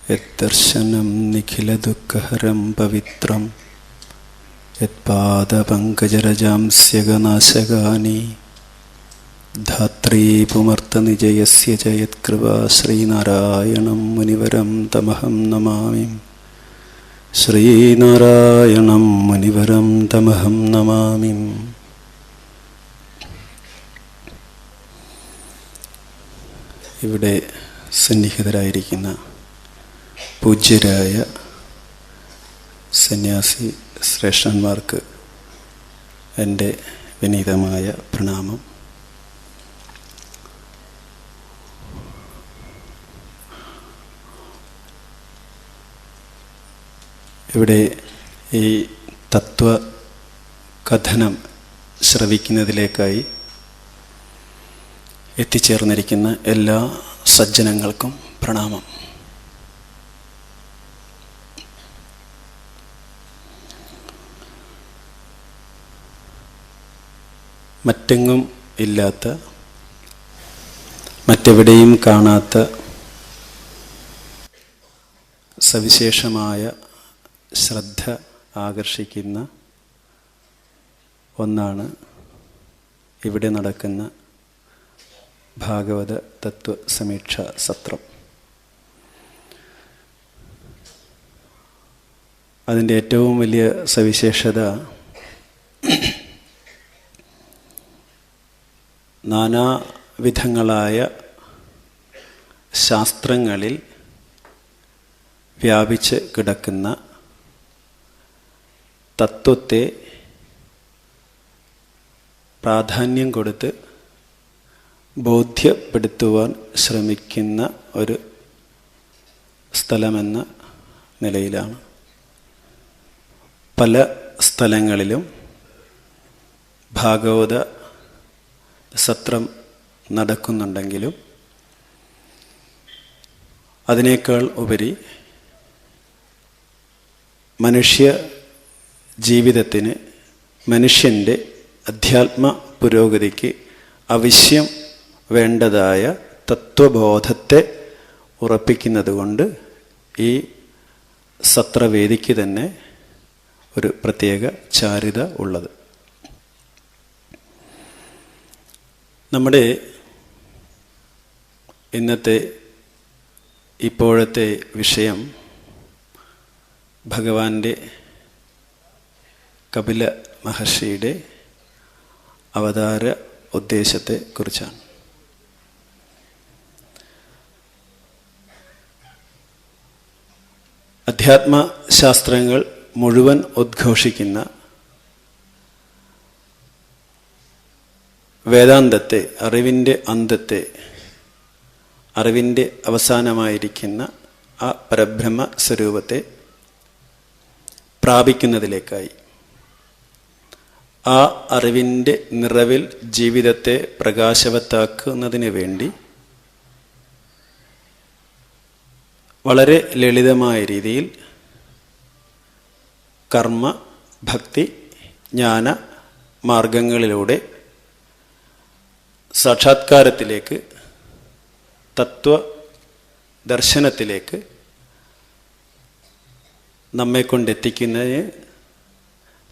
യദ്ദർശനം നിഖിലദുഃഖഹരം പവിത്രം യത്പാദപങ്കജരജാംസ്യഗനാശകാനി ധാത്രീ പുമർത്തനിജയസ്യ ച യത്കൃപാ ശ്രീനാരായണം മുനിവരം തമഹം നമാമി. ശ്രീനാരായണം മുനിവരം തമഹം നമാമി. ഇവിടെ സന്നിഹിതരായിരിക്കുന്ന പൂജ്യരായ സന്യാസി ശ്രേഷ്ഠന്മാർക്ക് എൻ്റെ വിനീതമായ പ്രണാമം. ഇവിടെ ഈ തത്വകഥനം ശ്രവിക്കുന്നതിലേക്കായി എത്തിച്ചേർന്നിരിക്കുന്ന എല്ലാ സജ്ജനങ്ങൾക്കും പ്രണാമം. മറ്റെങ്ങും ഇല്ലാത്ത, മറ്റെവിടെയും കാണാത്ത സവിശേഷമായ ശ്രദ്ധ ആകർഷിക്കുന്ന ഒന്നാണ് ഇവിടെ നടക്കുന്ന ഭാഗവത തത്വ സമീക്ഷാ സത്രം. അതിൻ്റെ ഏറ്റവും വലിയ സവിശേഷത നാനാവിധങ്ങളായ ശാസ്ത്രങ്ങളിൽ വ്യാപിച്ച് കിടക്കുന്ന തത്വത്തെ പ്രാധാന്യം കൊടുത്ത് ബോധ്യപ്പെടുത്തുവാൻ ശ്രമിക്കുന്ന ഒരു സ്ഥലമെന്ന നിലയിലാണ്. പല സ്ഥലങ്ങളിലും ഭാഗവത സത്രം നടക്കുന്നുണ്ടെങ്കിലും അതിനേക്കാൾ ഉപരി മനുഷ്യ ജീവിതത്തിന്, മനുഷ്യൻ്റെ അധ്യാത്മ പുരോഗതിക്ക് ആവശ്യം വേണ്ടതായ തത്വബോധത്തെ ഉറപ്പിക്കുന്നത് കൊണ്ട് ഈ സത്രവേദിക്ക് തന്നെ ഒരു പ്രത്യേക ചാരുത ഉള്ളത്. നമ്മുടെ ഇപ്പോഴത്തെ വിഷയം ഭഗവാന്റെ കപില മഹർഷിയുടെ അവതാര ഉദ്ദേശത്തെ കുറിച്ചാണ്. അധ്യാത്മശാസ്ത്രങ്ങൾ മുഴുവൻ ഉദ്ഘോഷിക്കുന്ന വേദാന്തത്തെ, അറിവിൻ്റെ അന്തത്തെ, അറിവിൻ്റെ അവസാനമായിരിക്കുന്ന ആ പരബ്രഹ്മ സ്വരൂപത്തെ പ്രാപിക്കുന്നതിലേക്കായി, ആ അറിവിൻ്റെ നിറവിൽ ജീവിതത്തെ പ്രകാശവത്താക്കുന്നതിന് വേണ്ടി വളരെ ലളിതമായ രീതിയിൽ കർമ്മ, ഭക്തി, ജ്ഞാന മാർഗങ്ങളിലൂടെ സാക്ഷാത്കാരത്തിലേക്ക്, തത്വദർശനത്തിലേക്ക് നമ്മെ കൊണ്ടെത്തിക്കുന്നതിന്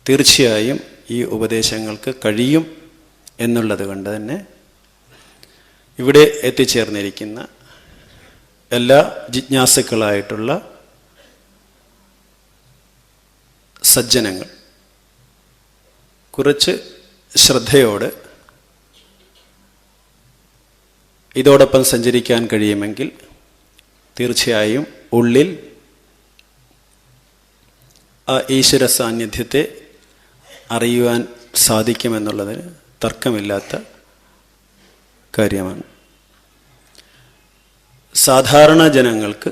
തീർച്ചയായും ഈ ഉപദേശങ്ങൾക്ക് കഴിയും എന്നുള്ളത് കൊണ്ട് തന്നെ ഇവിടെ എത്തിച്ചേർന്നിരിക്കുന്ന എല്ലാ ജിജ്ഞാസുക്കളായിട്ടുള്ള സജ്ജനങ്ങൾ കുറച്ച് ശ്രദ്ധയോട് ഇതോടൊപ്പം സഞ്ചരിക്കാൻ കഴിയുമെങ്കിൽ തീർച്ചയായും ഉള്ളിൽ ആ ഈശ്വര സാന്നിധ്യത്തെ അറിയുവാൻ സാധിക്കുമെന്നുള്ളതിന് തർക്കമില്ലാത്ത കാര്യമാണ്. സാധാരണ ജനങ്ങൾക്ക്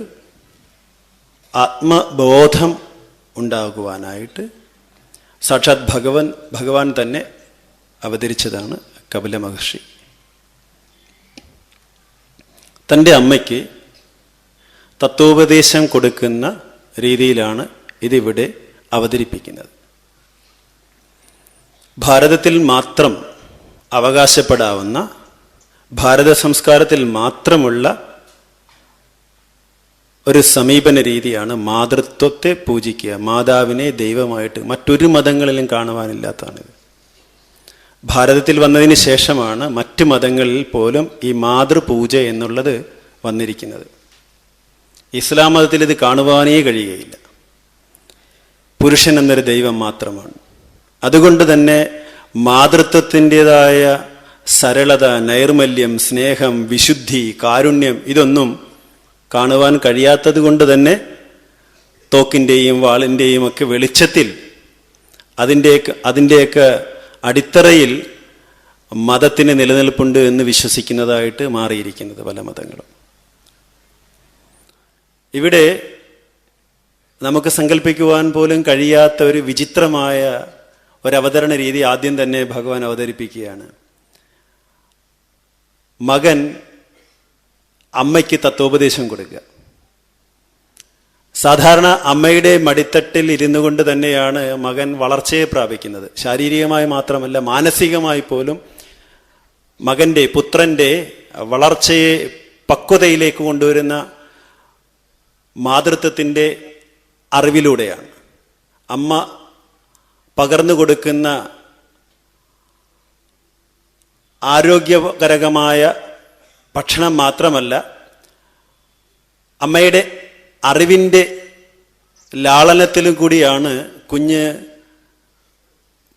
ആത്മബോധം ഉണ്ടാകുവാനായിട്ട് സാക്ഷാത് ഭഗവാൻ തന്നെ അവതരിച്ചതാണ് കപില മഹർഷി. തൻ്റെ അമ്മയ്ക്ക് തത്വോപദേശം കൊടുക്കുന്ന രീതിയിലാണ് ഇതിവിടെ അവതരിപ്പിക്കുന്നത്. ഭാരതത്തിൽ മാത്രം അവകാശപ്പെടാവുന്ന ഭാരത സംസ്കാരത്തിൽ മാത്രമുള്ള ഒരു സമീപന രീതിയാണ് മാതൃത്വത്തെ പൂജിക്കുക. മാതാവിനെ ദൈവമായിട്ട് മറ്റൊരു മതങ്ങളിലും കാണുവാനില്ലാത്തതാണിത്. ഭാരതത്തിൽ വന്നതിന് ശേഷമാണ് മറ്റ് മതങ്ങളിൽ പോലും ഈ മാതൃപൂജ എന്നുള്ളത് വന്നിരിക്കുന്നത്. ഇസ്ലാം മതത്തിൽ ഇത് കാണുവാനേ കഴിയുകയില്ല. പുരുഷൻ എന്നൊരു ദൈവം മാത്രമാണ്. അതുകൊണ്ട് തന്നെ മാതൃത്വത്തിൻ്റെതായ സരളത, നൈർമല്യം, സ്നേഹം, വിശുദ്ധി, കാരുണ്യം ഇതൊന്നും കാണുവാൻ കഴിയാത്തത് കൊണ്ട് തന്നെ തോക്കിൻ്റെയും വാളിൻ്റെയും ഒക്കെ വെളിച്ചത്തിൽ അതിൻ്റെയൊക്കെ അടിത്തറയിൽ മതത്തിന് നിലനിൽപ്പുണ്ട് എന്ന് വിശ്വസിക്കുന്നതായിട്ട് മാറിയിരിക്കുന്നത് പല മതങ്ങളും. ഇവിടെ നമുക്ക് സങ്കല്പിക്കുവാൻ പോലും കഴിയാത്ത ഒരു വിചിത്രമായ ഒരവതരണ രീതി ആദ്യം തന്നെ ഭഗവാൻ അവതരിപ്പിക്കുകയാണ്. മകൻ അമ്മയ്ക്ക് തത്വോപദേശം കൊടുക്കുക. സാധാരണ അമ്മയുടെ മടിത്തട്ടിൽ ഇരുന്നു കൊണ്ട് തന്നെയാണ് മകൻ വളർച്ചയെ പ്രാപിക്കുന്നത്. ശാരീരികമായി മാത്രമല്ല, മാനസികമായി പോലും മകൻ്റെ, പുത്രൻ്റെ വളർച്ചയെ പക്വതയിലേക്ക് കൊണ്ടുവരുന്ന മാതൃത്വത്തിൻ്റെ അറിവിലൂടെയാണ്. അമ്മ പകർന്നു കൊടുക്കുന്ന ആരോഗ്യകരമായ ഭക്ഷണം മാത്രമല്ല, അമ്മയുടെ അറിവിൻ്റെ ലാളനത്തിലും കൂടിയാണ് കുഞ്ഞ്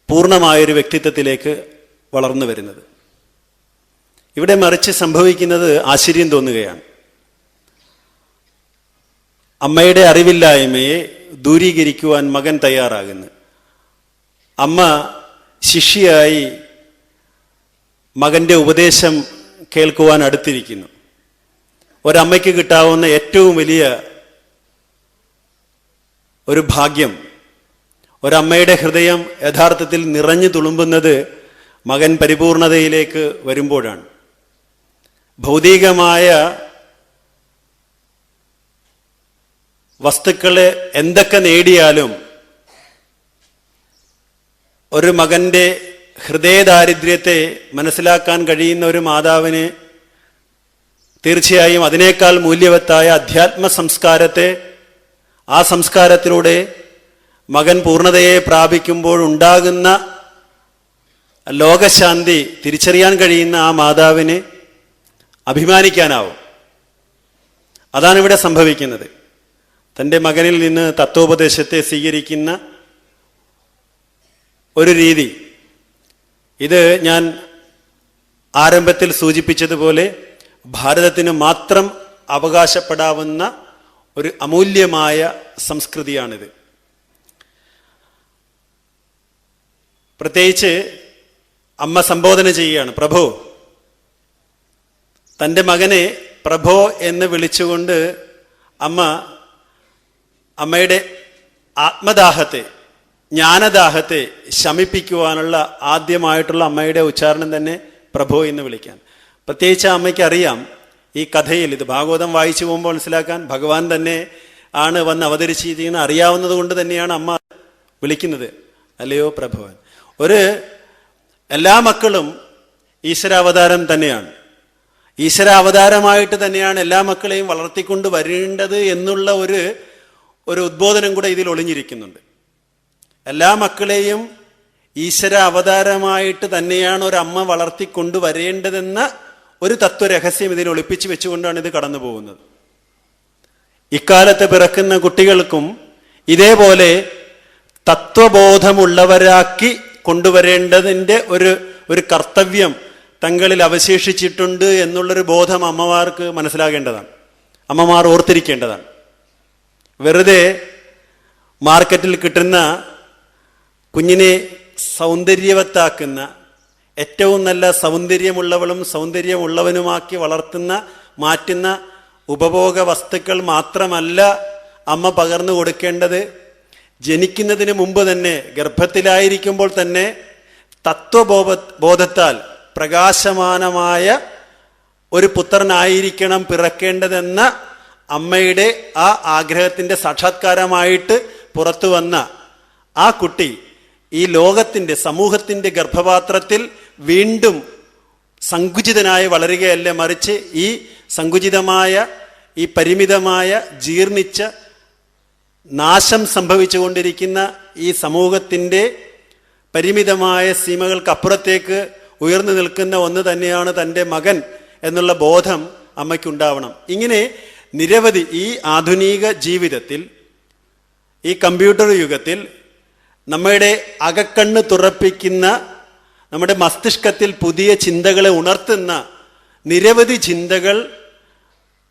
പൂർണ്ണമായൊരു വ്യക്തിത്വത്തിലേക്ക് വളർന്നു വരുന്നത്. ഇവിടെ മറിച്ച് സംഭവിക്കുന്നത് ആശ്ചര്യം തോന്നുകയാണ്. അമ്മയുടെ അറിവില്ലായ്മയെ ദൂരീകരിക്കുവാൻ മകൻ തയ്യാറാകുന്നു. അമ്മ ശിഷ്യയായി മകൻ്റെ ഉപദേശം കേൾക്കുവാൻ അടുത്തിരിക്കുന്നു. ഒരമ്മയ്ക്ക് കിട്ടാവുന്ന ഏറ്റവും വലിയ ഒരു ഭാഗ്യം, ഒരമ്മയുടെ ഹൃദയം യഥാർത്ഥത്തിൽ നിറഞ്ഞു തുളുമ്പുന്നത് മകൻ പരിപൂർണതയിലേക്ക് വരുമ്പോഴാണ്. ഭൗതികമായ വസ്തുക്കളെ എന്തൊക്കെ നേടിയാലും ഒരു മകൻ്റെ ഹൃദയദാരിദ്ര്യത്തെ മനസ്സിലാക്കാൻ കഴിയുന്ന ഒരു മാതാവിന് തീർച്ചയായും അതിനേക്കാൾ മൂല്യവത്തായ അധ്യാത്മ സംസ്കാരത്തെ, ആ സംസ്കാരത്തിലൂടെ മകൻ പൂർണ്ണതയെ പ്രാപിക്കുമ്പോൾ ഉണ്ടാകുന്ന ലോകശാന്തി തിരിച്ചറിയാൻ കഴിയുന്ന ആ മാതാവിന് അഭിമാനിക്കാനാവും. അതാണ് ഇവിടെ സംഭവിക്കുന്നത്. തൻ്റെ മകനിൽ നിന്ന് തത്വോപദേശത്തെ സ്വീകരിക്കുന്ന ഒരു രീതി, ഇത് ഞാൻ ആരംഭത്തിൽ സൂചിപ്പിച്ചതുപോലെ ഭാരതത്തിന് മാത്രം അവകാശപ്പെടാവുന്ന ഒരു അമൂല്യമായ സംസ്കൃതിയാണിത്. പ്രത്യേകിച്ച് അമ്മ സംബോധന ചെയ്യുകയാണ്, പ്രഭോ. തൻ്റെ മകനെ പ്രഭോ എന്ന് വിളിച്ചുകൊണ്ട് അമ്മയുടെ ആത്മദാഹത്തെ, ജ്ഞാനദാഹത്തെ ശമിപ്പിക്കുവാനുള്ള ആദ്യമായിട്ടുള്ള അമ്മയുടെ ഉച്ചാരണം തന്നെ പ്രഭോ എന്ന് വിളിക്കാൻ. പ്രത്യേകിച്ച് അമ്മയ്ക്ക് അറിയാം ഈ കഥയിൽ, ഇത് ഭാഗവതം വായിച്ചു പോകുമ്പോൾ മനസ്സിലാക്കാൻ ഭഗവാൻ തന്നെ ആണ് വന്ന് അവതരിച്ചിരിക്കുന്നത് അറിയാവുന്നത് കൊണ്ട് തന്നെയാണ് അമ്മ വിളിക്കുന്നത്, അല്ലയോ പ്രഭവൻ. എല്ലാ മക്കളും ഈശ്വരാവതാരം തന്നെയാണ്. ഈശ്വരാവതാരമായിട്ട് തന്നെയാണ് എല്ലാ മക്കളെയും വളർത്തിക്കൊണ്ട് വരേണ്ടത് എന്നുള്ള ഒരു ഉദ്ബോധനം കൂടെ ഇതിൽ ഒളിഞ്ഞിരിക്കുന്നുണ്ട്. എല്ലാ മക്കളെയും ഈശ്വര അവതാരമായിട്ട് തന്നെയാണ് ഒരമ്മ വളർത്തിക്കൊണ്ടു വരേണ്ടതെന്ന ഒരു തത്വരഹസ്യം ഇതിൽ ഒളിപ്പിച്ചു വെച്ചുകൊണ്ടാണ് ഇത് കടന്നു പോകുന്നത്. ഇക്കാലത്ത് പിറക്കുന്ന കുട്ടികൾക്കും ഇതേപോലെ തത്വബോധമുള്ളവരാക്കി കൊണ്ടുവരേണ്ടതിൻ്റെ ഒരു കർത്തവ്യം തങ്ങളിൽ അവശേഷിച്ചിട്ടുണ്ട് എന്നുള്ളൊരു ബോധം അമ്മമാർക്ക് മനസ്സിലാകേണ്ടതാണ്, അമ്മമാർ ഓർത്തിരിക്കേണ്ടതാണ്. വെറുതെ മാർക്കറ്റിൽ കിട്ടുന്ന കുഞ്ഞിനെ സൗന്ദര്യവത്താക്കുന്ന, ഏറ്റവും നല്ല സൗന്ദര്യമുള്ളവളും സൗന്ദര്യമുള്ളവനുമാക്കി മാറ്റുന്ന ഉപഭോഗ വസ്തുക്കൾ മാത്രമല്ല അമ്മ പകർന്നു കൊടുക്കേണ്ടത്. ജനിക്കുന്നതിന് മുമ്പ് തന്നെ, ഗർഭത്തിലായിരിക്കുമ്പോൾ തന്നെ തത്വബോധത്താൽ പ്രകാശമാനമായ ഒരു പുത്രനായിരിക്കണം പിറക്കേണ്ടതെന്ന അമ്മയുടെ ആ ആഗ്രഹത്തിൻ്റെ സാക്ഷാത്കാരമായിട്ട് പുറത്തു വന്ന ആ കുട്ടി ഈ ലോകത്തിൻ്റെ, സമൂഹത്തിൻ്റെ ഗർഭപാത്രത്തിൽ വീണ്ടും സങ്കുചിതനായി വളരുകയല്ല, മറിച്ച് ഈ സങ്കുചിതമായ, ഈ പരിമിതമായ, ജീർണിച്ച, നാശം സംഭവിച്ചുകൊണ്ടിരിക്കുന്ന ഈ സമൂഹത്തിൻ്റെ പരിമിതമായ സീമകൾക്കപ്പുറത്തേക്ക് ഉയർന്നു നിൽക്കുന്ന ഒന്ന് തന്നെയാണ് തൻ്റെ മകൻ എന്നുള്ള ബോധം അമ്മയ്ക്കുണ്ടാവണം. ഇങ്ങനെ നിരവധി ഈ ആധുനിക ജീവിതത്തിൽ, ഈ കമ്പ്യൂട്ടർ യുഗത്തിൽ നമ്മുടെ അകക്കണ്ണ് തുറപ്പിക്കുന്ന, നമ്മുടെ മസ്തിഷ്കത്തിൽ പുതിയ ചിന്തകളെ ഉണർത്തുന്ന നിരവധി ചിന്തകൾ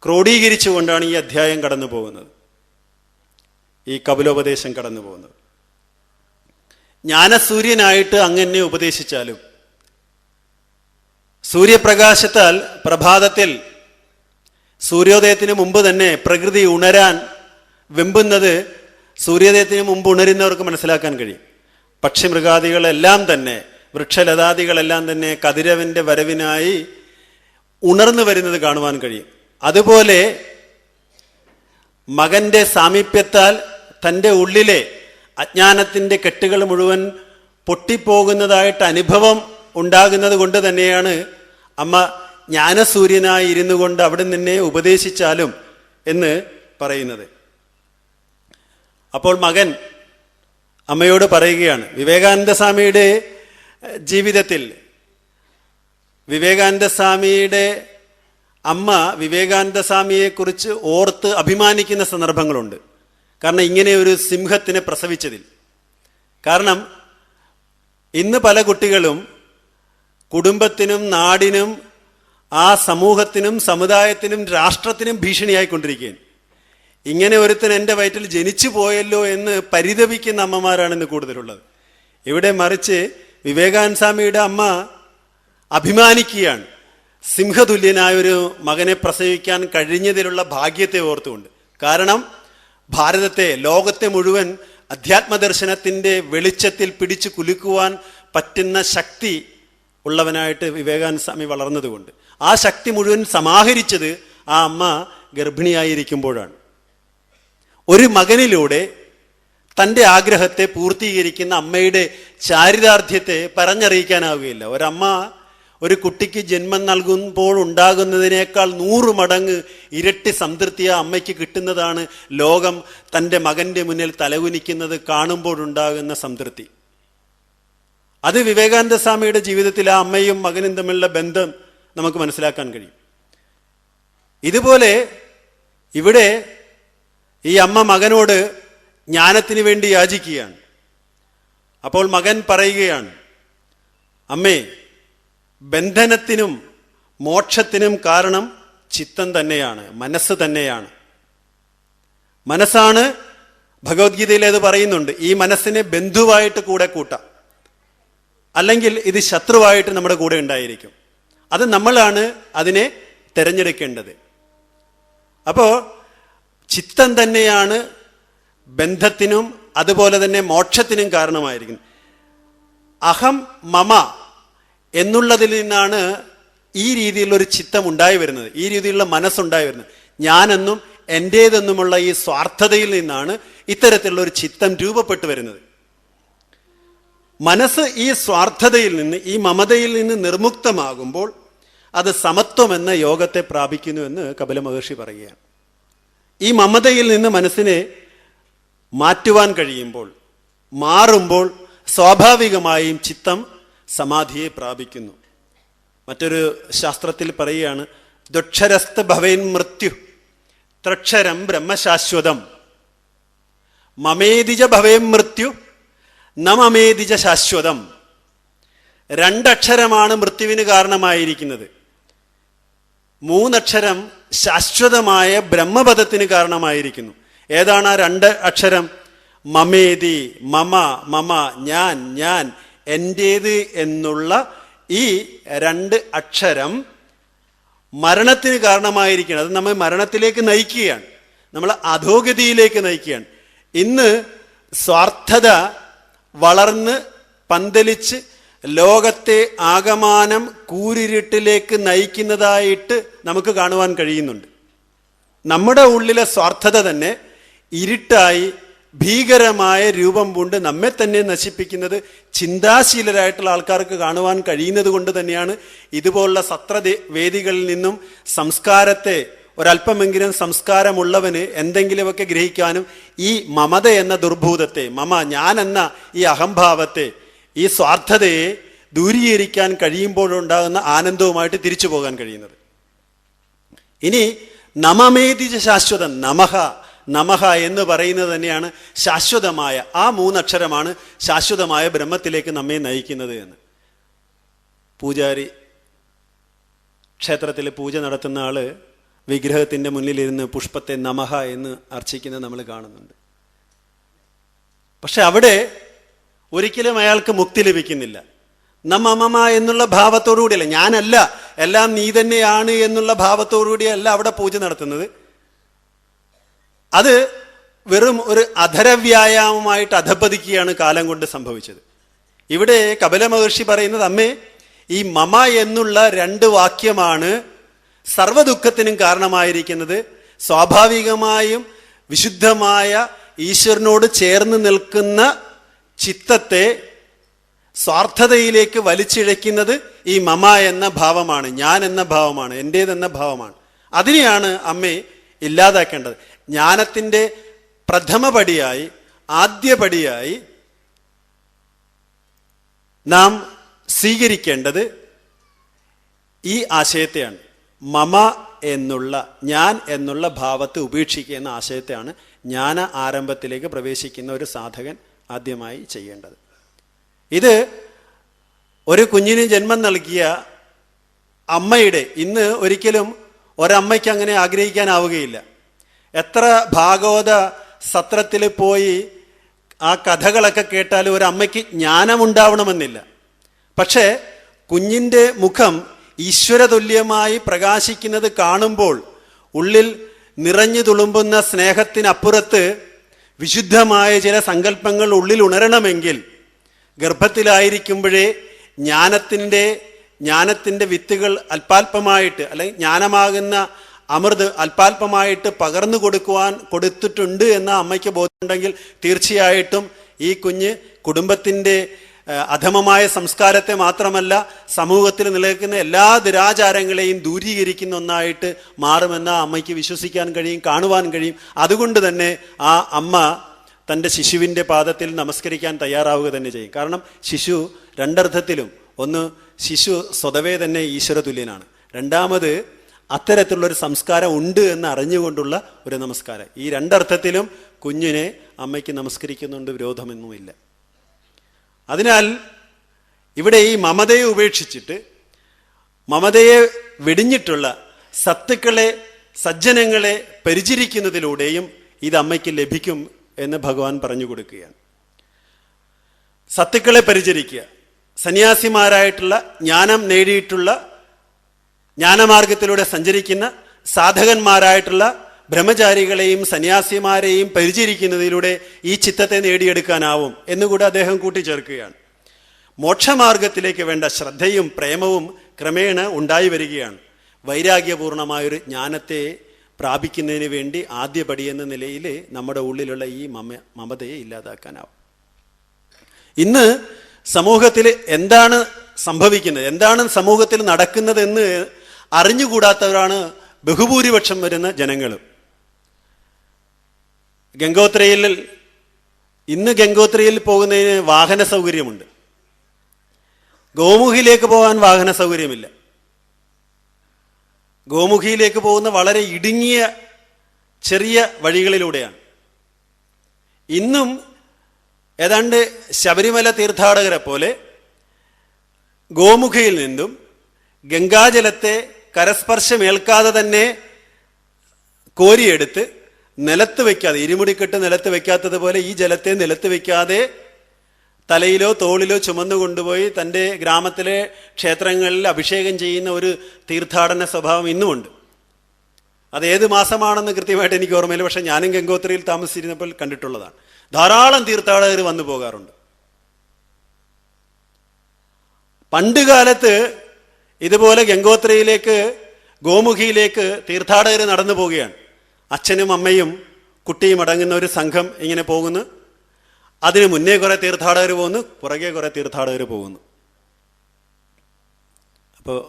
ക്രോഡീകരിച്ചുകൊണ്ടാണ് ഈ അധ്യായം കടന്നു പോകുന്നത്, ഈ കപിലോപദേശം കടന്നു പോകുന്നത്. ജ്ഞാനസൂര്യനായിട്ട് അങ്ങനെ ഉപദേശിച്ചാലും, സൂര്യപ്രകാശത്താൽ പ്രഭാതത്തിൽ സൂര്യോദയത്തിന് മുമ്പ് തന്നെ പ്രകൃതി ഉണരാൻ വെമ്പുന്നത് സൂര്യോദയത്തിന് മുമ്പ് ഉണരുന്നവർക്ക് മനസ്സിലാക്കാൻ കഴിയും. പക്ഷിമൃഗാദികളെല്ലാം തന്നെ, വൃക്ഷലതാദികളെല്ലാം തന്നെ കതിരവന്റെ വരവിനായി ഉണർന്നു വരുന്നത് കാണുവാൻ കഴിയും. അതുപോലെ മകന്റെ സാമീപ്യത്താൽ തൻ്റെ ഉള്ളിലെ അജ്ഞാനത്തിൻ്റെ കെട്ടുകൾ മുഴുവൻ പൊട്ടിപ്പോകുന്നതായിട്ട് അനുഭവം ഉണ്ടാകുന്നത് കൊണ്ട് തന്നെയാണ് അമ്മ ജ്ഞാനസൂര്യനായി ഇരുന്നു കൊണ്ട് അവിടെ നിന്നെ ഉപദേശിച്ചാലും എന്ന് പറയുന്നത്. അപ്പോൾ മകൻ അമ്മയോട് പറയുകയാണ്, വിവേകാനന്ദ സ്വാമിയുടെ ജീവിതത്തിൽ വിവേകാനന്ദ സ്വാമിയുടെ അമ്മ വിവേകാനന്ദ സ്വാമിയെക്കുറിച്ച് ഓർത്ത് അഭിമാനിക്കുന്ന സന്ദർഭങ്ങളുണ്ട്. കാരണം ഇങ്ങനെ ഒരു സിംഹത്തിനെ പ്രസവിച്ചതിൽ. കാരണം ഇന്ന് പല കുട്ടികളും കുടുംബത്തിനും നാടിനും ആ സമൂഹത്തിനും സമുദായത്തിനും രാഷ്ട്രത്തിനും ഭീഷണിയായിക്കൊണ്ടിരിക്കുകയാണ്. ഇങ്ങനെ ഒരുത്തൻ എൻ്റെ വയറ്റിൽ ജനിച്ചു പോയല്ലോ എന്ന് പരിതപിക്കുന്ന അമ്മമാരാണ് ഇന്ന് കൂടുതലുള്ളത്. ഇവിടെ മറിച്ച് വിവേകാനന്ദ സ്വാമിയുടെ അമ്മ അഭിമാനിക്കുകയാണ്, സിംഹതുല്യനായൊരു മകനെ പ്രസവിക്കാൻ കഴിഞ്ഞതിലുള്ള ഭാഗ്യത്തെ ഓർത്തുകൊണ്ട്. കാരണം ഭാരതത്തെ, ലോകത്തെ മുഴുവൻ അധ്യാത്മദർശനത്തിൻ്റെ വെളിച്ചത്തിൽ പിടിച്ചു കുലുക്കുവാൻ പറ്റുന്ന ശക്തി ഉള്ളവനായിട്ട് വിവേകാനന്ദ സ്വാമി വളർന്നതുകൊണ്ട് ആ ശക്തി മുഴുവൻ സമാഹരിച്ചത് ആ അമ്മ ഗർഭിണിയായിരിക്കുമ്പോഴാണ്. ഒരു മകനിലൂടെ തൻ്റെ ആഗ്രഹത്തെ പൂർത്തീകരിക്കുന്ന അമ്മയുടെ ചാരിതാർത്ഥ്യത്തെ പറഞ്ഞറിയിക്കാനാവുകയില്ല. ഒരമ്മ ഒരു കുട്ടിക്ക് ജന്മം നൽകുമ്പോൾ ഉണ്ടാകുന്നതിനേക്കാൾ 100 മടങ്ങ് ഇരട്ടി സംതൃപ്തി ആ അമ്മയ്ക്ക് കിട്ടുന്നതാണ് ലോകം തൻ്റെ മകൻ്റെ മുന്നിൽ തലകുനിക്കുന്നത് കാണുമ്പോഴുണ്ടാകുന്ന സംതൃപ്തി. അത് വിവേകാനന്ദ സ്വാമിയുടെ ജീവിതത്തിൽ ആ അമ്മയും മകനും തമ്മിലുള്ള ബന്ധം നമുക്ക് മനസ്സിലാക്കാൻ കഴിയും. ഇതുപോലെ ഇവിടെ ഈ അമ്മ മകനോട് ജ്ഞാനത്തിന് വേണ്ടി യാചിക്കുകയാണ്. അപ്പോൾ മകൻ പറയുകയാണ്, അമ്മേ, ബന്ധനത്തിനും മോക്ഷത്തിനും കാരണം ചിത്തം തന്നെയാണ്, മനസ്സ് തന്നെയാണ്. മനസ്സാണ്, ഭഗവത്ഗീതയിൽ അത് പറയുന്നുണ്ട്, ഈ മനസ്സിനെ ബന്ധുവായിട്ട് കൂടെ കൂട്ടാം, അല്ലെങ്കിൽ ഇത് ശത്രുവായിട്ട് നമ്മുടെ കൂടെ ഉണ്ടായിരിക്കും. അത് നമ്മളാണ് അതിനെ തിരഞ്ഞെടുക്കേണ്ടത്. അപ്പോൾ ചിത്തം തന്നെയാണ് ബന്ധത്തിനും അതുപോലെ തന്നെ മോക്ഷത്തിനും കാരണമായിരിക്കും. അഹം മമ എന്നുള്ളതിൽ നിന്നാണ് ഈ രീതിയിലുള്ളൊരു ചിത്തം ഉണ്ടായി വരുന്നത്, ഈ രീതിയിലുള്ള മനസ്സുണ്ടായി വരുന്നത്. ഞാനെന്നും എൻ്റേതെന്നുമുള്ള ഈ സ്വാർത്ഥതയിൽ നിന്നാണ് ഇത്തരത്തിലുള്ള ഒരു ചിത്തം രൂപപ്പെട്ടു വരുന്നത്. മനസ്സ് ഈ സ്വാർത്ഥതയിൽ നിന്ന്, ഈ മമതയിൽ നിന്ന് നിർമുക്തമാകുമ്പോൾ അത് സമത്വം എന്ന യോഗത്തെ പ്രാപിക്കുന്നു എന്ന് കപില മഹർഷി പറയുകയാണ്. ഈ മമതയിൽ നിന്ന് മനസ്സിനെ മാറ്റുവാൻ കഴിയുമ്പോൾ, മാറുമ്പോൾ സ്വാഭാവികമായും ചിത്തം സമാധിയെ പ്രാപിക്കുന്നു. മറ്റൊരു ശാസ്ത്രത്തിൽ പറയുകയാണ്, ദക്ഷരസ്ഥ ഭവേൻ മൃത്യു ത്രക്ഷരം ബ്രഹ്മശാശ്വതം മമേതിജ ഭവേൻ മൃത്യു ന മമേതിജ ശാശ്വതം. 2 അക്ഷരമാണ് മൃത്യുവിന് കാരണമായിരിക്കുന്നത്. 3 അക്ഷരം ശാശ്വതമായ ബ്രഹ്മപദത്തിന് കാരണമായിരിക്കുന്നു. ഏതാണ് ആ 2 അക്ഷരം? മമേതി, മമ, മമ, ഞാൻ, ഞാൻ, എൻ്റേത് എന്നുള്ള ഈ 2 അക്ഷരം മരണത്തിന് കാരണമായിരിക്കുകയാണ്. അത് നമ്മെ മരണത്തിലേക്ക് നയിക്കുകയാണ്, നമ്മൾ അധോഗതിയിലേക്ക് നയിക്കുകയാണ്. ഇന്ന് സ്വാർത്ഥത വളർന്ന് പന്തലിച്ച് ലോകത്തെ ആകമാനം കൂരിരുട്ടിലേക്ക് നയിക്കുന്നതായിട്ട് നമുക്ക് കാണുവാൻ കഴിയുന്നുണ്ട്. നമ്മുടെ ഉള്ളിലെ സ്വാർത്ഥത തന്നെ ഇരുട്ടായി ഭീകരമായ രൂപം കൊണ്ട് നമ്മെ തന്നെ നശിപ്പിക്കുന്നത് ചിന്താശീലരായിട്ടുള്ള ആൾക്കാർക്ക് കാണുവാൻ കഴിയുന്നത് കൊണ്ട് തന്നെയാണ് ഇതുപോലുള്ള സത്രവേദികളിൽ നിന്നും സംസ്കാരത്തെ, ഒരല്പമെങ്കിലും സംസ്കാരമുള്ളവന് എന്തെങ്കിലുമൊക്കെ ഗ്രഹിക്കാനും ഈ മമത എന്ന ദുർഭൂതത്തെ, ഞാൻ എന്ന ഈ അഹംഭാവത്തെ, ഈ സ്വാർത്ഥതയെ ദൂരീകരിക്കാൻ കഴിയുമ്പോഴുണ്ടാകുന്ന ആനന്ദവുമായിട്ട് തിരിച്ചു പോകാൻ കഴിയുന്നത്. ഇനി നമമേതി ശാശ്വതം, നമഹ എന്ന് പറയുന്നത് തന്നെയാണ് ശാശ്വതമായ, ആ മൂന്നക്ഷരമാണ് ശാശ്വതമായ ബ്രഹ്മത്തിലേക്ക് നമ്മെ നയിക്കുന്നത് എന്ന്. പൂജാരി, ക്ഷേത്രത്തിൽ പൂജ നടത്തുന്ന ആള് വിഗ്രഹത്തിന്റെ മുന്നിലിരുന്ന് പുഷ്പത്തെ നമഹ എന്ന് അർച്ചിക്കുന്നത് നമ്മൾ കാണുന്നുണ്ട്. പക്ഷെ അവിടെ ഒരിക്കലും അയാൾക്ക് മുക്തി ലഭിക്കുന്നില്ല. നമമ എന്നുള്ള ഭാവത്തോടുകൂടിയല്ല, ഞാനല്ല, എല്ലാം നീ തന്നെയാണ് എന്നുള്ള ഭാവത്തോടുകൂടിയല്ല അവിടെ പൂജ നടത്തുന്നത്. അത് വെറും ഒരു അധരവ്യായാമമായിട്ട് അധപ്പതിക്കുകയാണ് കാലം കൊണ്ട് സംഭവിച്ചത്. ഇവിടെ കപില മഹർഷി പറയുന്നത്, അമ്മേ, ഈ മമ എന്നുള്ള 2 വാക്യമാണ് സർവ്വദുഃഖത്തിനും കാരണമായിരിക്കുന്നത്. സ്വാഭാവികമായും വിശുദ്ധമായ ഈശ്വരനോട് ചേർന്ന് നിൽക്കുന്ന ചിത്തത്തെ സ്വാർത്ഥതയിലേക്ക് വലിച്ചിഴയ്ക്കുന്നത് ഈ മമ എന്ന ഭാവമാണ്, ഞാൻ എന്ന ഭാവമാണ്, എൻ്റേതെന്ന ഭാവമാണ്. അതിനെയാണ് അമ്മേ ഇല്ലാതാക്കേണ്ടത്. ജ്ഞാനത്തിൻ്റെ പ്രഥമപടിയായി, ആദ്യപടിയായി നാം സ്വീകരിക്കേണ്ടത് ഈ ആശയത്തെയാണ്. മമ എന്നുള്ള, ഞാൻ എന്നുള്ള ഭാവത്തെ ഉപേക്ഷിക്കുക എന്ന ആശയത്തെയാണ് ജ്ഞാന ആരംഭത്തിലേക്ക് പ്രവേശിക്കുന്ന ഒരു സാധകൻ ആദ്യമായി ചെയ്യേണ്ടത്. ഇത് ഒരു കുഞ്ഞിന് ജന്മം നൽകിയ അമ്മയുടെ, ഇന്ന് ഒരിക്കലും ഒരമ്മയ്ക്ക് അങ്ങനെ ആഗ്രഹിക്കാനാവുകയില്ല. എത്ര ഭാഗവത സത്രത്തിൽ പോയി ആ കഥകളൊക്കെ കേട്ടാൽ ഒരമ്മയ്ക്ക് ജ്ഞാനമുണ്ടാവണമെന്നില്ല. പക്ഷേ കുഞ്ഞിൻ്റെ മുഖം ഈശ്വരതുല്യമായി പ്രകാശിക്കുന്നത് കാണുമ്പോൾ ഉള്ളിൽ നിറഞ്ഞു തുളുമ്പുന്ന സ്നേഹത്തിനപ്പുറത്ത് വിശുദ്ധമായ ചില സങ്കല്പങ്ങൾ ഉള്ളിൽ ഉണരണമെങ്കിൽ ഗർഭത്തിലായിരിക്കുമ്പോഴേ ജ്ഞാനത്തിൻ്റെ വിത്തുകൾ അല്പാൽപമായിട്ട്, അല്ലെങ്കിൽ ജ്ഞാനമാകുന്ന അമൃത് അല്പാൽപമായിട്ട് പകർന്നു കൊടുത്തിട്ടുണ്ട് എന്ന അമ്മയ്ക്ക് ബോധമുണ്ടെങ്കിൽ തീർച്ചയായിട്ടും ഈ കുഞ്ഞ് കുടുംബത്തിൻ്റെ അധമമായ സംസ്കാരത്തെ മാത്രമല്ല സമൂഹത്തിൽ നിലനിൽക്കുന്ന എല്ലാ ദുരാചാരങ്ങളെയും ദൂരീകരിക്കുന്ന ഒന്നായിട്ട് മാറുമെന്ന അമ്മയ്ക്ക് വിശ്വസിക്കാൻ കഴിയും, കാണുവാൻ കഴിയും. അതുകൊണ്ട് തന്നെ ആ അമ്മ തൻ്റെ ശിശുവിൻ്റെ പാദത്തിൽ നമസ്കരിക്കാൻ തയ്യാറാവുക തന്നെ ചെയ്യും. കാരണം ശിശു 2 അർത്ഥത്തിലും, ഒന്ന്, ശിശു സ്വതവേ തന്നെ ഈശ്വര തുല്യനാണ്. 2ാമത് അത്തരത്തിലുള്ളൊരു സംസ്കാരം ഉണ്ട് എന്ന് അറിഞ്ഞുകൊണ്ടുള്ള ഒരു നമസ്കാരം. ഈ 2 അർത്ഥത്തിലും കുഞ്ഞിനെ അമ്മയ്ക്ക് നമസ്കരിക്കുന്നുണ്ട്, വിരോധമൊന്നുമില്ല. അതിനാൽ ഇവിടെ ഈ മമതയെ ഉപേക്ഷിച്ചിട്ട് മമതയെ വെടിഞ്ഞിട്ടുള്ള സത്തുക്കളെ, സജ്ജനങ്ങളെ പരിചരിക്കുന്നതിലൂടെയും ഇത് അമ്മയ്ക്ക് ലഭിക്കും എന്ന് ഭഗവാൻ പറഞ്ഞു കൊടുക്കുകയാണ്. സത്തുക്കളെ പരിചരിക്കുക, സന്യാസിമാരായിട്ടുള്ള, ജ്ഞാനം നേടിയിട്ടുള്ള, ജ്ഞാനമാർഗത്തിലൂടെ സഞ്ചരിക്കുന്ന സാധകന്മാരായിട്ടുള്ള ബ്രഹ്മചാരികളെയും സന്യാസിമാരെയും പരിചരിക്കുന്നതിലൂടെ ഈ ചിത്തത്തെ നേടിയെടുക്കാനാവും എന്നുകൂടെ അദ്ദേഹം കൂട്ടിച്ചേർക്കുകയാണ്. മോക്ഷമാർഗത്തിലേക്ക് വേണ്ട ശ്രദ്ധയും പ്രേമവും ക്രമേണ ഉണ്ടായി വരികയാണ്. വൈരാഗ്യപൂർണമായൊരു ജ്ഞാനത്തെ പ്രാപിക്കുന്നതിന് വേണ്ടി ആദ്യപടി എന്ന നിലയിൽ നമ്മുടെ ഉള്ളിലുള്ള ഈ മമതയെ ഇല്ലാതാക്കാനാവും. ഇന്ന് സമൂഹത്തിൽ എന്താണ് സംഭവിക്കുന്നത്, എന്താണ് സമൂഹത്തിൽ നടക്കുന്നതെന്ന് അറിഞ്ഞുകൂടാത്തവരാണ് ബഹുഭൂരിപക്ഷം വരുന്ന ജനങ്ങളും. ഇന്ന് ഗംഗോത്രിയിൽ പോകുന്നതിന് വാഹന സൗകര്യമുണ്ട്. ഗോമുഖിയിലേക്ക് പോകാൻ വാഹന സൗകര്യമില്ല. ഗോമുഖിയിലേക്ക് പോകുന്ന വളരെ ഇടുങ്ങിയ ചെറിയ വഴികളിലൂടെയാണ്. ഇന്നും ഏതാണ്ട് ശബരിമല തീർത്ഥാടകരെ പോലെ ഗോമുഖയിൽ നിന്നും ഗംഗാജലത്തെ കരസ്പർശമേൽക്കാതെ തന്നെ കോരിയെടുത്ത് നിലത്ത് വയ്ക്കാതെ, ഇരുമുടിക്കെട്ട് നിലത്ത് വയ്ക്കാത്തതുപോലെ ഈ ജലത്തെ നിലത്ത് വയ്ക്കാതെ തലയിലോ തോളിലോ ചുമന്നു കൊണ്ടുപോയി തൻ്റെ ഗ്രാമത്തിലെ ക്ഷേത്രങ്ങളിൽ അഭിഷേകം ചെയ്യുന്ന ഒരു തീർത്ഥാടന സ്വഭാവം ഇന്നുമുണ്ട്. അത് ഏത് മാസമാണെന്ന് കൃത്യമായിട്ട് എനിക്ക് ഓർമ്മയില്ല. പക്ഷെ ഞാനും ഗംഗോത്രിയിൽ താമസിച്ചിരുന്നപ്പോൾ കണ്ടിട്ടുള്ളതാണ്. ധാരാളം തീർത്ഥാടകർ വന്നു പോകാറുണ്ട്. പണ്ട് കാലത്ത് ഇതുപോലെ ഗംഗോത്രിയിലേക്ക്, ഗോമുഖിയിലേക്ക് തീർത്ഥാടകർ നടന്നു പോവുകയാണ്. അച്ഛനും അമ്മയും കുട്ടിയും അടങ്ങുന്ന ഒരു സംഘം ഇങ്ങനെ പോകുന്നു. അതിന് മുന്നേ കുറെ തീർത്ഥാടകർ പോകുന്നു, പുറകെ കുറെ തീർത്ഥാടകർ പോകുന്നു. അപ്പോൾ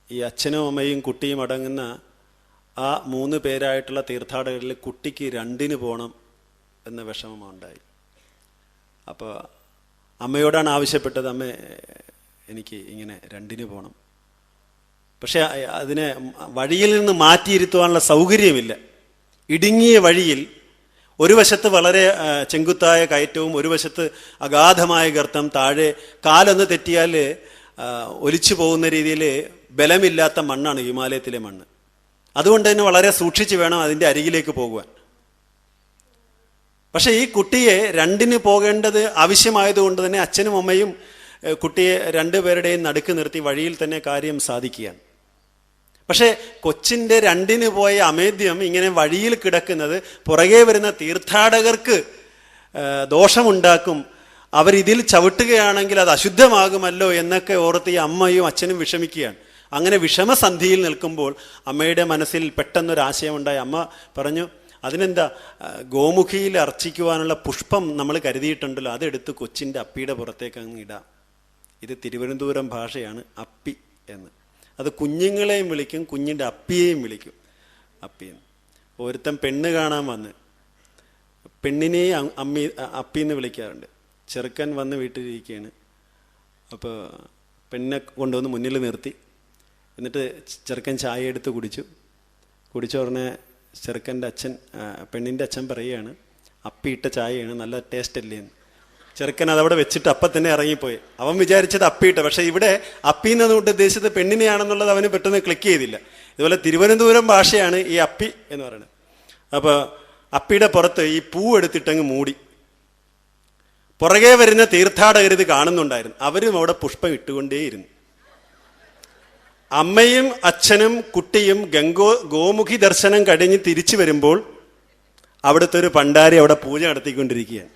ഈ അച്ഛനും അമ്മയും കുട്ടിയും അടങ്ങുന്ന ആ 3 പേരായിട്ടുള്ള തീർത്ഥാടകരിൽ കുട്ടിക്ക് 2 പോകണം എന്ന വിഷമമുണ്ടായി. അപ്പോൾ അമ്മയോടാണ് ആവശ്യപ്പെട്ടത്, അമ്മ എനിക്ക് ഇങ്ങനെ 2 പോകണം. പക്ഷെ അതിനെ വഴിയിൽ നിന്ന് മാറ്റിയിരുത്തുവാനുള്ള സൗകര്യമില്ല. ഇടുങ്ങിയ വഴിയിൽ ഒരു വശത്ത് വളരെ ചെങ്കുത്തായ കയറ്റവും ഒരു വശത്ത് അഗാധമായ ഗർത്തം, താഴെ കാലൊന്ന് തെറ്റിയാൽ ഒലിച്ചു പോകുന്ന രീതിയിൽ ബലമില്ലാത്ത മണ്ണാണ് ഹിമാലയത്തിലെ മണ്ണ്. അതുകൊണ്ട് തന്നെ വളരെ സൂക്ഷിച്ച് വേണം അതിൻ്റെ അരികിലേക്ക് പോകുവാൻ. പക്ഷെ ഈ കുട്ടിയെ 2 പോകേണ്ടത് ആവശ്യമായതുകൊണ്ട് തന്നെ അച്ഛനും അമ്മയും കുട്ടിയെ 2 പേരുടെയും നടുക്ക് നിർത്തി വഴിയിൽ തന്നെ കാര്യം സാധിക്കുകയാണ്. പക്ഷെ കൊച്ചിൻ്റെ 2 പോയ അമേദ്യം ഇങ്ങനെ വഴിയിൽ കിടക്കുന്നത് പുറകെ വരുന്ന തീർത്ഥാടകർക്ക് ദോഷമുണ്ടാക്കും, അവരിതിൽ ചവിട്ടുകയാണെങ്കിൽ അത് അശുദ്ധമാകുമല്ലോ എന്നൊക്കെ ഓർത്ത് ഈ അമ്മയും അച്ഛനും വിഷമിക്കുകയാണ്. അങ്ങനെ വിഷമസന്ധിയിൽ നിൽക്കുമ്പോൾ അമ്മയുടെ മനസ്സിൽ പെട്ടെന്നൊരാശയമുണ്ടായി. അമ്മ പറഞ്ഞു, അതിനെന്താ, ഗോമുഖിയിൽ അർച്ചിക്കുവാനുള്ള പുഷ്പം നമ്മൾ കരുതിയിട്ടുണ്ടല്ലോ, അതെടുത്ത് കൊച്ചിൻ്റെ അപ്പിയുടെ പുറത്തേക്ക് അങ്ങ് ഇടാം. ഇത് തിരുവനന്തപുരം ഭാഷയാണ് അപ്പി എന്ന്. അത് കുഞ്ഞുങ്ങളെയും വിളിക്കും, കുഞ്ഞിൻ്റെ അപ്പിയെയും വിളിക്കും അപ്പിയെന്ന്. ഒരുത്തൻ പെണ്ണ് കാണാൻ വന്ന് പെണ്ണിനെയും അപ്പിന്ന് വിളിക്കാറുണ്ട്. ചെറുക്കൻ വന്ന് വീട്ടിലിരിക്കുകയാണ്. അപ്പോൾ പെണ്ണിനെ കൊണ്ടുവന്ന് മുന്നിൽ നിർത്തി. എന്നിട്ട് ചെറുക്കൻ ചായ എടുത്ത് കുടിച്ച ഉടനെ ചെറുക്കൻ്റെ അച്ഛൻ, പെണ്ണിൻ്റെ അച്ഛൻ പറയുകയാണ്, അപ്പിയിട്ട ചായയാണ്, നല്ല ടേസ്റ്റ് അല്ലേ എന്ന്. ചെറുക്കൻ അതവിടെ വെച്ചിട്ട് അപ്പം തന്നെ ഇറങ്ങിപ്പോയി. അവൻ വിചാരിച്ചത് അപ്പിയിട്ട, പക്ഷേ ഇവിടെ അപ്പി എന്നതുകൊണ്ട് ഉദ്ദേശിച്ചത് പെണ്ണിനെയാണെന്നുള്ളത് അവന് പെട്ടെന്ന് ക്ലിക്ക് ചെയ്തില്ല. ഇതുപോലെ തിരുവനന്തപുരം ഭാഷയാണ് ഈ അപ്പി എന്ന് പറയുന്നത്. അപ്പോൾ അപ്പിയുടെ പുറത്ത് ഈ പൂ എടുത്തിട്ടങ്ങ് മൂടി. പുറകെ വരുന്ന തീർത്ഥാടകർ ഇത് കാണുന്നുണ്ടായിരുന്നു. അവരും അവിടെ പുഷ്പം ഇട്ടുകൊണ്ടേയിരുന്നു. അമ്മയും അച്ഛനും കുട്ടിയും ഗോമുഖി ദർശനം കഴിഞ്ഞ് തിരിച്ചു വരുമ്പോൾ അവിടുത്തെ ഒരു പണ്ടാരി അവിടെ പൂജ നടത്തിക്കൊണ്ടിരിക്കുകയാണ്.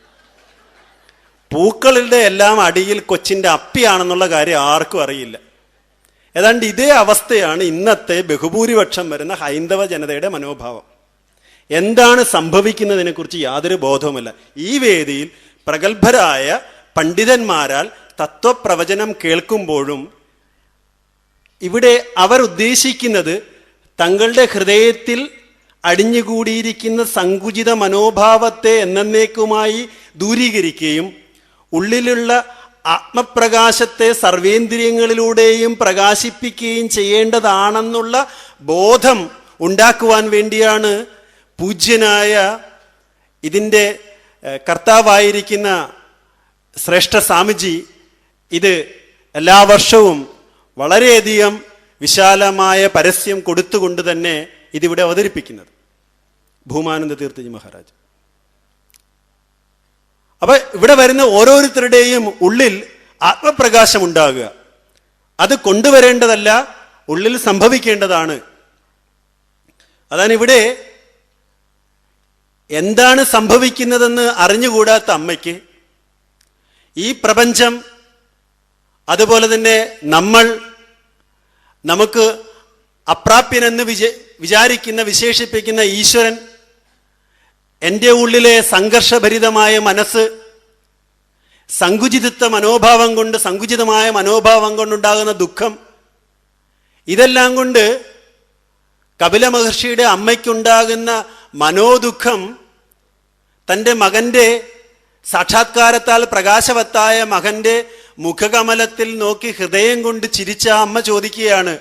പൂക്കളുടെ എല്ലാം അടിയിൽ കൊച്ചിൻ്റെ അപ്പിയാണെന്നുള്ള കാര്യം ആർക്കും അറിയില്ല. ഏതാണ്ട് ഇതേ അവസ്ഥയാണ് ഇന്നത്തെ ബഹുഭൂരിപക്ഷം വരുന്ന ഹൈന്ദവ ജനതയുടെ മനോഭാവം. എന്താണ് സംഭവിക്കുന്നതിനെക്കുറിച്ച് യാതൊരു ബോധവുമില്ല. ഈ വേദിയിൽ പ്രഗത്ഭരായ പണ്ഡിതന്മാരാൽ തത്വപ്രവചനം കേൾക്കുമ്പോഴും ഇവിടെ അവർ ഉദ്ദേശിക്കുന്നത് തങ്ങളുടെ ഹൃദയത്തിൽ അടിഞ്ഞുകൂടിയിരിക്കുന്ന സങ്കുചിത മനോഭാവത്തെ എന്നേക്കുമായി ദൂരീകരിക്കുകയും ഉള്ളിലുള്ള ആത്മപ്രകാശത്തെ സർവേന്ദ്രിയങ്ങളിലൂടെയും പ്രകാശിപ്പിക്കുകയും ചെയ്യേണ്ടതാണെന്നുള്ള ബോധം ഉണ്ടാക്കുവാൻ വേണ്ടിയാണ് പൂജ്യനായ ഇതിൻ്റെ കർത്താവായിരിക്കുന്ന ശ്രേഷ്ഠ സ്വാമിജി ഇത് എല്ലാ വർഷവും വളരെയധികം വിശാലമായ പരസ്യം കൊടുത്തുകൊണ്ട് തന്നെ ഇതിവിടെ അവതരിപ്പിക്കുന്നത്, ഭൂമാനന്ദ തീർത്ഥജി മഹാരാജ്. അപ്പൊ ഇവിടെ വരുന്ന ഓരോരുത്തരുടെയും ഉള്ളിൽ ആത്മപ്രകാശം ഉണ്ടാകുക, അത് കൊണ്ടുവരേണ്ടതല്ല, ഉള്ളിൽ സംഭവിക്കേണ്ടതാണ്. അതാണ് ഇവിടെ എന്താണ് സംഭവിക്കുന്നതെന്ന് അറിഞ്ഞുകൂടാത്ത അമ്മയ്ക്ക് ഈ പ്രപഞ്ചം, അതുപോലെ തന്നെ നമുക്ക് അപ്രാപ്യനെന്ന് വിശേഷിപ്പിക്കുന്ന ഈശ്വരൻ, എൻ്റെ ഉള്ളിലെ സംഘർഷഭരിതമായ മനസ്സ്, സങ്കുചിതമായ മനോഭാവം കൊണ്ടുണ്ടാകുന്ന ദുഃഖം, ഇതെല്ലാം കൊണ്ട് കപില മഹർഷിയുടെ അമ്മയ്ക്കുണ്ടാകുന്ന മനോദുഃഖം തൻ്റെ മകൻ്റെ സാക്ഷാത്കാരത്താൽ പ്രകാശവത്തായ മകൻ്റെ മുഖകമലത്തിൽ നോക്കി ഹൃദയം കൊണ്ട് ചിരിച്ച അമ്മ ചോദിക്കുകയാണ്,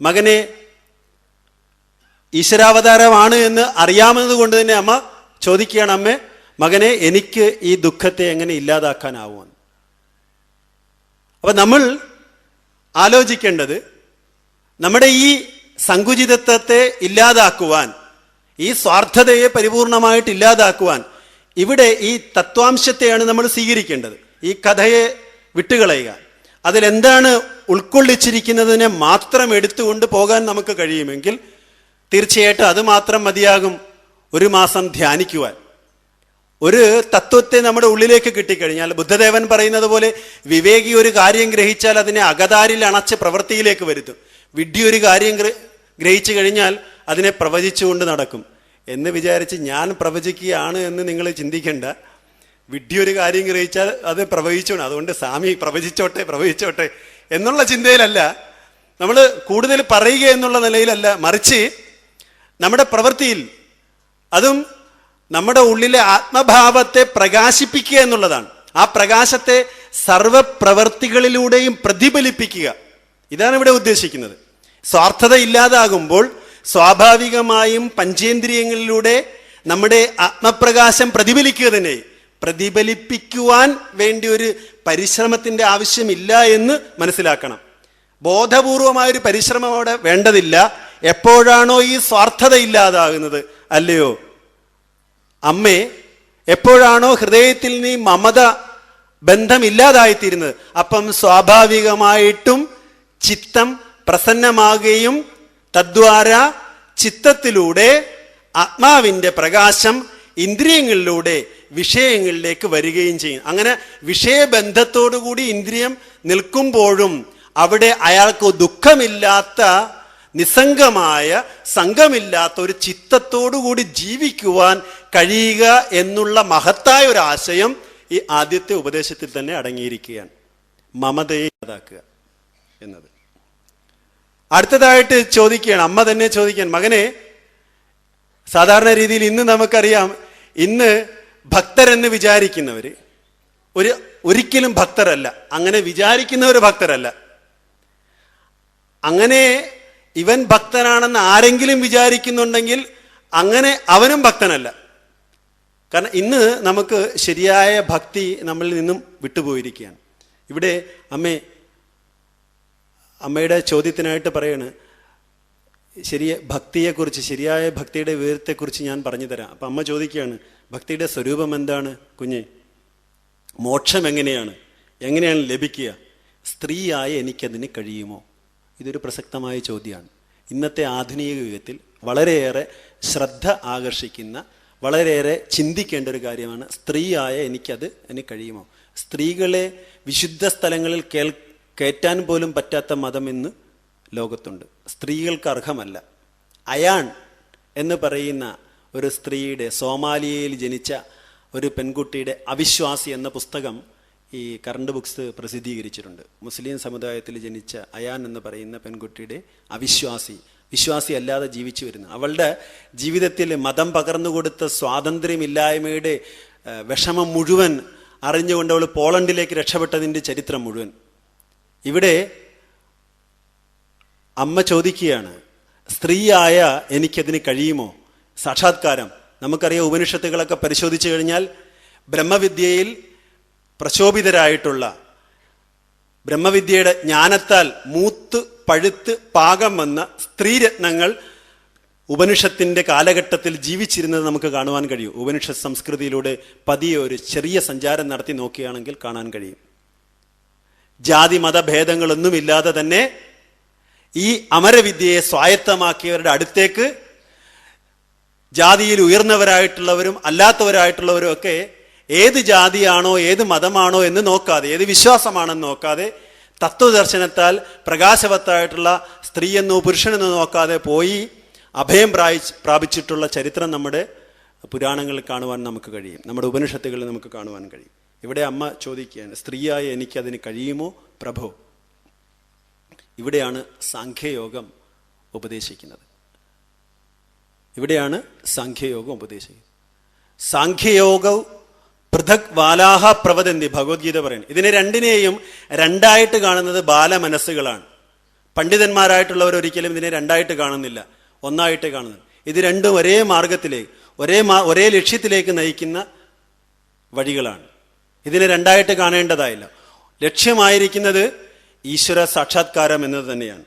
മകനെ, ഈശ്വരാവതാരമാണ് എന്ന് അറിയാമെന്നത് തന്നെ അമ്മ ചോദിക്കുകയാണ്, അമ്മേ, മകനെ, എനിക്ക് ഈ ദുഃഖത്തെ എങ്ങനെ ഇല്ലാതാക്കാനാവുമെന്ന്. അപ്പൊ നമ്മൾ ആലോചിക്കേണ്ടത്, നമ്മുടെ ഈ സങ്കുചിതത്വത്തെ ഇല്ലാതാക്കുവാൻ, ഈ സ്വാർത്ഥതയെ പരിപൂർണമായിട്ട് ഇല്ലാതാക്കുവാൻ ഇവിടെ ഈ തത്വാംശത്തെയാണ് നമ്മൾ സ്വീകരിക്കേണ്ടത്. ഈ കഥയെ വിട്ടുകളയുക, അതിലെന്താണ് ഉൾക്കൊള്ളിച്ചിരിക്കുന്നതിനെ മാത്രം എടുത്തുകൊണ്ട് പോകാൻ നമുക്ക് കഴിയുമെങ്കിൽ തീർച്ചയായിട്ടും അത് മാത്രം മതിയാകും ഒരു മാസം ധ്യാനിക്കുവാൻ. ഒരു തത്വത്തെ നമ്മുടെ ഉള്ളിലേക്ക് കിട്ടിക്കഴിഞ്ഞാൽ, ബുദ്ധദേവൻ പറയുന്നത് പോലെ, വിവേകി ഒരു കാര്യം ഗ്രഹിച്ചാൽ അതിനെ അകതാരിൽ അണച്ച് പ്രവൃത്തിയിലേക്ക് വരുത്തും. വിഡ്ഢി ഒരു കാര്യം ഗ്രഹിച്ചു കഴിഞ്ഞാൽ അതിനെ പ്രവചിച്ചുകൊണ്ട് നടക്കും. എന്ന് വിചാരിച്ച് ഞാൻ പ്രവചിക്കുകയാണ് എന്ന് നിങ്ങൾ ചിന്തിക്കേണ്ട. വിഡ്ഢിയൊരു കാര്യം ഗ്രഹിച്ചാൽ അത് പ്രവചിച്ചോണം. അതുകൊണ്ട് സ്വാമി പ്രവചിച്ചോട്ടെ എന്നുള്ള ചിന്തയിലല്ല, നമ്മൾ കൂടുതൽ പറയുക എന്നുള്ള നിലയിലല്ല, മറിച്ച് നമ്മുടെ പ്രവൃത്തിയിൽ, അതും നമ്മുടെ ഉള്ളിലെ ആത്മഭാവത്തെ പ്രകാശിപ്പിക്കുക എന്നുള്ളതാണ്. ആ പ്രകാശത്തെ സർവപ്രവർത്തികളിലൂടെയും പ്രതിഫലിപ്പിക്കുക, ഇതാണ് ഇവിടെ ഉദ്ദേശിക്കുന്നത്. സ്വാർത്ഥത ഇല്ലാതാകുമ്പോൾ സ്വാഭാവികമായും പഞ്ചേന്ദ്രിയങ്ങളിലൂടെ നമ്മുടെ ആത്മപ്രകാശം പ്രതിഫലിക്കുക തന്നെ. പ്രതിഫലിപ്പിക്കുവാൻ വേണ്ടി ഒരു പരിശ്രമത്തിന്റെ ആവശ്യമില്ല എന്ന് മനസ്സിലാക്കണം. ബോധപൂർവമായൊരു പരിശ്രമം അവിടെ വേണ്ടതില്ല. എപ്പോഴാണോ ഈ സ്വാർത്ഥത ഇല്ലാതാകുന്നത്, അല്ലയോ അമ്മേ, എപ്പോഴാണോ ഹൃദയത്തിൽ നീ മമത ബന്ധമില്ലാതായിത്തീരുന്നത്, അപ്പം സ്വാഭാവികമായിട്ടും ചിത്തം പ്രസന്നമാകുകയും തദ്വാര ചിത്തത്തിലൂടെ ആത്മാവിന്റെ പ്രകാശം ഇന്ദ്രിയങ്ങളിലൂടെ വിഷയങ്ങളിലേക്ക് വരികയും ചെയ്യും. അങ്ങനെ വിഷയബന്ധത്തോടുകൂടി ഇന്ദ്രിയം നിൽക്കുമ്പോഴും അവിടെ അയാൾക്ക് ദുഃഖമില്ലാത്ത, നിസ്സംഗമായ, സംഘമില്ലാത്ത ഒരു ചിത്തത്തോടുകൂടി ജീവിക്കുവാൻ കഴിയുക എന്നുള്ള മഹത്തായ ഒരു ആശയം ഈ ആദ്യത്തെ ഉപദേശത്തിൽ തന്നെ അടങ്ങിയിരിക്കുകയാണ്. മമതയെ ഇല്ലാതാക്കുക എന്നത്. അടുത്തതായിട്ട് ചോദിക്കുകയാണ്, അമ്മ തന്നെ ചോദിക്കാൻ, മകനെ, സാധാരണ രീതിയിൽ ഇന്ന് നമുക്കറിയാം, ഇന്ന് ഭക്തരെന്ന് വിചാരിക്കുന്നവര് ഒരിക്കലും ഭക്തരല്ല. അങ്ങനെ വിചാരിക്കുന്നവർ ഭക്തരല്ല. അങ്ങനെ ഇവൻ ഭക്തനാണെന്ന് ആരെങ്കിലും വിചാരിക്കുന്നുണ്ടെങ്കിൽ അങ്ങനെ അവനും ഭക്തനല്ല. കാരണം ഇന്ന് നമുക്ക് ശരിയായ ഭക്തി നമ്മളിൽ നിന്നും വിട്ടുപോയിരിക്കുകയാണ്. ഇവിടെ അമ്മയുടെ ചോദ്യത്തിനായിട്ട് പറയാണ്, ഭക്തിയെക്കുറിച്ച്, ശരിയായ ഭക്തിയുടെ വിവരത്തെക്കുറിച്ച് ഞാൻ പറഞ്ഞു തരാം. അപ്പം അമ്മ ചോദിക്കുകയാണ്, ഭക്തിയുടെ സ്വരൂപം എന്താണ് കുഞ്ഞെ? മോക്ഷം എങ്ങനെയാണ് ലഭിക്കുക? സ്ത്രീയായ എനിക്കതിന് കഴിയുമോ? ഇതൊരു പ്രസക്തമായ ചോദ്യമാണ്. ഇന്നത്തെ ആധുനിക യുഗത്തിൽ വളരെയേറെ ശ്രദ്ധ ആകർഷിക്കുന്ന, വളരെയേറെ ചിന്തിക്കേണ്ട ഒരു കാര്യമാണ്, സ്ത്രീയായ എനിക്ക് കഴിയുമോ? സ്ത്രീകളെ വിശുദ്ധ സ്ഥലങ്ങളിൽ കയറ്റാൻ പോലും പറ്റാത്ത മതം ഇന്ന് ലോകത്തുണ്ട്. സ്ത്രീകൾക്ക് അർഹമല്ല. അയാൺ എന്ന് പറയുന്ന ഒരു സ്ത്രീയുടെ, സോമാലിയയിൽ ജനിച്ച ഒരു പെൺകുട്ടിയുടെ അവിശ്വാസി എന്ന പുസ്തകം ഈ കറണ്ട് ബുക്സ് പ്രസിദ്ധീകരിച്ചിട്ടുണ്ട്. മുസ്ലിം സമുദായത്തിൽ ജനിച്ച അയാൻ എന്ന് പറയുന്ന പെൺകുട്ടിയുടെ വിശ്വാസി അല്ലാതെ ജീവിച്ചു വരുന്നു. അവളുടെ ജീവിതത്തിൽ മതം പകർന്നു കൊടുത്ത സ്വാതന്ത്ര്യമില്ലായ്മയുടെ വിഷമം മുഴുവൻ അറിഞ്ഞുകൊണ്ട് അവൾ പോളണ്ടിലേക്ക് രക്ഷപ്പെട്ടതിൻ്റെ ചരിത്രം മുഴുവൻ. ഇവിടെ അമ്മ ചോദിക്കുകയാണ്, സ്ത്രീയായ എനിക്കതിന് കഴിയുമോ? സാക്ഷാത്കാരം നമുക്കറിയാം. ഉപനിഷത്തുകളൊക്കെ പരിശോധിച്ചു കഴിഞ്ഞാൽ ബ്രഹ്മവിദ്യയിൽ പ്രശോഭിതരായിട്ടുള്ള, ബ്രഹ്മവിദ്യയുടെ ജ്ഞാനത്താൽ മൂത്ത് പഴുത്ത് പാകം വന്ന സ്ത്രീരത്നങ്ങൾ ഉപനിഷത്തിന്റെ കാലഘട്ടത്തിൽ ജീവിച്ചിരുന്നത് നമുക്ക് കാണുവാൻ കഴിയും. ഉപനിഷത്ത് സംസ്കൃതിയിലൂടെ പതിയെ ഒരു ചെറിയ സഞ്ചാരം നടത്തി നോക്കുകയാണെങ്കിൽ കാണാൻ കഴിയും. ജാതി മതഭേദങ്ങളൊന്നുമില്ലാതെ തന്നെ ഈ അമരവിദ്യയെ സ്വായത്തമാക്കിയവരുടെ അടുത്തേക്ക് ജാതിയിൽ ഉയർന്നവരായിട്ടുള്ളവരും അല്ലാത്തവരായിട്ടുള്ളവരും ഒക്കെ ഏത് ജാതിയാണോ ഏത് മതമാണോ എന്ന് നോക്കാതെ, ഏത് വിശ്വാസമാണെന്ന് നോക്കാതെ, തത്വദർശനത്താൽ പ്രകാശവത്തായിട്ടുള്ള സ്ത്രീയെന്നോ പുരുഷനെന്നോ നോക്കാതെ പോയി അഭയം പ്രാപിച്ചിട്ടുള്ള ചരിത്രം നമ്മുടെ പുരാണങ്ങളിൽ കാണുവാൻ നമുക്ക് കഴിയും, നമ്മുടെ ഉപനിഷത്തുകളിൽ നമുക്ക് കാണുവാൻ കഴിയും. ഇവിടെ അമ്മ ചോദിക്കുകയാണ്, സ്ത്രീയായ എനിക്കതിന് കഴിയുമോ പ്രഭോ? ഇവിടെയാണ് സാഖ്യയോഗം ഉപദേശിക്കുന്നത്. സാഖ്യയോഗം പൃഥക് ബാലാഹ പ്രവദന്തി, ഭഗവത്ഗീത പറയുന്നു. ഇതിനെ രണ്ടിനെയും രണ്ടായിട്ട് കാണുന്നത് ബാലമനസ്സുകളാണ്. പണ്ഡിതന്മാരായിട്ടുള്ളവർ ഒരിക്കലും ഇതിനെ രണ്ടായിട്ട് കാണുന്നില്ല, ഒന്നായിട്ട് കാണുന്നത്. ഇത് രണ്ടും ഒരേ മാർഗത്തിലേക്ക്, ഒരേ ലക്ഷ്യത്തിലേക്ക് നയിക്കുന്ന വഴികളാണ്. ഇതിനെ രണ്ടായിട്ട് കാണേണ്ടതായില്ല. ലക്ഷ്യമായിരിക്കുന്നത് ഈശ്വര സാക്ഷാത്കാരം എന്നത് തന്നെയാണ്.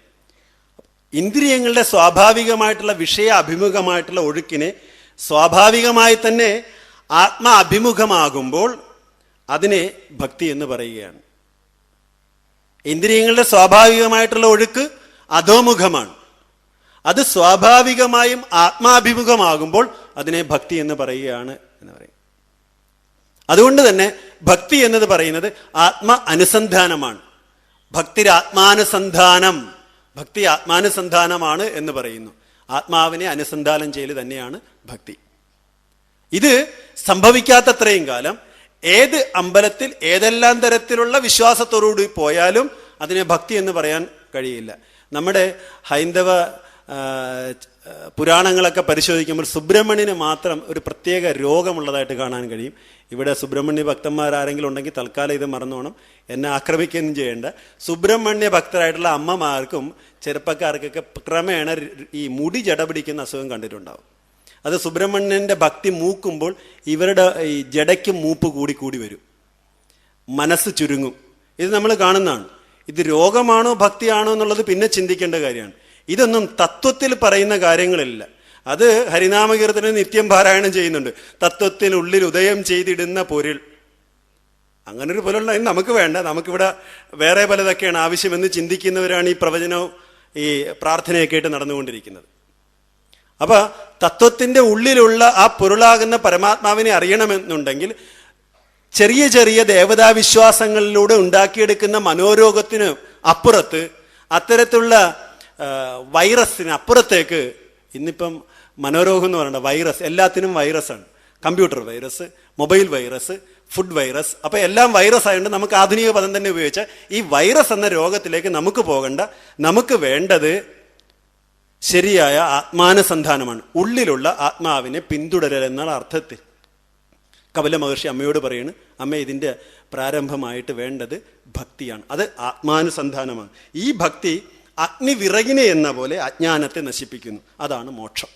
ഇന്ദ്രിയങ്ങളുടെ സ്വാഭാവികമായിട്ടുള്ള വിഷയ അഭിമുഖമായിട്ടുള്ള ഒഴുക്കിനെ സ്വാഭാവികമായി തന്നെ ആത്മ അഭിമുഖമാകുമ്പോൾ അതിനെ ഭക്തി എന്ന് പറയുകയാണ്. ഇന്ദ്രിയങ്ങളുടെ സ്വാഭാവികമായിട്ടുള്ള ഒഴുക്ക് അധോമുഖമാണ്. അത് സ്വാഭാവികമായും ആത്മാഭിമുഖമാകുമ്പോൾ അതിനെ ഭക്തി എന്ന് പറയുകയാണ് എന്ന് പറയും. അതുകൊണ്ട് തന്നെ ഭക്തി എന്നത് പറയുന്നത് ആത്മ അനുസന്ധാനമാണ്. ഭക്തി ആത്മാനുസന്ധാനമാണ് എന്ന് പറയുന്നു. ആത്മാവിനെ അനുസന്ധാനം ചെയ്യൽ തന്നെയാണ് ഭക്തി. ഇത് സംഭവിക്കാത്തത്രയും കാലം ഏത് അമ്പലത്തിൽ ഏതെല്ലാം തരത്തിലുള്ള വിശ്വാസത്തോടുകൂടി പോയാലും അതിനെ ഭക്തി എന്ന് പറയാൻ കഴിയില്ല. നമ്മുടെ ഹൈന്ദവ പുരാണങ്ങളൊക്കെ പരിശോധിക്കുമ്പോൾ സുബ്രഹ്മണ്യന് മാത്രം ഒരു പ്രത്യേക രോഗമുള്ളതായിട്ട് കാണാൻ കഴിയും. ഇവിടെ സുബ്രഹ്മണ്യ ഭക്തന്മാരാരെങ്കിലും ഉണ്ടെങ്കിൽ തൽക്കാലം ഇത് മറന്നോണം, എന്നെ ആക്രമിക്കുകയൊന്നും ചെയ്യേണ്ട. സുബ്രഹ്മണ്യ ഭക്തരായിട്ടുള്ള അമ്മമാർക്കും ചെറുപ്പക്കാർക്കൊക്കെ ക്രമേണ ഈ മുടി ജട പിടിക്കുന്ന അസുഖം കണ്ടിട്ടുണ്ടാവും. അത് സുബ്രഹ്മണ്യൻ്റെ ഭക്തി മൂക്കുമ്പോൾ ഇവരുടെ ഈ ജടയ്ക്ക് മൂപ്പ് കൂടി വരും, മനസ്സ് ചുരുങ്ങും. ഇത് നമ്മൾ കാണുന്നതാണ്. ഇത് രോഗമാണോ ഭക്തിയാണോ എന്നുള്ളത് പിന്നെ ചിന്തിക്കേണ്ട കാര്യമാണ്. ഇതൊന്നും തത്വത്തിൽ പറയുന്ന കാര്യങ്ങളില്ല. അത് ഹരിനാമകീർത്തനം നിത്യം പാരായണം ചെയ്യുന്നുണ്ട്. തത്വത്തിനുള്ളിൽ ഉദയം ചെയ്തിടുന്ന പൊരുൾ, അങ്ങനൊരു പൊരുൾ നമുക്ക് വേണ്ട. നമുക്കിവിടെ വേറെ പലതൊക്കെയാണ് ആവശ്യമെന്ന് ചിന്തിക്കുന്നവരാണ് ഈ പ്രവചനവും ഈ പ്രാർത്ഥനയൊക്കെ ആയിട്ട് നടന്നുകൊണ്ടിരിക്കുന്നത്. അപ്പൊ തത്വത്തിന്റെ ഉള്ളിലുള്ള ആ പൊരുളാകുന്ന പരമാത്മാവിനെ അറിയണമെന്നുണ്ടെങ്കിൽ ചെറിയ ചെറിയ ദേവതാ വിശ്വാസങ്ങളിലൂടെ ഉണ്ടാക്കിയെടുക്കുന്ന മനോരോഗത്തിന് അപ്പുറത്ത്, അത്തരത്തിലുള്ള വൈറസിന് അപ്പുറത്തേക്ക്, ഇന്നിപ്പം മനോരോഗം എന്ന് പറയുന്നത് വൈറസ്, എല്ലാത്തിനും വൈറസാണ്. Computer virus, mobile virus, food virus. അപ്പം എല്ലാം വൈറസ് ആയതുകൊണ്ട് നമുക്ക് ആധുനിക പദം തന്നെ ഉപയോഗിച്ചാൽ ഈ വൈറസ് എന്ന രോഗത്തിലേക്ക് നമുക്ക് പോകണ്ട. നമുക്ക് വേണ്ടത് ശരിയായ ആത്മാനുസന്ധാനമാണ്. ഉള്ളിലുള്ള ആത്മാവിനെ പിന്തുടരൽ എന്നുള്ള അർത്ഥത്തിൽ കപില മഹർഷി അമ്മയോട് പറയാണ്, അമ്മ ഇതിൻ്റെ പ്രാരംഭമായിട്ട് വേണ്ടത് ഭക്തിയാണ്. അത് ആത്മാനുസന്ധാനമാണ്. ഈ ഭക്തി അഗ്നി വിറകിനെ എന്ന പോലെ അജ്ഞാനത്തെ നശിപ്പിക്കുന്നു. അതാണ് മോക്ഷം.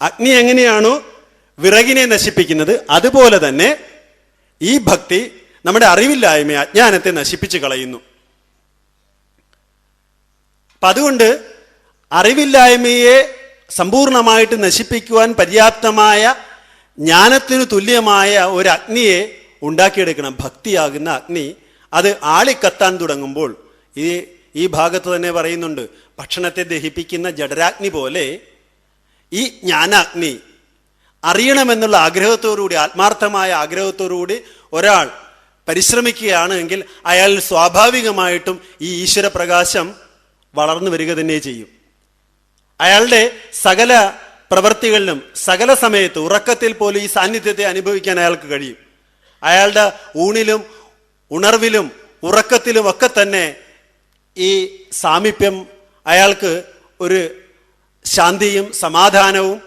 അഗ്നി എങ്ങനെയാണോ വിറകിനെ നശിപ്പിക്കുന്നത്, അതുപോലെ തന്നെ ഈ ഭക്തി നമ്മുടെ അറിവില്ലായ്മയെ, അജ്ഞാനത്തെ നശിപ്പിച്ചു കളയുന്നു. അപ്പം അതുകൊണ്ട് അറിവില്ലായ്മയെ സമ്പൂർണമായിട്ട് നശിപ്പിക്കുവാൻ പര്യാപ്തമായ ജ്ഞാനത്തിനു തുല്യമായ ഒരു അഗ്നിയെ ഉണ്ടാക്കിയെടുക്കണം. ഭക്തിയാകുന്ന അഗ്നി അത് ആളിക്കത്താൻ തുടങ്ങുമ്പോൾ, ഈ ഭാഗത്ത് തന്നെ പറയുന്നുണ്ട്, ഭക്ഷണത്തെ ദഹിപ്പിക്കുന്ന ജഡരാഗ്നി പോലെ ഈ ജ്ഞാനാഗ്നി അറിയണമെന്നുള്ള ആഗ്രഹത്തോടുകൂടി, ആത്മാർത്ഥമായ ആഗ്രഹത്തോടുകൂടി ഒരാൾ പരിശ്രമിക്കുകയാണെങ്കിൽ അയാൾ സ്വാഭാവികമായിട്ടും ഈ ഈശ്വരപ്രകാശം വളർന്നു വരിക തന്നെ ചെയ്യും. അയാളുടെ സകല പ്രവൃത്തികളിലും സകല സമയത്ത് ഉറക്കത്തിൽ പോലും ഈ സാന്നിധ്യത്തെ അനുഭവിക്കാൻ അയാൾക്ക് കഴിയും. അയാളുടെ ഊണിലും ഉണർവിലും ഉറക്കത്തിലും ഒക്കെ തന്നെ ഈ സാമീപ്യം അയാൾക്ക് ഒരു ശാന്തിയും സമാധാനവും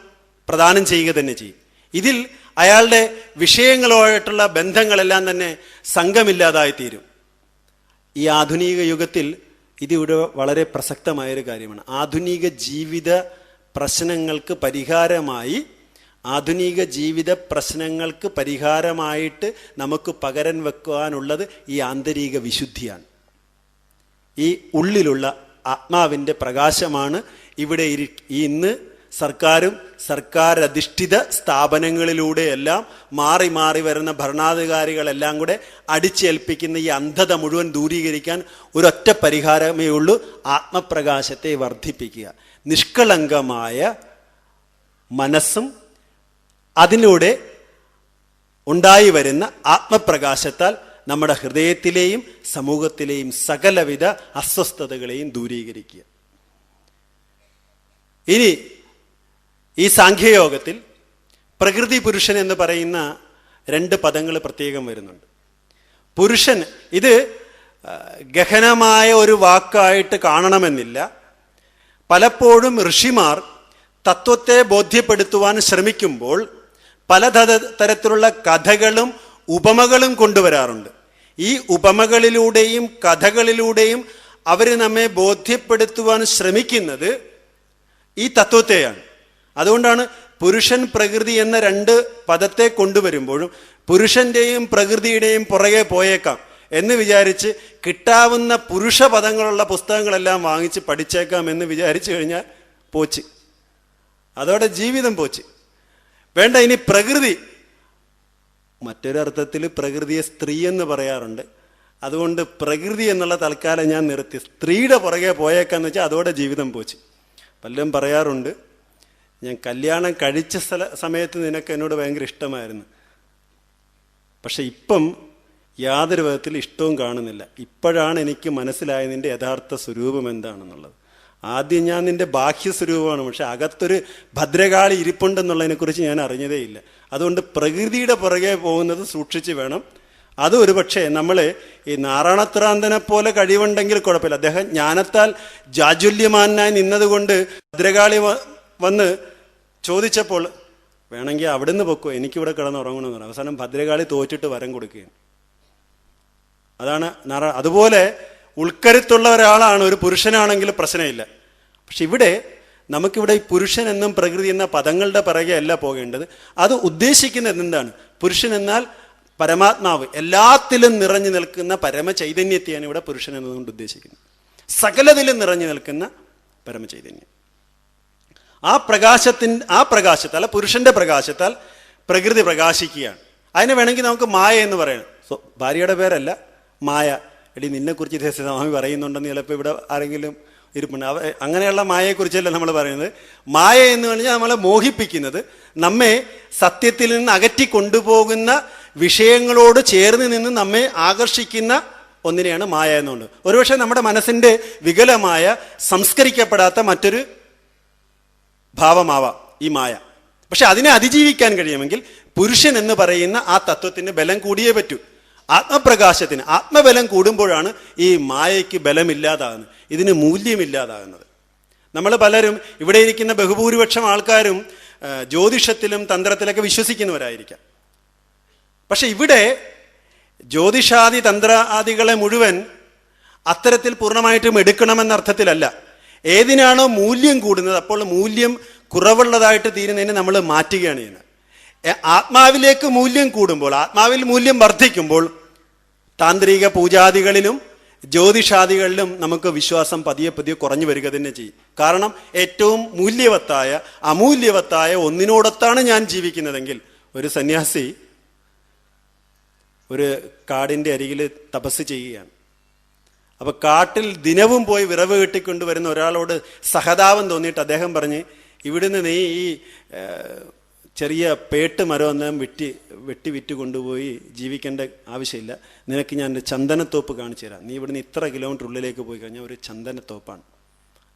പ്രദാനം ചെയ്യുക തന്നെ ചെയ്യും. ഇതിൽ അയാളുടെ വിഷയങ്ങളുമായിട്ടുള്ള ബന്ധങ്ങളെല്ലാം തന്നെ സംഘമില്ലാതായിത്തീരും. ഈ ആധുനിക യുഗത്തിൽ ഇതിവിടെ വളരെ പ്രസക്തമായൊരു കാര്യമാണ്. ആധുനിക ജീവിത പ്രശ്നങ്ങൾക്ക് പരിഹാരമായിട്ട് നമുക്ക് പകരം വെക്കുവാനുള്ളത് ഈ ആന്തരിക വിശുദ്ധിയാണ്. ഈ ഉള്ളിലുള്ള ആത്മാവിൻ്റെ പ്രകാശമാണ് ഇവിടെ ഇന്ന് സർക്കാരും സർക്കാരധിഷ്ഠിത സ്ഥാപനങ്ങളിലൂടെയെല്ലാം മാറി മാറി വരുന്ന ഭരണാധികാരികളെല്ലാം കൂടെ അടിച്ചേൽപ്പിക്കുന്ന ഈ അന്ധത മുഴുവൻ ദൂരീകരിക്കാൻ ഒരൊറ്റ പരിഹാരമേ ഉള്ളൂ: ആത്മപ്രകാശത്തെ വർദ്ധിപ്പിക്കുക. നിഷ്കളങ്കമായ മനസ്സും അതിലൂടെ ഉണ്ടായി വരുന്ന ആത്മപ്രകാശത്താൽ നമ്മുടെ ഹൃദയത്തിലെയും സമൂഹത്തിലെയും സകലവിധ അസ്വസ്ഥതകളെയും ദൂരീകരിക്കുക. ഇനി ഈ സാഖ്യയോഗത്തിൽ പ്രകൃതി പുരുഷൻ എന്ന് പറയുന്ന 2 പദങ്ങൾ പ്രത്യേകം വരുന്നുണ്ട്. പുരുഷൻ ഇത് ഗഹനമായ ഒരു വാക്കായിട്ട് കാണണമെന്നില്ല. പലപ്പോഴും ഋഷിമാർ തത്വത്തെ ബോധ്യപ്പെടുത്തുവാൻ ശ്രമിക്കുമ്പോൾ പലതരത്തിലുള്ള കഥകളും ഉപമകളും കൊണ്ടുവരാറുണ്ട്. ഈ ഉപമകളിലൂടെയും കഥകളിലൂടെയും അവർ നമ്മെ ബോധ്യപ്പെടുത്തുവാൻ ശ്രമിക്കുന്നത് ഈ തത്വത്തെയാണ്. അതുകൊണ്ടാണ് പുരുഷൻ പ്രകൃതി എന്ന 2 പദത്തെ കൊണ്ടുവരുമ്പോഴും പുരുഷന്റെയും പ്രകൃതിയുടെയും പുറകെ പോയേക്കാം എന്ന് വിചാരിച്ച് കിട്ടാവുന്ന പുരുഷ പദങ്ങളുള്ള പുസ്തകങ്ങളെല്ലാം വാങ്ങിച്ച് പഠിച്ചേക്കാം എന്ന് വിചാരിച്ചു കഴിഞ്ഞാൽ പോച്ച്, അതോടെ ജീവിതം പോച്ച്. വേണ്ട, ഇനി പ്രകൃതി, മറ്റൊരർത്ഥത്തിൽ പ്രകൃതിയെ സ്ത്രീ എന്ന് പറയാറുണ്ട്. അതുകൊണ്ട് പ്രകൃതി എന്നുള്ള തൽക്കാലം ഞാൻ നിർത്തി. സ്ത്രീയുടെ പുറകെ പോയേക്കാന്ന് വെച്ചാൽ അതോടെ ജീവിതം പോച്ച്. പലരും പറയാറുണ്ട്, ഞാൻ കല്യാണം കഴിച്ച സമയത്ത് നിനക്ക് എന്നോട് ഭയങ്കര ഇഷ്ടമായിരുന്നു, പക്ഷെ ഇപ്പം യാതൊരു വിധത്തിൽ ഇഷ്ടവും കാണുന്നില്ല. ഇപ്പോഴാണ് എനിക്ക് മനസ്സിലായത് നിൻ്റെ യഥാർത്ഥ സ്വരൂപം എന്താണെന്നുള്ളത്. ആദ്യം ഞാൻ നിന്റെ ബാഹ്യസ്വരൂപമാണ്, പക്ഷെ അകത്തൊരു ഭദ്രകാളി ഇരിപ്പുണ്ടെന്നുള്ളതിനെക്കുറിച്ച് ഞാൻ അറിഞ്ഞതേയില്ല. അതുകൊണ്ട് പ്രകൃതിയുടെ പുറകെ പോകുന്നത് സൂക്ഷിച്ച് വേണം. അത് ഒരു പക്ഷേ നമ്മൾ ഈ നാരായണത്രാന്തനെ പോലെ കഴിവുണ്ടെങ്കിൽ കുഴപ്പമില്ല. അദ്ദേഹം ജ്ഞാനത്താൽ ജാജ്വല്യമാനായി നിന്നതുകൊണ്ട് ഭദ്രകാളി വന്ന് ചോദിച്ചപ്പോൾ വേണമെങ്കിൽ അവിടുന്ന് പൊക്കോ, എനിക്കിവിടെ കിടന്നുറങ്ങണമെന്ന് പറഞ്ഞു. അവസാനം ഭദ്രകാളി തോറ്റിട്ട് വരം കൊടുക്കുകയാണ്. അതാണ് അതുപോലെ ഉൾക്കരുത്തുള്ള ഒരാളാണ്, ഒരു പുരുഷനാണെങ്കിൽ പ്രശ്നമില്ല. പക്ഷെ ഇവിടെ നമുക്കിവിടെ ഈ പുരുഷൻ എന്നും പ്രകൃതി എന്ന പദങ്ങളുടെ പിറകെ അല്ല പോകേണ്ടത്. അത് ഉദ്ദേശിക്കുന്നത് എന്താണ്? പുരുഷൻ എന്നാൽ പരമാത്മാവ്, എല്ലാത്തിലും നിറഞ്ഞു നിൽക്കുന്ന പരമചൈതന്യത്തെയാണ് ഇവിടെ പുരുഷൻ എന്നതുകൊണ്ട് ഉദ്ദേശിക്കുന്നത്. സകലത്തിലും നിറഞ്ഞു നിൽക്കുന്ന പരമചൈതന്യം. ആ പ്രകാശത്താൽ പുരുഷന്റെ പ്രകാശത്താൽ പ്രകൃതി പ്രകാശിക്കുകയാണ്. അതിനെ വേണമെങ്കിൽ നമുക്ക് മായ എന്ന് പറയണം. ഭാര്യയുടെ പേരല്ല, മായ. എടി നിന്നെക്കുറിച്ച് ഇതേ സ്വാമി പറയുന്നുണ്ടെന്ന് ചിലപ്പോൾ ഇവിടെ ആരെങ്കിലും ഇരിപ്പുണ്ട്. അങ്ങനെയുള്ള മായയെക്കുറിച്ചല്ല നമ്മൾ പറയുന്നത്. മായ എന്ന് പറഞ്ഞാൽ നമ്മളെ മോഹിപ്പിക്കുന്നത്, നമ്മെ സത്യത്തിൽ നിന്ന് അകറ്റി കൊണ്ടുപോകുന്ന വിഷയങ്ങളോട് ചേർന്ന് നിന്ന് നമ്മെ ആകർഷിക്കുന്ന ഒന്നിനെയാണ് മായ എന്നുകൊണ്ട്. ഒരുപക്ഷെ നമ്മുടെ മനസ്സിൻ്റെ വികലമായ സംസ്കരിക്കപ്പെടാത്ത മറ്റൊരു ഭാവമാവാം ഈ മായ. പക്ഷെ അതിനെ അതിജീവിക്കാൻ കഴിയുമെങ്കിൽ പുരുഷൻ എന്ന് പറയുന്ന ആ തത്വത്തിന് ബലം കൂടിയേ പറ്റൂ. ആത്മപ്രകാശത്തിന് ആത്മബലം കൂടുമ്പോഴാണ് ഈ മായയ്ക്ക് ബലമില്ലാതാകുന്നത്, ഇതിന് മൂല്യമില്ലാതാകുന്നത്. നമ്മൾ പലരും ഇവിടെ ഇരിക്കുന്ന ബഹുഭൂരിപക്ഷം ആൾക്കാരും ജ്യോതിഷത്തിലും തന്ത്രത്തിലൊക്കെ വിശ്വസിക്കുന്നവരായിരിക്കാം. പക്ഷെ ഇവിടെ ജ്യോതിഷാദി തന്ത്ര ആദികളെ മുഴുവൻ അത്തരത്തിൽ പൂർണ്ണമായിട്ടും എടുക്കണമെന്ന അർത്ഥത്തിലല്ല. ഏതിനാണോ മൂല്യം കൂടുന്നത് അപ്പോൾ മൂല്യം കുറവുള്ളതായിട്ട് തീരുന്നതിന് നമ്മൾ മാറ്റുകയാണ് ചെയ്യുന്നത്. ആത്മാവിലേക്ക് മൂല്യം കൂടുമ്പോൾ, ആത്മാവിൽ മൂല്യം വർദ്ധിക്കുമ്പോൾ താന്ത്രിക പൂജാദികളിലും ജ്യോതിഷാദികളിലും നമുക്ക് വിശ്വാസം പതിയെ പതിയെ കുറഞ്ഞു വരിക തന്നെ ചെയ്യും. കാരണം ഏറ്റവും മൂല്യവത്തായ അമൂല്യവത്തായ ഒന്നിനോടൊത്താണ് ഞാൻ ജീവിക്കുന്നതെങ്കിൽ. ഒരു സന്യാസി ഒരു കാടിൻ്റെ അരികിൽ തപസ് ചെയ്യുകയാണ്. അപ്പോൾ കാട്ടിൽ ദിനവും പോയി വിറവ് കെട്ടിക്കൊണ്ടുവരുന്ന ഒരാളോട് സഹതാപം തോന്നിയിട്ട് അദ്ദേഹം പറഞ്ഞ്, ഇവിടുന്ന് നീ ഈ ചെറിയ പേട്ട് മരം ഒന്നും വെട്ടി വിറ്റ് കൊണ്ടുപോയി ജീവിക്കേണ്ട ആവശ്യമില്ല. നിനക്ക് ഞാൻ ഒരു ചന്ദനത്തോപ്പ് കാണിച്ചു തരാം. നീ ഇവിടുന്ന് ഇത്ര കിലോമീറ്റർ ഉള്ളിലേക്ക് പോയി കഴിഞ്ഞാൽ ഒരു ചന്ദനത്തോപ്പാണ്.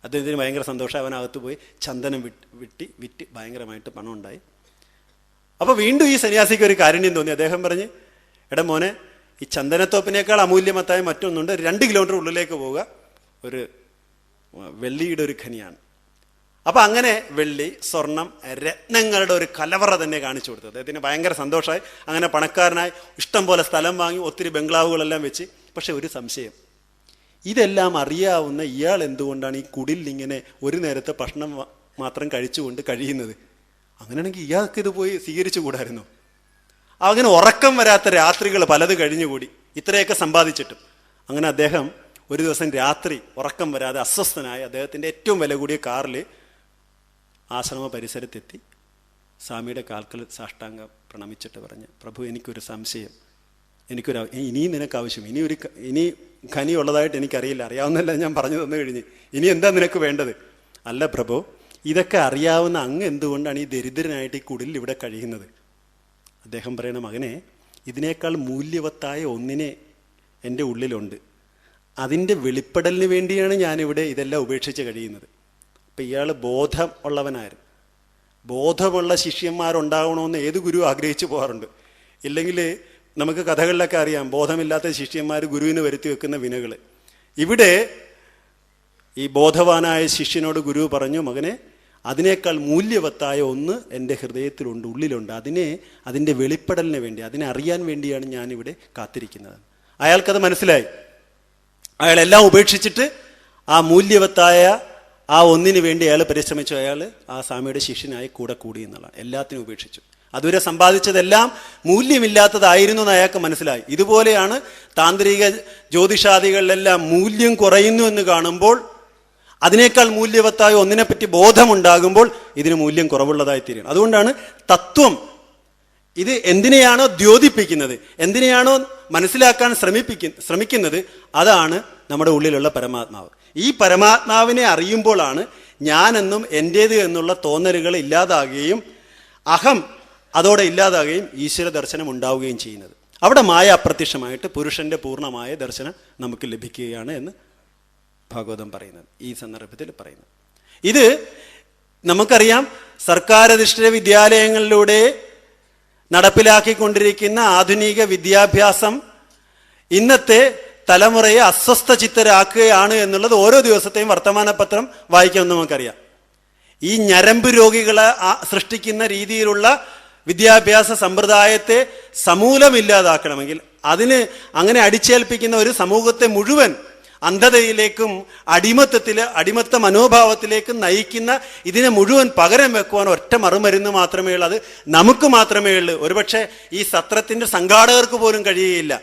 അദ്ദേഹത്തിന് ഭയങ്കര സന്തോഷം. അവനകത്ത് പോയി ചന്ദനം വിറ്റ് ഭയങ്കരമായിട്ട് പണം ഉണ്ടായി. അപ്പോൾ വീണ്ടും ഈ സന്യാസിക്ക് ഒരു കാരുണ്യം തോന്നി. അദ്ദേഹം പറഞ്ഞ്, എടാ മോനെ, ഈ ചന്ദനത്തോപ്പിനേക്കാൾ അമൂല്യമത്തായ മറ്റൊന്നുണ്ട്. 2 കിലോമീറ്റർ ഉള്ളിലേക്ക് പോവുക, ഒരു വെള്ളിയുടെ ഒരു ഖനിയാണ്. അപ്പം അങ്ങനെ വെള്ളി, സ്വർണം, രത്നങ്ങളുടെ ഒരു കലവറ തന്നെ കാണിച്ചു കൊടുത്തു. അദ്ദേഹത്തിന് ഭയങ്കര സന്തോഷമായി. അങ്ങനെ പണക്കാരനായി ഇഷ്ടം പോലെ സ്ഥലം വാങ്ങി, ഒത്തിരി ബംഗ്ലാവുകളെല്ലാം വെച്ച്. പക്ഷെ ഒരു സംശയം, ഇതെല്ലാം അറിയാവുന്ന ഇയാൾ എന്തുകൊണ്ടാണ് ഈ കുടിൽ ഇങ്ങനെ ഒരു നേരത്തെ ഭക്ഷണം മാത്രം കഴിച്ചുകൊണ്ട് കഴിയുന്നത്? അങ്ങനെയാണെങ്കിൽ ഇയാൾക്ക് ഇത് പോയി സ്വീകരിച്ചു കൂടായിരുന്നു? അങ്ങനെ ഉറക്കം വരാത്ത രാത്രികൾ പലത് കഴിഞ്ഞുകൂടി, ഇത്രയൊക്കെ സമ്പാദിച്ചിട്ടും. അങ്ങനെ അദ്ദേഹം ഒരു ദിവസം രാത്രി ഉറക്കം വരാതെ അസ്വസ്ഥനായി അദ്ദേഹത്തിൻ്റെ ഏറ്റവും വില കൂടിയ കാറിൽ ആശ്രമ പരിസരത്തെത്തി സ്വാമിയുടെ കാൽക്കൽ സാഷ്ടാംഗം പ്രണമിച്ചിട്ട് പറഞ്ഞ്, പ്രഭു, എനിക്കൊരു സംശയം, ഇനിയും നിനക്ക് ആവശ്യം, ഇനി ഖനി ഉള്ളതായിട്ട് എനിക്കറിയില്ല, അറിയാവുന്നല്ല ഞാൻ പറഞ്ഞു തന്നു കഴിഞ്ഞ്, ഇനി എന്താ നിനക്ക് വേണ്ടത്? അല്ല പ്രഭു, ഇതൊക്കെ അറിയാവുന്ന അങ്ങ് എന്തുകൊണ്ടാണ് ഈ ദരിദ്രനായിട്ട് ഈ കുടിൽ ഇവിടെ കഴിയുന്നത്? അദ്ദേഹം പറയണ, മകനെ, ഇതിനേക്കാൾ മൂല്യവത്തായ ഒന്നിനെ എൻ്റെ ഉള്ളിലുണ്ട്. അതിൻ്റെ വെളിപ്പെടലിന് വേണ്ടിയാണ് ഞാനിവിടെ ഇതെല്ലാം ഉപേക്ഷിച്ച് കഴിയുന്നത്. അപ്പം ഇയാൾ ബോധം ഉള്ളവനായിരുന്നു. ബോധമുള്ള ശിഷ്യന്മാരുണ്ടാകണമെന്ന് ഏത് ഗുരു ആഗ്രഹിച്ചു പോകാറുണ്ട്. ഇല്ലെങ്കിൽ നമുക്ക് കഥകളിലൊക്കെ അറിയാം, ബോധമില്ലാത്ത ശിഷ്യന്മാർ ഗുരുവിന് വരുത്തി വെക്കുന്ന വിനകൾ. ഇവിടെ ഈ ബോധവാനായ ശിഷ്യനോട് ഗുരു പറഞ്ഞു, മകനെ, അതിനേക്കാൾ മൂല്യവത്തായ ഒന്ന് എൻ്റെ ഹൃദയത്തിലുണ്ട്, ഉള്ളിലുണ്ട്. അതിൻ്റെ വെളിപ്പെടലിന് വേണ്ടി, അതിനെ അറിയാൻ വേണ്ടിയാണ് ഞാനിവിടെ കാത്തിരിക്കുന്നത്. അയാൾക്കത് മനസ്സിലായി. അയാളെല്ലാം ഉപേക്ഷിച്ചിട്ട് ആ മൂല്യവത്തായ ആ ഒന്നിനു വേണ്ടി അയാൾ പരിശ്രമിച്ചു. അയാൾ ആ സ്വാമിയുടെ ശിഷ്യനായി കൂടെ കൂടി എന്നുള്ളതാണ്. എല്ലാത്തിനും ഉപേക്ഷിച്ചു. അതുവരെ സമ്പാദിച്ചതെല്ലാം മൂല്യമില്ലാത്തതായിരുന്നു എന്ന് അയാൾക്ക് മനസ്സിലായി. ഇതുപോലെയാണ് താന്ത്രിക ജ്യോതിഷാദികളിലെല്ലാം മൂല്യം കുറയുന്നു എന്ന് കാണുമ്പോൾ, അതിനേക്കാൾ മൂല്യവത്തായ ഒന്നിനെപ്പറ്റി ബോധമുണ്ടാകുമ്പോൾ ഇതിന് മൂല്യം കുറവുള്ളതായി തീരും. അതുകൊണ്ടാണ് തത്വം ഇത് എന്തിനെയാണോ ദ്യോതിപ്പിക്കുന്നത്, എന്തിനെയാണോ മനസ്സിലാക്കാൻ ശ്രമിക്കുന്നത്, അതാണ് നമ്മുടെ ഉള്ളിലുള്ള പരമാത്മാവ്. ഈ പരമാത്മാവിനെ അറിയുമ്പോഴാണ് ഞാനെന്നും എൻ്റേത് എന്നുള്ള തോന്നലുകൾ ഇല്ലാതാകുകയും അഹം അതോടെ ഇല്ലാതാകുകയും ഈശ്വര ദർശനം ഉണ്ടാവുകയും ചെയ്യുന്നത്. അവിടെ മായ അപ്രത്യക്ഷമായിട്ട് പുരുഷന്റെ പൂർണ്ണമായ ദർശനം നമുക്ക് ലഭിക്കുകയാണ് എന്ന് ഭാഗവതം പറയുന്നത്, ഈ സന്ദർഭത്തിൽ പറയുന്നത്. ഇത് നമുക്കറിയാം, സർക്കാരധിഷ്ഠിത വിദ്യാലയങ്ങളിലൂടെ നടപ്പിലാക്കിക്കൊണ്ടിരിക്കുന്ന ആധുനിക വിദ്യാഭ്യാസം ഇന്നത്തെ തലമുറയെ അസ്വസ്ഥ ചിത്തരാക്കുകയാണ് എന്നുള്ളത് ഓരോ ദിവസത്തെയും വർത്തമാനപത്രം വായിക്കാമെന്ന് നമുക്കറിയാം. ഈ ഞരമ്പ് രോഗികളെ സൃഷ്ടിക്കുന്ന രീതിയിലുള്ള വിദ്യാഭ്യാസ സമ്പ്രദായത്തെ സമൂലമില്ലാതാക്കണമെങ്കിൽ, അതിന് അങ്ങനെ അടിച്ചേൽപ്പിക്കുന്ന ഒരു സമൂഹത്തെ മുഴുവൻ അന്ധതയിലേക്കും അടിമത്ത മനോഭാവത്തിലേക്കും നയിക്കുന്ന ഇതിനെ മുഴുവൻ പകരം വെക്കുവാൻ ഒറ്റ മറുമരുന്ന് മാത്രമേ ഉള്ളൂ. അത് നമുക്ക് മാത്രമേ ഉള്ളൂ. ഒരുപക്ഷെ ഈ സത്രത്തിന്റെ സംഘാടകർക്ക് പോലും കഴിയുകയില്ല.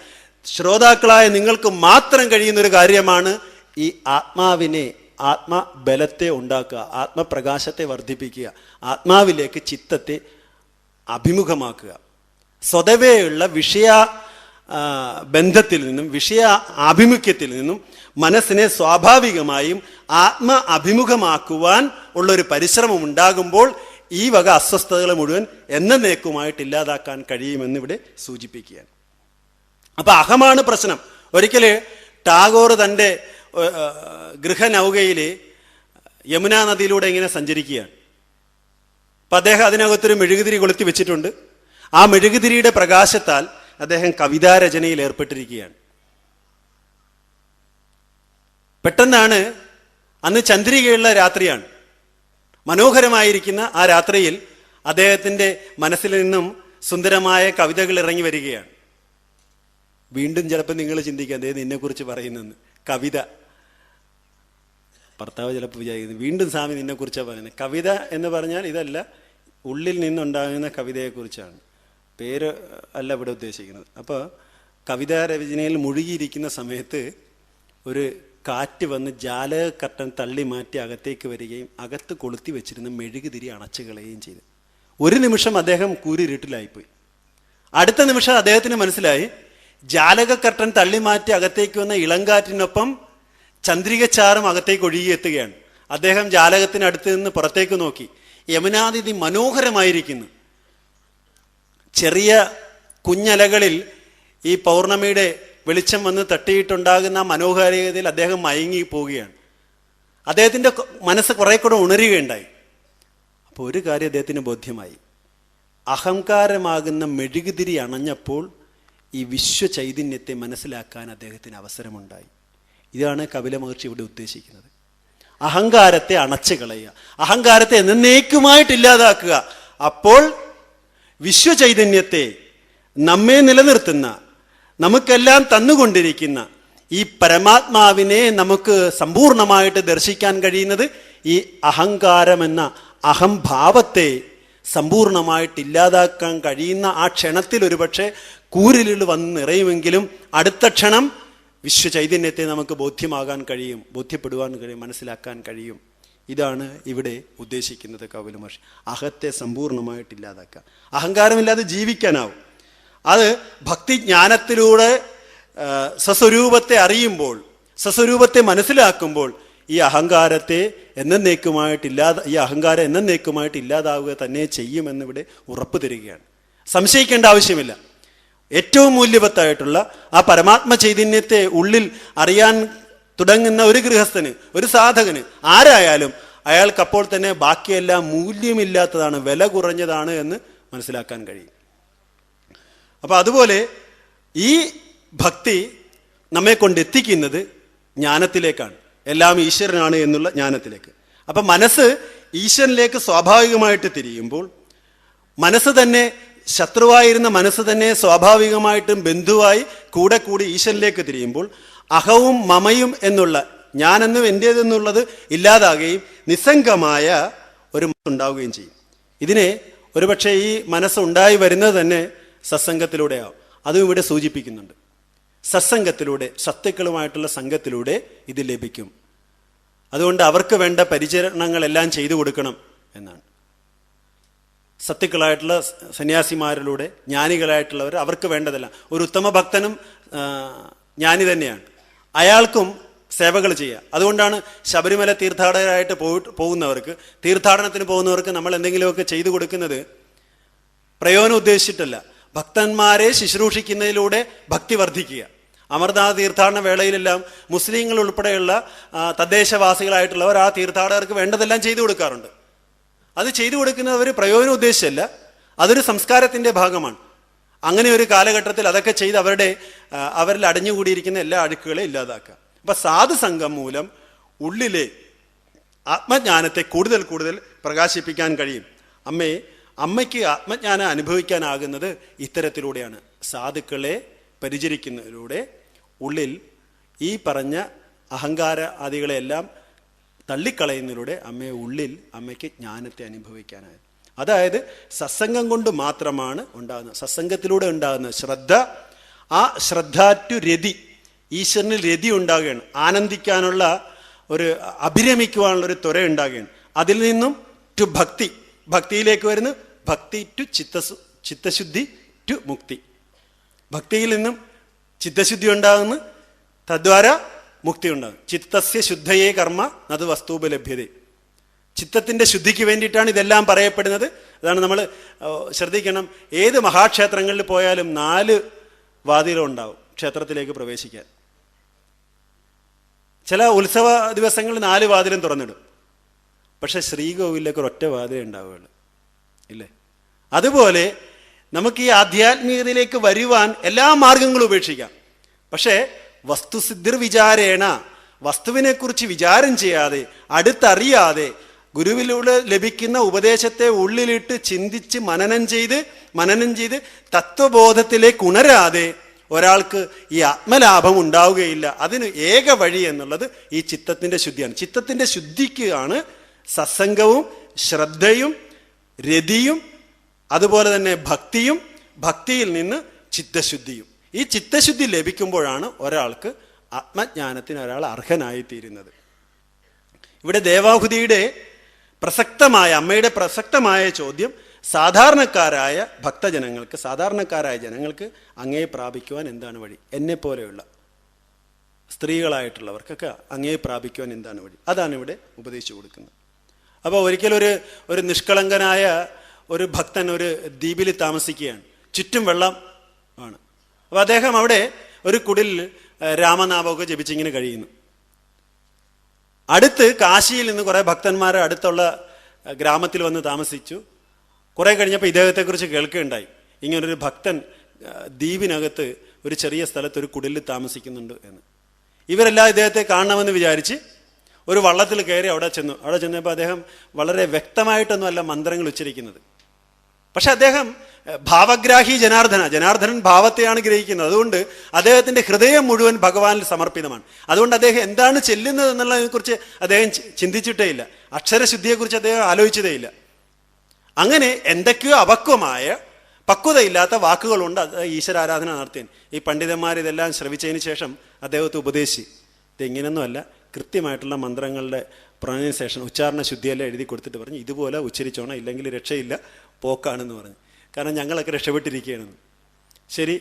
ശ്രോതാക്കളായ നിങ്ങൾക്ക് മാത്രം കഴിയുന്നൊരു കാര്യമാണ് ഈ ആത്മബലത്തെ ഉണ്ടാക്കുക, ആത്മപ്രകാശത്തെ വർദ്ധിപ്പിക്കുക, ആത്മാവിലേക്ക് ചിത്തത്തെ അഭിമുഖമാക്കുക. സ്വതവേയുള്ള വിഷയ ബന്ധത്തിൽ നിന്നും വിഷയ ആഭിമുഖ്യത്തിൽ നിന്നും മനസ്സിനെ സ്വാഭാവികമായും അഭിമുഖമാക്കുവാൻ ഉള്ളൊരു പരിശ്രമം ഉണ്ടാകുമ്പോൾ ഈ വക അസ്വസ്ഥതകളെ മുഴുവൻ എന്നേക്കുമായിട്ട് ഇല്ലാതാക്കാൻ കഴിയുമെന്ന് ഇവിടെ സൂചിപ്പിക്കുകയാണ്. അപ്പൊ അഹമാണ് പ്രശ്നം. ഒരിക്കല് ടാഗോർ തൻ്റെ ഗൃഹനൗകയിൽ യമുനാ നദിയിലൂടെ ഇങ്ങനെ സഞ്ചരിക്കുകയാണ്. അപ്പൊ അദ്ദേഹം അതിനകത്തൊരു മെഴുകുതിരി കൊളുത്തി വെച്ചിട്ടുണ്ട്. ആ മെഴുകുതിരിയുടെ പ്രകാശത്താൽ അദ്ദേഹം കവിതാരചനയിൽ ഏർപ്പെട്ടിരിക്കുകയാണ്. പെട്ടെന്നാണ്, അന്ന് ചന്ദ്രികയുള്ള രാത്രിയാണ്, മനോഹരമായിരിക്കുന്ന ആ രാത്രിയിൽ അദ്ദേഹത്തിൻ്റെ മനസ്സിൽ നിന്നും സുന്ദരമായ കവിതകൾ ഇറങ്ങി വരികയാണ്. വീണ്ടും ചിലപ്പോൾ നിങ്ങൾ ചിന്തിക്കുക, അദ്ദേഹം നിന്നെക്കുറിച്ച് പറയുന്നെന്ന്. കവിത, ഭർത്താവ് ചിലപ്പോൾ വിചാരിക്കുന്നത് വീണ്ടും സ്വാമി നിന്നെക്കുറിച്ചാണ് പറയുന്നത്. കവിത എന്ന് പറഞ്ഞാൽ ഇതല്ല, ഉള്ളിൽ നിന്നുണ്ടാകുന്ന കവിതയെക്കുറിച്ചാണ്, പേര് അല്ല ഇവിടെ ഉദ്ദേശിക്കുന്നത്. അപ്പോൾ കവിതാ രചനയിൽ മുഴുകിയിരിക്കുന്ന സമയത്ത് ഒരു കാറ്റ് വന്ന് ജാലക കർട്ടൻ തള്ളി മാറ്റി അകത്തേക്ക് വരികയും അകത്ത് കൊളുത്തി വെച്ചിരുന്ന മെഴുകുതിരി അണച്ചു കളയുകയും ചെയ്തു. ഒരു നിമിഷം അദ്ദേഹം കൂരിരുട്ടിലായിപ്പോയി. അടുത്ത നിമിഷം അദ്ദേഹത്തിന് മനസ്സിലായി, ജാലക കർട്ടൻ തള്ളി മാറ്റി അകത്തേക്ക് വന്ന ഇളങ്കാറ്റിനൊപ്പം ചന്ദ്രികച്ചാറും അകത്തേക്ക് ഒഴുകിയെത്തുകയാണ്. അദ്ദേഹം ജാലകത്തിനടുത്ത് നിന്ന് പുറത്തേക്ക് നോക്കി. യമുനാനദി മനോഹരമായിരിക്കുന്നു. ചെറിയ കുഞ്ഞലകളിൽ ഈ പൗർണമിയുടെ വെളിച്ചം വന്ന് തട്ടിയിട്ടുണ്ടാകുന്ന മനോഹാരിതയിൽ അദ്ദേഹം മയങ്ങി പോവുകയാണ്. അദ്ദേഹത്തിൻ്റെ മനസ്സ് കുറെ കൂടെ ഉണരുകയുണ്ടായി. അപ്പോൾ ഒരു കാര്യം അദ്ദേഹത്തിന് ബോധ്യമായി, അഹങ്കാരമാകുന്ന മെഴുകുതിരി അണഞ്ഞപ്പോൾ ഈ വിശ്വചൈതന്യത്തെ മനസ്സിലാക്കാൻ അദ്ദേഹത്തിന് അവസരമുണ്ടായി. ഇതാണ് കപില മഹർഷി ഇവിടെ ഉദ്ദേശിക്കുന്നത്. അഹങ്കാരത്തെ അണച്ചു കളയുക, അഹങ്കാരത്തെ എന്നേക്കുമായിട്ട് ഇല്ലാതാക്കുക. അപ്പോൾ വിശ്വചൈതന്യത്തെ, നമ്മെ നിലനിർത്തുന്ന, നമുക്കെല്ലാം തന്നുകൊണ്ടിരിക്കുന്ന ഈ പരമാത്മാവിനെ നമുക്ക് സമ്പൂർണമായിട്ട് ദർശിക്കാൻ കഴിയുന്നത് ഈ അഹങ്കാരമെന്ന അഹംഭാവത്തെ സമ്പൂർണമായിട്ട് ഇല്ലാതാക്കാൻ കഴിയുന്ന ആ ക്ഷണത്തിൽ ഒരുപക്ഷെ കൂരിരുൾ വന്ന് നിറയുമെങ്കിലും അടുത്ത ക്ഷണം വിശ്വചൈതന്യത്തെ നമുക്ക് ബോധ്യപ്പെടുവാൻ കഴിയും, മനസ്സിലാക്കാൻ കഴിയും. ഇതാണ് ഇവിടെ ഉദ്ദേശിക്കുന്നത് കപില മഹർഷി. അഹത്തെ സമ്പൂർണമായിട്ട് ഇല്ലാതാക്കുക, അഹങ്കാരമില്ലാതെ ജീവിക്കാനാവും. അത് ഭക്തിജ്ഞാനത്തിലൂടെ സ്വസ്വരൂപത്തെ അറിയുമ്പോൾ, സ്വസ്വരൂപത്തെ മനസ്സിലാക്കുമ്പോൾ ഈ അഹങ്കാരം എന്നേക്കുമായിട്ട് ഇല്ലാതാവുക തന്നെ ചെയ്യുമെന്നിവിടെ ഉറപ്പ് തരികയാണ്. സംശയിക്കേണ്ട ആവശ്യമില്ല. ഏറ്റവും മൂല്യവത്തായിട്ടുള്ള ആ പരമാത്മ ചൈതന്യത്തെ ഉള്ളിൽ അറിയാൻ തുടങ്ങുന്ന ഒരു ഗൃഹസ്ഥന്, ഒരു സാധകന്, ആരായാലും അയാൾക്കപ്പോൾ തന്നെ ബാക്കിയെല്ലാം മൂല്യമില്ലാത്തതാണ്, വില കുറഞ്ഞതാണ് എന്ന് മനസ്സിലാക്കാൻ കഴിയും. അപ്പൊ അതുപോലെ ഈ ഭക്തി നമ്മെ കൊണ്ടെത്തിക്കുന്നത് ജ്ഞാനത്തിലേക്കാണ്, എല്ലാം ഈശ്വരനാണ് എന്നുള്ള ജ്ഞാനത്തിലേക്ക്. അപ്പൊ മനസ്സ് ഈശ്വരനിലേക്ക് സ്വാഭാവികമായിട്ട് തിരിയുമ്പോൾ, മനസ്സ് തന്നെ, ശത്രുവായിരുന്ന മനസ്സ് തന്നെ സ്വാഭാവികമായിട്ടും ബന്ധുവായി കൂടെ കൂടി ഈശ്വരനിലേക്ക് തിരിയുമ്പോൾ അഹവും മമയും എന്നുള്ള, ഞാനെന്നും എൻ്റേതെന്നുള്ളത് ഇല്ലാതാകുകയും നിസ്സംഗമായ ഒരു മനസ്സുണ്ടാവുകയും ചെയ്യും. ഇതിനെ ഒരുപക്ഷെ ഈ മനസ്സുണ്ടായി വരുന്നത് തന്നെ സത്സംഗത്തിലൂടെയാവും. അതും ഇവിടെ സൂചിപ്പിക്കുന്നുണ്ട്. സത്സംഗത്തിലൂടെ, സത്തുക്കളുമായിട്ടുള്ള സംഘത്തിലൂടെ ഇത് ലഭിക്കും. അതുകൊണ്ട് അവർക്ക് വേണ്ട പരിചരണങ്ങളെല്ലാം ചെയ്തു കൊടുക്കണം എന്നാണ്. സത്തുക്കളായിട്ടുള്ള സന്യാസിമാരിലൂടെ, ജ്ഞാനികളായിട്ടുള്ളവർ, അവർക്ക് വേണ്ടതെല്ലാം. ഒരു ഉത്തമ ഭക്തനും ജ്ഞാനി തന്നെയാണ്, അയാൾക്കും സേവകൾ ചെയ്യുക. അതുകൊണ്ടാണ് ശബരിമല തീർത്ഥാടകരായിട്ട് പോകുന്നവർക്ക്, തീർത്ഥാടനത്തിന് പോകുന്നവർക്ക് നമ്മൾ എന്തെങ്കിലുമൊക്കെ ചെയ്തു കൊടുക്കുന്നത് പ്രയോജനം ഉദ്ദേശിച്ചിട്ടല്ല. ഭക്തന്മാരെ ശുശ്രൂഷിക്കുന്നതിലൂടെ ഭക്തി വർദ്ധിക്കുക. അമർനാഥ് തീർത്ഥാടന വേളയിലെല്ലാം മുസ്ലിങ്ങൾ ഉൾപ്പെടെയുള്ള തദ്ദേശവാസികളായിട്ടുള്ളവർ ആ തീർത്ഥാടകർക്ക് വേണ്ടതെല്ലാം ചെയ്തു കൊടുക്കാറുണ്ട്. അത് ചെയ്തു കൊടുക്കുന്നത് അവർ പ്രയോജനം ഉദ്ദേശിച്ചല്ല, അതൊരു സംസ്കാരത്തിൻ്റെ ഭാഗമാണ്. അങ്ങനെ ഒരു കാലഘട്ടത്തിൽ അതൊക്കെ ചെയ്ത് അവരിൽ അടഞ്ഞുകൂടിയിരിക്കുന്ന എല്ലാ അഴുക്കുകളെ ഇല്ലാതാക്കുക. അപ്പം സാധുസംഘം മൂലം ഉള്ളിലെ ആത്മജ്ഞാനത്തെ കൂടുതൽ കൂടുതൽ പ്രകാശിപ്പിക്കാൻ കഴിയും. അമ്മയ്ക്ക് ആത്മജ്ഞാനം അനുഭവിക്കാനാകുന്നത് ഇത്തരത്തിലൂടെയാണ്. സാധുക്കളെ പരിചരിക്കുന്നതിലൂടെ ഉള്ളിൽ ഈ പറഞ്ഞ അഹങ്കാര ആദികളെല്ലാം തള്ളിക്കളയുന്നതിലൂടെ അമ്മയ്ക്ക് ജ്ഞാനത്തെ അനുഭവിക്കാനായത്. അതായത് സത്സംഗം കൊണ്ട് മാത്രമാണ് ഉണ്ടാകുന്നത്. സത്സംഗത്തിലൂടെ ഉണ്ടാകുന്ന ശ്രദ്ധ, ആ ശ്രദ്ധ ടു രതി, ഈശ്വരനിൽ രതി ഉണ്ടാകുകയാണ്. ആനന്ദിക്കാനുള്ള ഒരു അഭിരമിക്കുവാനുള്ള ഒരു ത്വര ഉണ്ടാകുകയാണ്. അതിൽ നിന്നും ടു ഭക്തി, ഭക്തിയിലേക്ക് വരുന്നു. ഭക്തി ടു ചിത്തശുദ്ധി ടു മുക്തി. ഭക്തിയിൽ നിന്നും ചിത്തശുദ്ധി ഉണ്ടാകുന്നു, തദ്വാര മുക്തി ഉണ്ടാകും. ചിത്തസ്യ ശുദ്ധയേ കർമ്മ നത് വസ്തുപലഭ്യത. ചിത്തത്തിൻ്റെ ശുദ്ധിക്ക് വേണ്ടിയിട്ടാണ് ഇതെല്ലാം പറയപ്പെടുന്നത്. അതാണ് നമ്മൾ ശ്രദ്ധിക്കണം. ഏത് മഹാക്ഷേത്രങ്ങളിൽ പോയാലും 4 വാതിലുണ്ടാവും ക്ഷേത്രത്തിലേക്ക് പ്രവേശിക്കാൻ. ചില ഉത്സവ ദിവസങ്ങളിൽ 4 വാതിലും തുറന്നിടും. പക്ഷെ ശ്രീകോവിലേക്ക് ഒരൊറ്റ വാതിലേ ഉണ്ടാവുകയുള്ളൂ, ഇല്ലേ? അതുപോലെ നമുക്ക് ഈ ആധ്യാത്മികതയിലേക്ക് വരുവാൻ എല്ലാ മാർഗങ്ങളും ഉപേക്ഷിക്കാം. പക്ഷേ വസ്തുസിദ്ധിർ വിചാരേണ, വസ്തുവിനെക്കുറിച്ച് വിചാരം ചെയ്യാതെ, അടുത്തറിയാതെ, ഗുരുവിലൂടെ ലഭിക്കുന്ന ഉപദേശത്തെ ഉള്ളിലിട്ട് ചിന്തിച്ച് മനനം ചെയ്ത് തത്വബോധത്തിലേക്ക് ഉണരാതെ ഒരാൾക്ക് ഈ ആത്മലാഭം ഉണ്ടാവുകയില്ല. അതിന് ഏക വഴി എന്നുള്ളത് ഈ ചിത്തത്തിൻ്റെ ശുദ്ധിയാണ്. ചിത്തത്തിൻ്റെ ശുദ്ധിക്കാണ് സത്സംഗവും ശ്രദ്ധയും രതിയും അതുപോലെ തന്നെ ഭക്തിയും, ഭക്തിയിൽ നിന്ന് ചിത്തശുദ്ധിയും. ഈ ചിത്തശുദ്ധി ലഭിക്കുമ്പോഴാണ് ഒരാൾക്ക് ആത്മജ്ഞാനത്തിന് ഒരാൾ അർഹനായിത്തീരുന്നത്. ഇവിടെ ദേവാഹുതിയുടെ അമ്മയുടെ പ്രസക്തമായ ചോദ്യം സാധാരണക്കാരായ ഭക്തജനങ്ങൾക്ക്, സാധാരണക്കാരായ ജനങ്ങൾക്ക് അങ്ങയെ പ്രാപിക്കുവാൻ എന്താണ് വഴി? എന്നെപ്പോലെയുള്ള സ്ത്രീകളായിട്ടുള്ളവർക്കൊക്കെ അങ്ങയെ പ്രാപിക്കുവാൻ എന്താണ് വഴി? അതാണ് ഇവിടെ ഉപദേശിച്ചു കൊടുക്കുന്നത്. അപ്പോൾ ഒരു നിഷ്കളങ്കനായ ഒരു ഭക്തൻ ഒരു ദ്വീപിൽ താമസിക്കുകയാണ്. ചുറ്റും വെള്ളം ആണ്. അപ്പോൾ അദ്ദേഹം അവിടെ ഒരു കുടിൽ രാമനാമമൊക്കെ ജപിച്ചിങ്ങനെ കഴിയുന്നു. അടുത്ത് കാശിയിൽ നിന്ന് കുറേ ഭക്തന്മാർ അടുത്തുള്ള ഗ്രാമത്തിൽ വന്ന് താമസിച്ചു. കുറേ കഴിഞ്ഞപ്പോൾ ഇദ്ദേഹത്തെക്കുറിച്ച് കേൾക്കുകയുണ്ടായി. ഇങ്ങനൊരു ഭക്തൻ ദ്വീപിനകത്ത് ഒരു ചെറിയ സ്ഥലത്ത് ഒരു കുടിലിൽ താമസിക്കുന്നുണ്ട് എന്ന്. ഇവരെല്ലാം ഇദ്ദേഹത്തെ കാണണമെന്ന് വിചാരിച്ച് ഒരു വള്ളത്തിൽ കയറി അവിടെ ചെന്നപ്പോൾ അദ്ദേഹം വളരെ വ്യക്തമായിട്ടൊന്നുമല്ല മന്ത്രങ്ങൾ ഉച്ചരിക്കുന്നത്. പക്ഷെ അദ്ദേഹം ഭാവഗ്രാഹി ജനാർദ്ദനൻ ഭാവത്തെയാണ് ഗ്രഹിക്കുന്നത്. അതുകൊണ്ട് അദ്ദേഹത്തിൻ്റെ ഹൃദയം മുഴുവൻ ഭഗവാനിൽ സമർപ്പിതമാണ്. അതുകൊണ്ട് അദ്ദേഹം എന്താണ് ചെല്ലുന്നത് എന്നുള്ളതിനെക്കുറിച്ച് അദ്ദേഹം ചിന്തിച്ചിട്ടേ ഇല്ല. അക്ഷരശുദ്ധിയെക്കുറിച്ച് അദ്ദേഹം ആലോചിച്ചതേ ഇല്ല. അങ്ങനെ എന്തൊക്കെയോ അപക്വമായ പക്വതയില്ലാത്ത വാക്കുകളുണ്ട് ഈശ്വരാരാധന നടത്തിയൻ. ഈ പണ്ഡിതന്മാർ ഇതെല്ലാം ശ്രവിച്ചതിന് ശേഷം അദ്ദേഹത്തെ ഉപദേശിച്ച് ഇതെങ്ങനെയൊന്നുമല്ല, കൃത്യമായിട്ടുള്ള മന്ത്രങ്ങളുടെ പ്രൊനൗൺസിയേഷൻ ഉച്ചാരണ ശുദ്ധിയെല്ലാം എഴുതി കൊടുത്തിട്ട് പറഞ്ഞു ഇതുപോലെ ഉച്ചരിച്ചോണം, ഇല്ലെങ്കിൽ രക്ഷയില്ല, പോക്കാണെന്ന് പറഞ്ഞു. കാരണം ഞങ്ങളൊക്കെ രക്ഷപ്പെട്ടിരിക്കുകയാണെന്ന്. ശരി,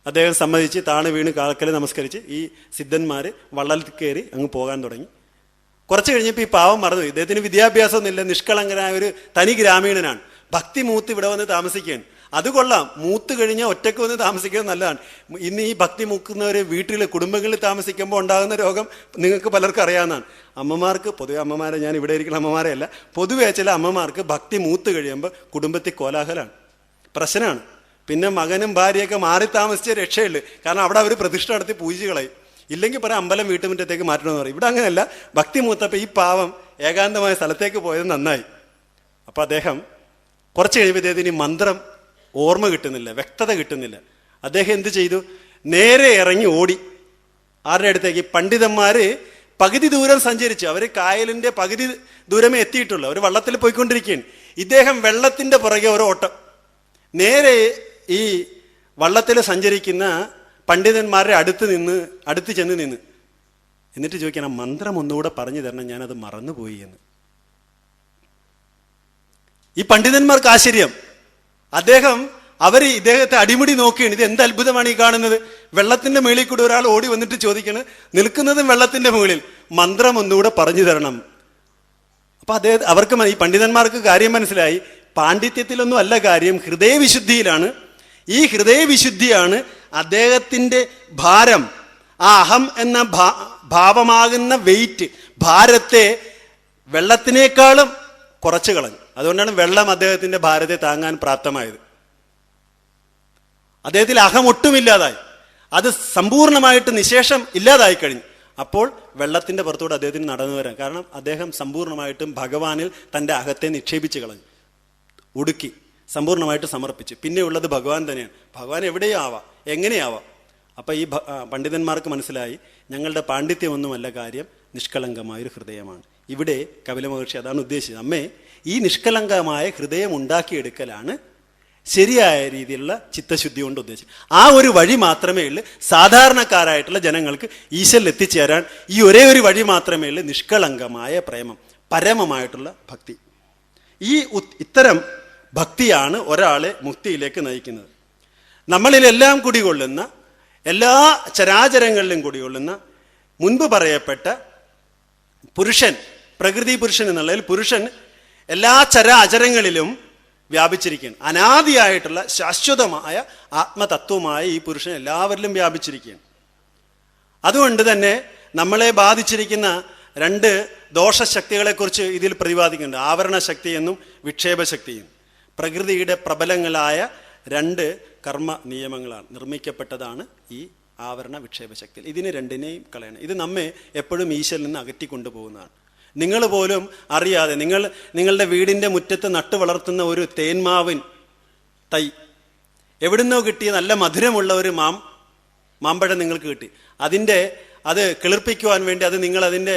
അദ്ദേഹം സമ്മതിച്ച് താണ് വീണ് കാൽക്കൽ നമസ്കരിച്ച് ഈ സിദ്ധന്മാർ വള്ളത്തിൽ കയറി അങ്ങ് പോകാൻ തുടങ്ങി. കുറച്ച് കഴിഞ്ഞപ്പോൾ ഈ പാവം മറന്നു. ഇദ്ദേഹത്തിന് വിദ്യാഭ്യാസമൊന്നുമില്ല, നിഷ്കളങ്കനായ ഒരു തനി ഗ്രാമീണനാണ്. ഭക്തി മൂത്ത് ഇവിടെ വന്ന് താമസിക്കുകയാണ്. അത് കൊള്ളാം, മൂത്ത് കഴിഞ്ഞാൽ ഒറ്റയ്ക്ക് വന്ന് താമസിക്കുന്നത് നല്ലതാണ്. ഇന്ന് ഈ ഭക്തി മൂക്കുന്നവർ വീട്ടിൽ കുടുംബങ്ങളിൽ താമസിക്കുമ്പോൾ ഉണ്ടാകുന്ന രോഗം നിങ്ങൾക്ക് പലർക്കും അറിയാവുന്നതാണ്. അമ്മമാർക്ക്, പൊതുവെ അമ്മമാരെ, ഞാൻ ഇവിടെ ഇരിക്കുന്ന അമ്മമാരെ അല്ല, പൊതുവെ ചില അമ്മമാർക്ക് ഭക്തി മൂത്ത് കഴിയുമ്പോൾ കുടുംബത്തിൽ കോലാഹലമാണ്, പ്രശ്നമാണ്. പിന്നെ മകനും ഭാര്യയൊക്കെ മാറി താമസിച്ച രക്ഷയുള്ളൂ. കാരണം അവിടെ അവർ പ്രതിഷ്ഠ നടത്തി പൂജികളായി. ഇല്ലെങ്കിൽ പറയാം അമ്പലം വീട്ടുമുറ്റത്തേക്ക് മാറ്റണമെന്ന് പറയും. ഇവിടെ അങ്ങനെയല്ല. ഭക്തി മൂത്തപ്പോൾ ഈ പാവം ഏകാന്തമായ സ്ഥലത്തേക്ക് പോയത് നന്നായി. അപ്പം അദ്ദേഹം കുറച്ച് കഴിയുമ്പോൾ ഇദ്ദേഹത്തിന് മന്ത്രം ഓർമ്മ കിട്ടുന്നില്ല, വ്യക്തത കിട്ടുന്നില്ല. അദ്ദേഹം എന്ത് ചെയ്തു? നേരെ ഇറങ്ങി ഓടി. ആരുടെ അടുത്തേക്ക്? പണ്ഡിതന്മാർ പകുതി ദൂരം സഞ്ചരിച്ചു. അവർ കായലിൻ്റെ പകുതി ദൂരമേ എത്തിയിട്ടുള്ളൂ. അവർ വള്ളത്തിൽ പോയിക്കൊണ്ടിരിക്കുകയാണ്. ഇദ്ദേഹം വെള്ളത്തിൻ്റെ പുറകെ ഒരു ഓട്ടം. നേരെ ഈ വള്ളത്തിൽ സഞ്ചരിക്കുന്ന പണ്ഡിതന്മാരുടെ അടുത്ത് ചെന്ന് നിന്ന് എന്നിട്ട് ചോദിക്കണം, മന്ത്രം ഒന്നുകൂടെ പറഞ്ഞു തരണം, ഞാനത് മറന്നുപോയി എന്ന്. ഈ പണ്ഡിതന്മാർക്ക് ആശ്ചര്യം. ഇദ്ദേഹത്തെ അടിമുടി നോക്കുകയാണ്. ഇത് എന്ത് അത്ഭുതമാണ് ഈ കാണുന്നത്? വെള്ളത്തിന്റെ മുകളിൽ കൂടെ ഒരാൾ ഓടി വന്നിട്ട് ചോദിക്കണം, നിൽക്കുന്നതും വെള്ളത്തിന്റെ മുകളിൽ, മന്ത്രം ഒന്നുകൂടെ പറഞ്ഞു തരണം. അപ്പൊ അവർക്ക് ഈ പണ്ഡിതന്മാർക്ക് കാര്യം മനസ്സിലായി. പാണ്ഡിത്യത്തിലൊന്നും അല്ല കാര്യം, ഹൃദയവിശുദ്ധിയിലാണ്. ഈ ഹൃദയവിശുദ്ധിയാണ് അദ്ദേഹത്തിന്റെ ഭാരം ആ അഹം എന്ന ഭാവമാകുന്ന വെയിറ്റ്, ഭാരത്തെ വെള്ളത്തിനേക്കാളും കുറച്ചു കളഞ്ഞു. അതുകൊണ്ടാണ് വെള്ളം അദ്ദേഹത്തിന്റെ ഭാരത്തെ താങ്ങാൻ പ്രാപ്തമായത്. അദ്ദേഹത്തിൽ അഹം ഒട്ടുമില്ലാതായി, അത് സമ്പൂർണമായിട്ട് നിശേഷം ഇല്ലാതായി കഴിഞ്ഞു. അപ്പോൾ വെള്ളത്തിന്റെ പുറത്തൂടെ അദ്ദേഹത്തിന് നടന്നു വരാം. കാരണം അദ്ദേഹം സമ്പൂർണമായിട്ടും ഭഗവാനിൽ തൻ്റെ അഹത്തെ നിക്ഷേപിച്ച് കളഞ്ഞു, ഒടുക്കി സമ്പൂർണമായിട്ട് സമർപ്പിച്ചു. പിന്നെ ഉള്ളത് ഭഗവാൻ തന്നെയാണ്. ഭഗവാൻ എവിടെയും ആവാം, എങ്ങനെയാവാം. അപ്പം ഈ പണ്ഡിതന്മാർക്ക് മനസ്സിലായി, ഞങ്ങളുടെ പാണ്ഡിത്യമൊന്നുമല്ല കാര്യം, നിഷ്കളങ്കമായൊരു ഹൃദയമാണ്. ഇവിടെ കപില മഹർഷി അതാണ് ഉദ്ദേശിച്ചത്. അമ്മേ, ഈ നിഷ്കളങ്കമായ ഹൃദയം ഉണ്ടാക്കിയെടുക്കലാണ് ശരിയായ രീതിയിലുള്ള ചിത്തശുദ്ധി കൊണ്ട് ഉദ്ദേശിച്ചത്. ആ ഒരു വഴി മാത്രമേ ഉള്ളൂ സാധാരണക്കാരായിട്ടുള്ള ജനങ്ങൾക്ക് ഈശ്വരിൽ എത്തിച്ചേരാൻ. ഈ ഒരേ ഒരു വഴി മാത്രമേ ഉള്ളൂ നിഷ്കളങ്കമായ പ്രേമം, പരമമായിട്ടുള്ള ഭക്തി. ഈ ഇത്തരം ഭക്തിയാണ് ഒരാളെ മുക്തിയിലേക്ക് നയിക്കുന്നത്. നമ്മളിലെല്ലാം കുടികൊള്ളുന്ന, എല്ലാ ചരാചരങ്ങളിലും കുടികൊള്ളുന്ന മുൻപ് പറയപ്പെട്ട പുരുഷൻ, പ്രകൃതി പുരുഷൻ എന്നുള്ളതിൽ പുരുഷൻ എല്ലാ ചരാചരങ്ങളിലും വ്യാപിച്ചിരിക്കുകയാണ്. അനാദിയായിട്ടുള്ള ശാശ്വതമായ ആത്മതത്വമായ ഈ പുരുഷൻ എല്ലാവരിലും വ്യാപിച്ചിരിക്കുകയാണ്. അതുകൊണ്ട് തന്നെ നമ്മളെ ബാധിച്ചിരിക്കുന്ന രണ്ട് ദോഷശക്തികളെക്കുറിച്ച് ഇതിൽ പ്രതിപാദിക്കുന്നുണ്ട്. ആവരണ ശക്തി എന്നും വിക്ഷേപശക്തിയും. പ്രകൃതിയുടെ പ്രബലങ്ങളായ രണ്ട് കർമ്മ നിയമങ്ങളാണ് നിർമ്മിക്കപ്പെട്ടതാണ് ഈ ആവരണ വിക്ഷേപശക്തി. ഇതിനെ രണ്ടിനെയും കളയണം. ഇത് നമ്മെ എപ്പോഴും ഈശ്വരിൽ നിന്ന് അകറ്റിക്കൊണ്ടുപോകുന്നതാണ്. നിങ്ങൾ പോലും അറിയാതെ നിങ്ങളുടെ വീടിൻ്റെ മുറ്റത്ത് നട്ടു വളർത്തുന്ന ഒരു തേന്മാവിൻ തൈ എവിടുന്നോ കിട്ടിയ നല്ല മധുരമുള്ള ഒരു മാമ്പഴം നിങ്ങൾക്ക് കിട്ടി. അത് കിളിർപ്പിക്കുവാൻ വേണ്ടി നിങ്ങൾ അതിൻ്റെ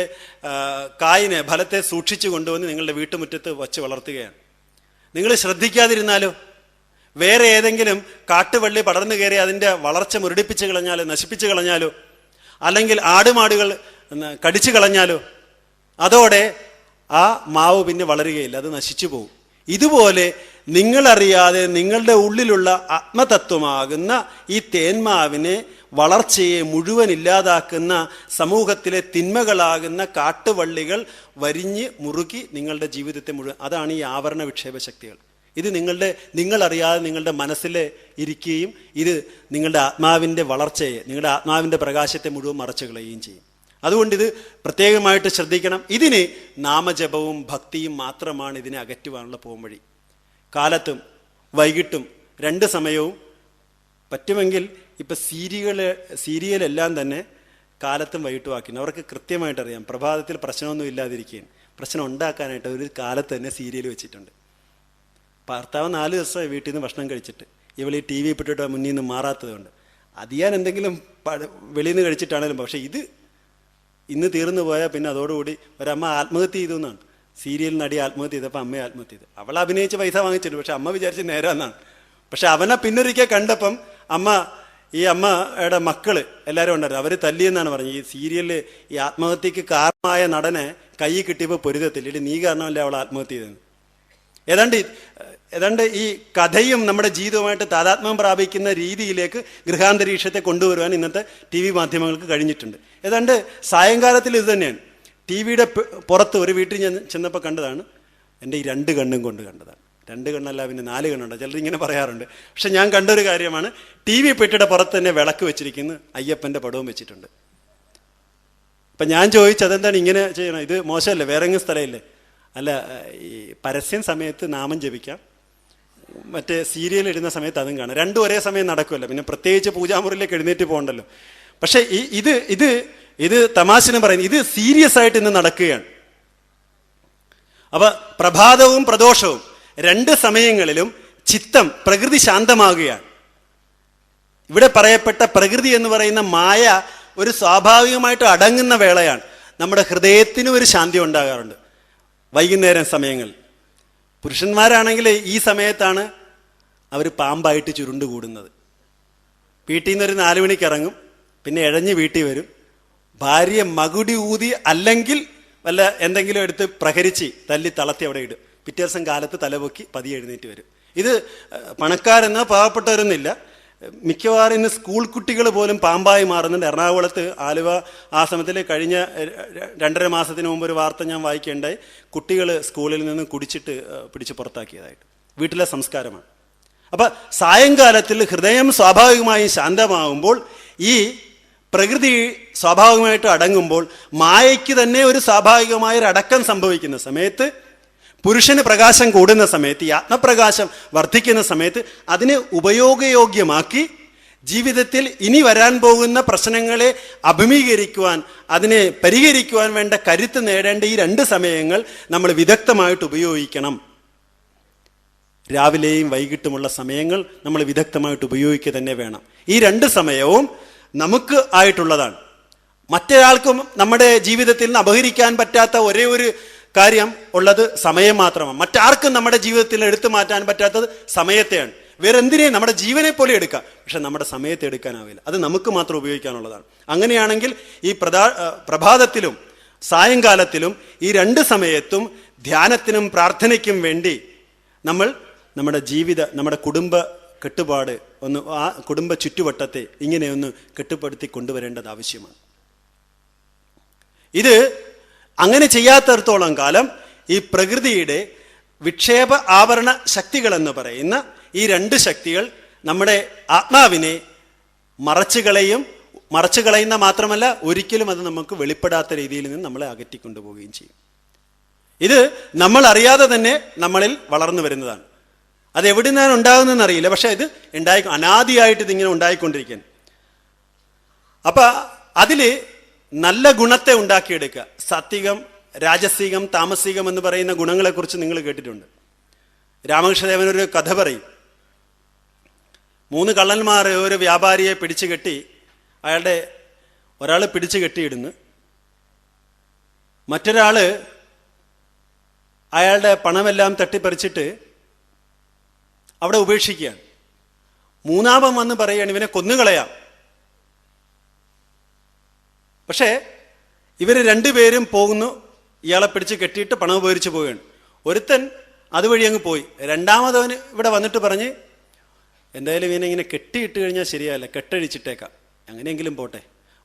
കായിനെ, ഫലത്തെ സൂക്ഷിച്ചു കൊണ്ടുവന്ന് നിങ്ങളുടെ വീട്ടുമുറ്റത്ത് വച്ച് വളർത്തുകയാണ്. നിങ്ങൾ ശ്രദ്ധിക്കാതിരുന്നാലോ, വേറെ ഏതെങ്കിലും കാട്ടുവള്ളി പടർന്നു കയറി അതിൻ്റെ വളർച്ച മുരടിപ്പിച്ച് കളഞ്ഞാലോ, നശിപ്പിച്ച് കളഞ്ഞാലോ, അല്ലെങ്കിൽ ആടുമാടുകൾ കടിച്ചു കളഞ്ഞാലോ, അതോടെ ആ മാവ് പിന്നെ വളരുകയില്ല, അത് നശിച്ചു പോകും. ഇതുപോലെ നിങ്ങളറിയാതെ നിങ്ങളുടെ ഉള്ളിലുള്ള ആത്മതത്വമാകുന്ന ഈ തേന്മാവിനെ, വളർച്ചയെ മുഴുവൻ ഇല്ലാതാക്കുന്ന സമൂഹത്തിലെ തിന്മകളാകുന്ന കാട്ടുവള്ളികൾ വരിഞ്ഞ് മുറുക്കി നിങ്ങളുടെ ജീവിതത്തെ മുഴുവൻ, അതാണ് ഈ ആവരണ വിക്ഷേപ ശക്തികൾ. ഇത് നിങ്ങളറിയാതെ നിങ്ങളുടെ മനസ്സിൽ ഇരിക്കുകയും ഇത് നിങ്ങളുടെ ആത്മാവിൻ്റെ വളർച്ചയെ, നിങ്ങളുടെ ആത്മാവിൻ്റെ പ്രകാശത്തെ മുഴുവൻ മറച്ചു കളയുകയും ചെയ്യും. അതുകൊണ്ട് ഇത് പ്രത്യേകമായിട്ട് ശ്രദ്ധിക്കണം. ഇതിന് നാമജപവും ഭക്തിയും മാത്രമാണ് ഇതിനെ അകറ്റുവാനുള്ള പോംവഴി. കാലത്തും വൈകിട്ടും 2 സമയവും പറ്റുമെങ്കിൽ ഇപ്പം സീരിയലെല്ലാം തന്നെ കാലത്തും വൈകിട്ടും ആക്കി. അവർക്ക് കൃത്യമായിട്ടറിയാം പ്രഭാതത്തിൽ പ്രശ്നമൊന്നും ഇല്ലാതിരിക്കുകയും പ്രശ്നം ഉണ്ടാക്കാനായിട്ട് ഒരു കാലത്ത് തന്നെ സീരിയൽ വെച്ചിട്ടുണ്ട്. ഭർത്താവ് 4 ദിവസമായി വീട്ടിൽ നിന്ന് ഭക്ഷണം കഴിച്ചിട്ട് ഇവൾ ഈ TV ഇട്ടിട്ട് മുന്നിൽ നിന്ന് മാറാത്തത് കൊണ്ട് അതിയാൻ എന്തെങ്കിലും വെളിയിൽ നിന്ന് കഴിച്ചിട്ടാണേലും. പക്ഷേ ഇത് ഇന്ന് തീർന്നു പോയാൽ പിന്നെ അതോടുകൂടി ഒരമ്മ ആത്മഹത്യ ചെയ്തു എന്നാണ്. സീരിയൽ നടി ആത്മഹത്യ ചെയ്തപ്പോൾ അമ്മയെ ആത്മഹത്യ ചെയ്തു. അവൾ അഭിനയിച്ച് പൈസ വാങ്ങിച്ചിട്ടുണ്ട്, പക്ഷെ അമ്മ വിചാരിച്ച് നേരാന്നാണ്. പക്ഷെ അവനെ പിന്നൊരിക്കൽ കണ്ടപ്പം ഈ അമ്മയുടെ മക്കള് എല്ലാവരും ഉണ്ടായിരുന്നു, അവർ തല്ലിയെന്നാണ് പറഞ്ഞത്. ഈ സീരിയലിൽ ഈ ആത്മഹത്യക്ക് കാരണമായ നടനെ കൈ കിട്ടിയപ്പോൾ പൊരുതത്തില്ല, ഇടി നീ കാരണമല്ലേ അവൾ ആത്മഹത്യ ചെയ്തത്. ഏതാണ്ട് ഈ കഥയും നമ്മുടെ ജീവിതവുമായിട്ട് താതാത്മ്യം പ്രാപിക്കുന്ന രീതിയിലേക്ക് ഗൃഹാന്തരീക്ഷത്തെ കൊണ്ടുവരുവാൻ ഇന്നത്തെ TV മാധ്യമങ്ങൾക്ക് കഴിഞ്ഞിട്ടുണ്ട്. ഏതാണ്ട് സായങ്കാലത്തിൽ ഇത് തന്നെയാണ്. TV-യുടെ പുറത്ത് ഒരു വീട്ടിൽ ഞാൻ ചെന്നപ്പോൾ കണ്ടതാണ്, എൻ്റെ ഈ 2 കണ്ണും കൊണ്ട് കണ്ടതാണ്. 2 കണ്ണല്ല, പിന്നെ 4 കണ്ണുണ്ട്, ചിലർ ഇങ്ങനെ പറയാറുണ്ട്. പക്ഷെ ഞാൻ കണ്ടൊരു കാര്യമാണ്, TV പെട്ടിയുടെ പുറത്ത് തന്നെ വിളക്ക് വെച്ചിരിക്കുന്നു, അയ്യപ്പൻ്റെ പടവും വെച്ചിട്ടുണ്ട്. അപ്പം ഞാൻ ചോദിച്ചു, അതെന്താണ് ഇങ്ങനെ ചെയ്യണം, ഇത് മോശമല്ലേ, വേറെ എങ്ങും സ്ഥലമില്ലേ? അല്ല, ഈ പരസ്യം സമയത്ത് നാമം ജപിക്കാം, മറ്റേ സീരിയൽ ഇടുന്ന സമയത്ത് അതും കാണാം. 2 ഒരേ സമയം നടക്കുമല്ലോ, പിന്നെ പ്രത്യേകിച്ച് പൂജാമുറിയിലേക്ക് എഴുന്നേറ്റ് പോകണ്ടല്ലോ. പക്ഷെ ഇത് തമാശന് പറയുന്നത്, ഇത് സീരിയസ് ആയിട്ട് ഇന്ന് നടക്കുകയാണ്. അപ്പൊ പ്രഭാതവും പ്രദോഷവും 2 സമയങ്ങളിലും ചിത്തം, പ്രകൃതി ശാന്തമാകുകയാണ്. ഇവിടെ പറയപ്പെട്ട പ്രകൃതി എന്ന് പറയുന്ന മായ ഒരു സ്വാഭാവികമായിട്ട് അടങ്ങുന്ന വേളയാണ്. നമ്മുടെ ഹൃദയത്തിനും ഒരു ശാന്തി ഉണ്ടാകാറുണ്ട് വൈകുന്നേരം സമയങ്ങളിൽ. പുരുഷന്മാരാണെങ്കിൽ ഈ സമയത്താണ് അവർ പാമ്പായിട്ട് ചുരുണ്ടുകൂടുന്നത്. വീട്ടിൽ നിന്നൊരു 4 മണിക്ക് ഇറങ്ങും, പിന്നെ ഇഴഞ്ഞ് വീട്ടിൽ വരും. ഭാര്യ മകുടി ഊതി അല്ലെങ്കിൽ വല്ല എന്തെങ്കിലും എടുത്ത് പ്രഹരിച്ച് തല്ലി തളർത്തി അവിടെ ഇടും. പിറ്റേ ദിവസം കാലത്ത് തലപൊക്കി പതിയെ എഴുന്നേറ്റ് വരും. ഇത് പണക്കാരെന്നോ പാവപ്പെട്ടവരൊന്നുമില്ല, മിക്കവാറും ഇന്ന് സ്കൂൾ കുട്ടികൾ പോലും പാമ്പായി മാറുന്നുണ്ട്. എറണാകുളത്ത്, ആലുവ ആ സമയത്തിൽ കഴിഞ്ഞ 2.5 മാസത്തിന് മുമ്പ് ഒരു വാർത്ത ഞാൻ വായിക്കേണ്ടായി. കുട്ടികൾ സ്കൂളിൽ നിന്ന് കുടിച്ചിട്ട് പിടിച്ച് പുറത്താക്കിയതായിട്ട്. വീട്ടിലെ സംസ്കാരമാണ്. അപ്പം സായങ്കാലത്തിൽ ഹൃദയം സ്വാഭാവികമായും ശാന്തമാകുമ്പോൾ ഈ പ്രകൃതി സ്വാഭാവികമായിട്ട് അടങ്ങുമ്പോൾ മായയ്ക്ക് തന്നെ ഒരു സ്വാഭാവികമായൊരു അടക്കം സംഭവിക്കുന്ന സമയത്ത്, പുരുഷന് പ്രകാശം കൂടുന്ന സമയത്ത്, ഈ ആത്മപ്രകാശം വർദ്ധിക്കുന്ന സമയത്ത് അതിനെ ഉപയോഗയോഗ്യമാക്കി ജീവിതത്തിൽ ഇനി വരാൻ പോകുന്ന പ്രശ്നങ്ങളെ അഭിമുഖീകരിക്കുവാൻ, അതിനെ പരിഹരിക്കുവാൻ വേണ്ട കരുത്ത് നേടേണ്ട ഈ 2 സമയങ്ങൾ നമ്മൾ വിദഗ്ധമായിട്ട് ഉപയോഗിക്കണം. രാവിലെയും വൈകിട്ടുമുള്ള സമയങ്ങൾ നമ്മൾ വിദഗ്ധമായിട്ട് ഉപയോഗിക്കുക തന്നെ വേണം. ഈ 2 സമയവും നമുക്ക് ആയിട്ടുള്ളതാണ്. മറ്റൊരാൾക്കും നമ്മുടെ ജീവിതത്തിൽ നിന്ന് അപഹരിക്കാൻ പറ്റാത്ത ഒരേ ഒരു കാര്യം ഉള്ളത് സമയം മാത്രമാണ്. മറ്റാർക്കും നമ്മുടെ ജീവിതത്തിൽ എടുത്തു മാറ്റാൻ പറ്റാത്തത് സമയത്തെയാണ്. വേറെ എന്തിനേയും നമ്മുടെ ജീവനെ പോലെ എടുക്കാം, പക്ഷെ നമ്മുടെ സമയത്തെ എടുക്കാനാവില്ല. അത് നമുക്ക് മാത്രം ഉപയോഗിക്കാനുള്ളതാണ്. അങ്ങനെയാണെങ്കിൽ ഈ പ്രഭാതത്തിലും സായങ്കാലത്തിലും ഈ 2 സമയത്തും ധ്യാനത്തിനും പ്രാർത്ഥനയ്ക്കും വേണ്ടി നമ്മൾ നമ്മുടെ കുടുംബ കെട്ടുപാട് ആ കുടുംബ ചുറ്റുവട്ടത്തെ ഇങ്ങനെയൊന്ന് കെട്ടുപ്പെടുത്തി കൊണ്ടുവരേണ്ടത് ആവശ്യമാണ്. ഇത് അങ്ങനെ ചെയ്യാത്തിടത്തോളം കാലം ഈ പ്രകൃതിയുടെ വിക്ഷേപ ആവരണ ശക്തികൾ എന്ന് പറയുന്ന ഈ 2 ശക്തികൾ നമ്മുടെ ആത്മാവിനെ മറച്ചു കളയുന്ന മാത്രമല്ല, ഒരിക്കലും അത് നമുക്ക് വെളിപ്പെടാത്ത രീതിയിൽ നിന്ന് നമ്മളെ അകറ്റിക്കൊണ്ടുപോവുകയും ചെയ്യും. ഇത് നമ്മൾ അറിയാതെ തന്നെ നമ്മളിൽ വളർന്നു വരുന്നതാണ്. അത് എവിടെ നിന്നാണ് ഉണ്ടാകുന്നതെന്ന് അറിയില്ല, പക്ഷെ ഇത് അനാദിയായിട്ട് ഇതിങ്ങനെ ഉണ്ടായിക്കൊണ്ടിരിക്കുകയാണ്. അപ്പൊ അതില് നല്ല ഗുണത്തെ ഉണ്ടാക്കിയെടുക്കുക. സാത്വികം, രാജസികം, താമസികം എന്ന് പറയുന്ന ഗുണങ്ങളെക്കുറിച്ച് നിങ്ങൾ കേട്ടിട്ടുണ്ട്. രാമകൃഷ്ണദേവൻ ഒരു കഥ പറയും. 3 കള്ളന്മാർ ഒരു വ്യാപാരിയെ പിടിച്ചു കെട്ടി, ഒരാൾ പിടിച്ചു കെട്ടിയിടുന്നു, മറ്റൊരാള് അയാളുടെ പണമെല്ലാം തട്ടിപ്പറിച്ചിട്ട് അവിടെ ഉപേക്ഷിക്കുകയാണ്. 3-ാമൻ വന്ന് പറയുകയാണ് ഇവനെ കൊന്നുകളയാം. പക്ഷേ ഇവർ 2 പേരും പോകുന്നു, ഇയാളെ പിടിച്ച് കെട്ടിയിട്ട് പണം ഉപകരിച്ച് പോവുകയാണ്. ഒരുത്തൻ അതുവഴി അങ്ങ് പോയി. 2-ാമതവന് ഇവിടെ വന്നിട്ട് പറഞ്ഞ് എന്തായാലും ഇവനെ ഇങ്ങനെ കെട്ടിയിട്ട് കഴിഞ്ഞാൽ ശരിയല്ല, കെട്ടഴിച്ചിട്ടേക്കാം, അങ്ങനെയെങ്കിലും പോട്ടെ.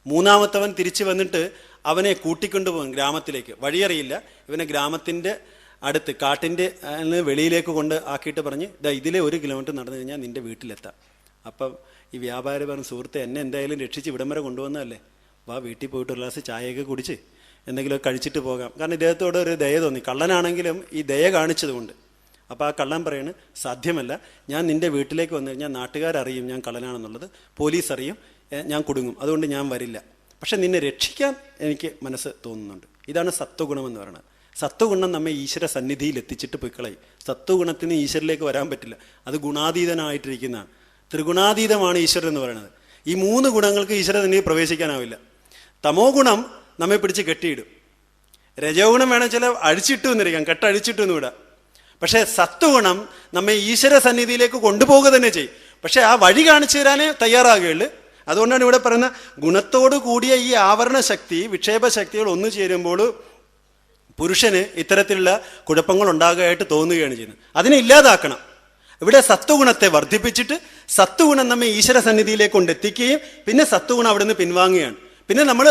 3-ാമത്തവൻ തിരിച്ചു വന്നിട്ട് അവനെ കൂട്ടിക്കൊണ്ടുപോകും ഗ്രാമത്തിലേക്ക്. വഴിയറിയില്ല. ഇവനെ ഗ്രാമത്തിൻ്റെ അടുത്ത് കാട്ടിൻ്റെ വെളിയിലേക്ക് കൊണ്ട് ആക്കിയിട്ട് പറഞ്ഞ് ഇതിലെ 1 കിലോമീറ്റർ നടന്നു കഴിഞ്ഞാൽ നിൻ്റെ വീട്ടിലെത്താം. അപ്പം ഈ വ്യാപാരി പറഞ്ഞ സുഹൃത്തെ, എന്നെ എന്തായാലും രക്ഷിച്ച് ഇവിടം വരെ കൊണ്ടുവന്നതല്ലേ, വാ വീട്ടിൽ പോയിട്ട് ഒരു ഗ്ലാസ് ചായയൊക്കെ കുടിച്ച് എന്തെങ്കിലുമൊക്കെ കഴിച്ചിട്ട് പോകാം. കാരണം ഇദ്ദേഹത്തോട് ഒരു ദയ തോന്നി. കള്ളനാണെങ്കിലും ഈ ദയ കാണിച്ചതുകൊണ്ട്. അപ്പോൾ ആ കള്ളൻ പറയാണ് സാധ്യമല്ല, ഞാൻ നിൻ്റെ വീട്ടിലേക്ക് വന്നു കഴിഞ്ഞാൽ നാട്ടുകാരറിയും ഞാൻ കള്ളനാണെന്നുള്ളത്, പോലീസ് അറിയും, ഞാൻ കുടുങ്ങും, അതുകൊണ്ട് ഞാൻ വരില്ല. പക്ഷെ നിന്നെ രക്ഷിക്കാൻ എനിക്ക് മനസ്സ് തോന്നുന്നുണ്ട്. ഇതാണ് സത്വഗുണമെന്ന് പറയുന്നത്. സത്വഗുണം നമ്മെ ഈശ്വര സന്നിധിയിൽ എത്തിച്ചിട്ട് പൊയ്ക്കളയും. സത്വഗുണത്തിന് ഈശ്വരനിലേക്ക് വരാൻ പറ്റില്ല, അത് ഗുണാതീതനായിട്ടിരിക്കുന്നതാണ്. ത്രിഗുണാതീതമാണ് ഈശ്വരൻ എന്ന് പറയുന്നത്. ഈ 3 ഗുണങ്ങൾക്ക് ഈശ്വര സന്നിധി പ്രവേശിക്കാനാവില്ല. തമോ ഗുണം നമ്മെ പിടിച്ച് കെട്ടിയിടും. രജോ ഗുണം വേണം ചില അഴിച്ചിട്ടു എന്നിരിക്കാം, കെട്ടഴിച്ചിട്ടു എന്ന് വിടാം. പക്ഷേ സത്വഗുണം നമ്മെ ഈശ്വര സന്നിധിയിലേക്ക് കൊണ്ടുപോകുക തന്നെ ചെയ്യും. പക്ഷെ ആ വഴി കാണിച്ചു തരാനേ തയ്യാറാകുകയുള്ളൂ. അതുകൊണ്ടാണ് ഇവിടെ പറയുന്ന ഗുണത്തോടു കൂടിയ ഈ ആവരണ ശക്തി, വിക്ഷേപ ശക്തികൾ ഒന്നു ചേരുമ്പോൾ പുരുഷന് ഇത്തരത്തിലുള്ള കുഴപ്പങ്ങൾ ഉണ്ടാകുകയായിട്ട് തോന്നുകയാണ് ചെയ്യുന്നത്. അതിനെ ഇല്ലാതാക്കണം. ഇവിടെ സത്വഗുണത്തെ വർദ്ധിപ്പിച്ചിട്ട് സത്വഗുണം നമ്മെ ഈശ്വര സന്നിധിയിലേക്ക് കൊണ്ടെത്തിക്കുകയും പിന്നെ സത്വഗുണം അവിടെ നിന്ന് പിൻവാങ്ങുകയാണ്. പിന്നെ നമ്മൾ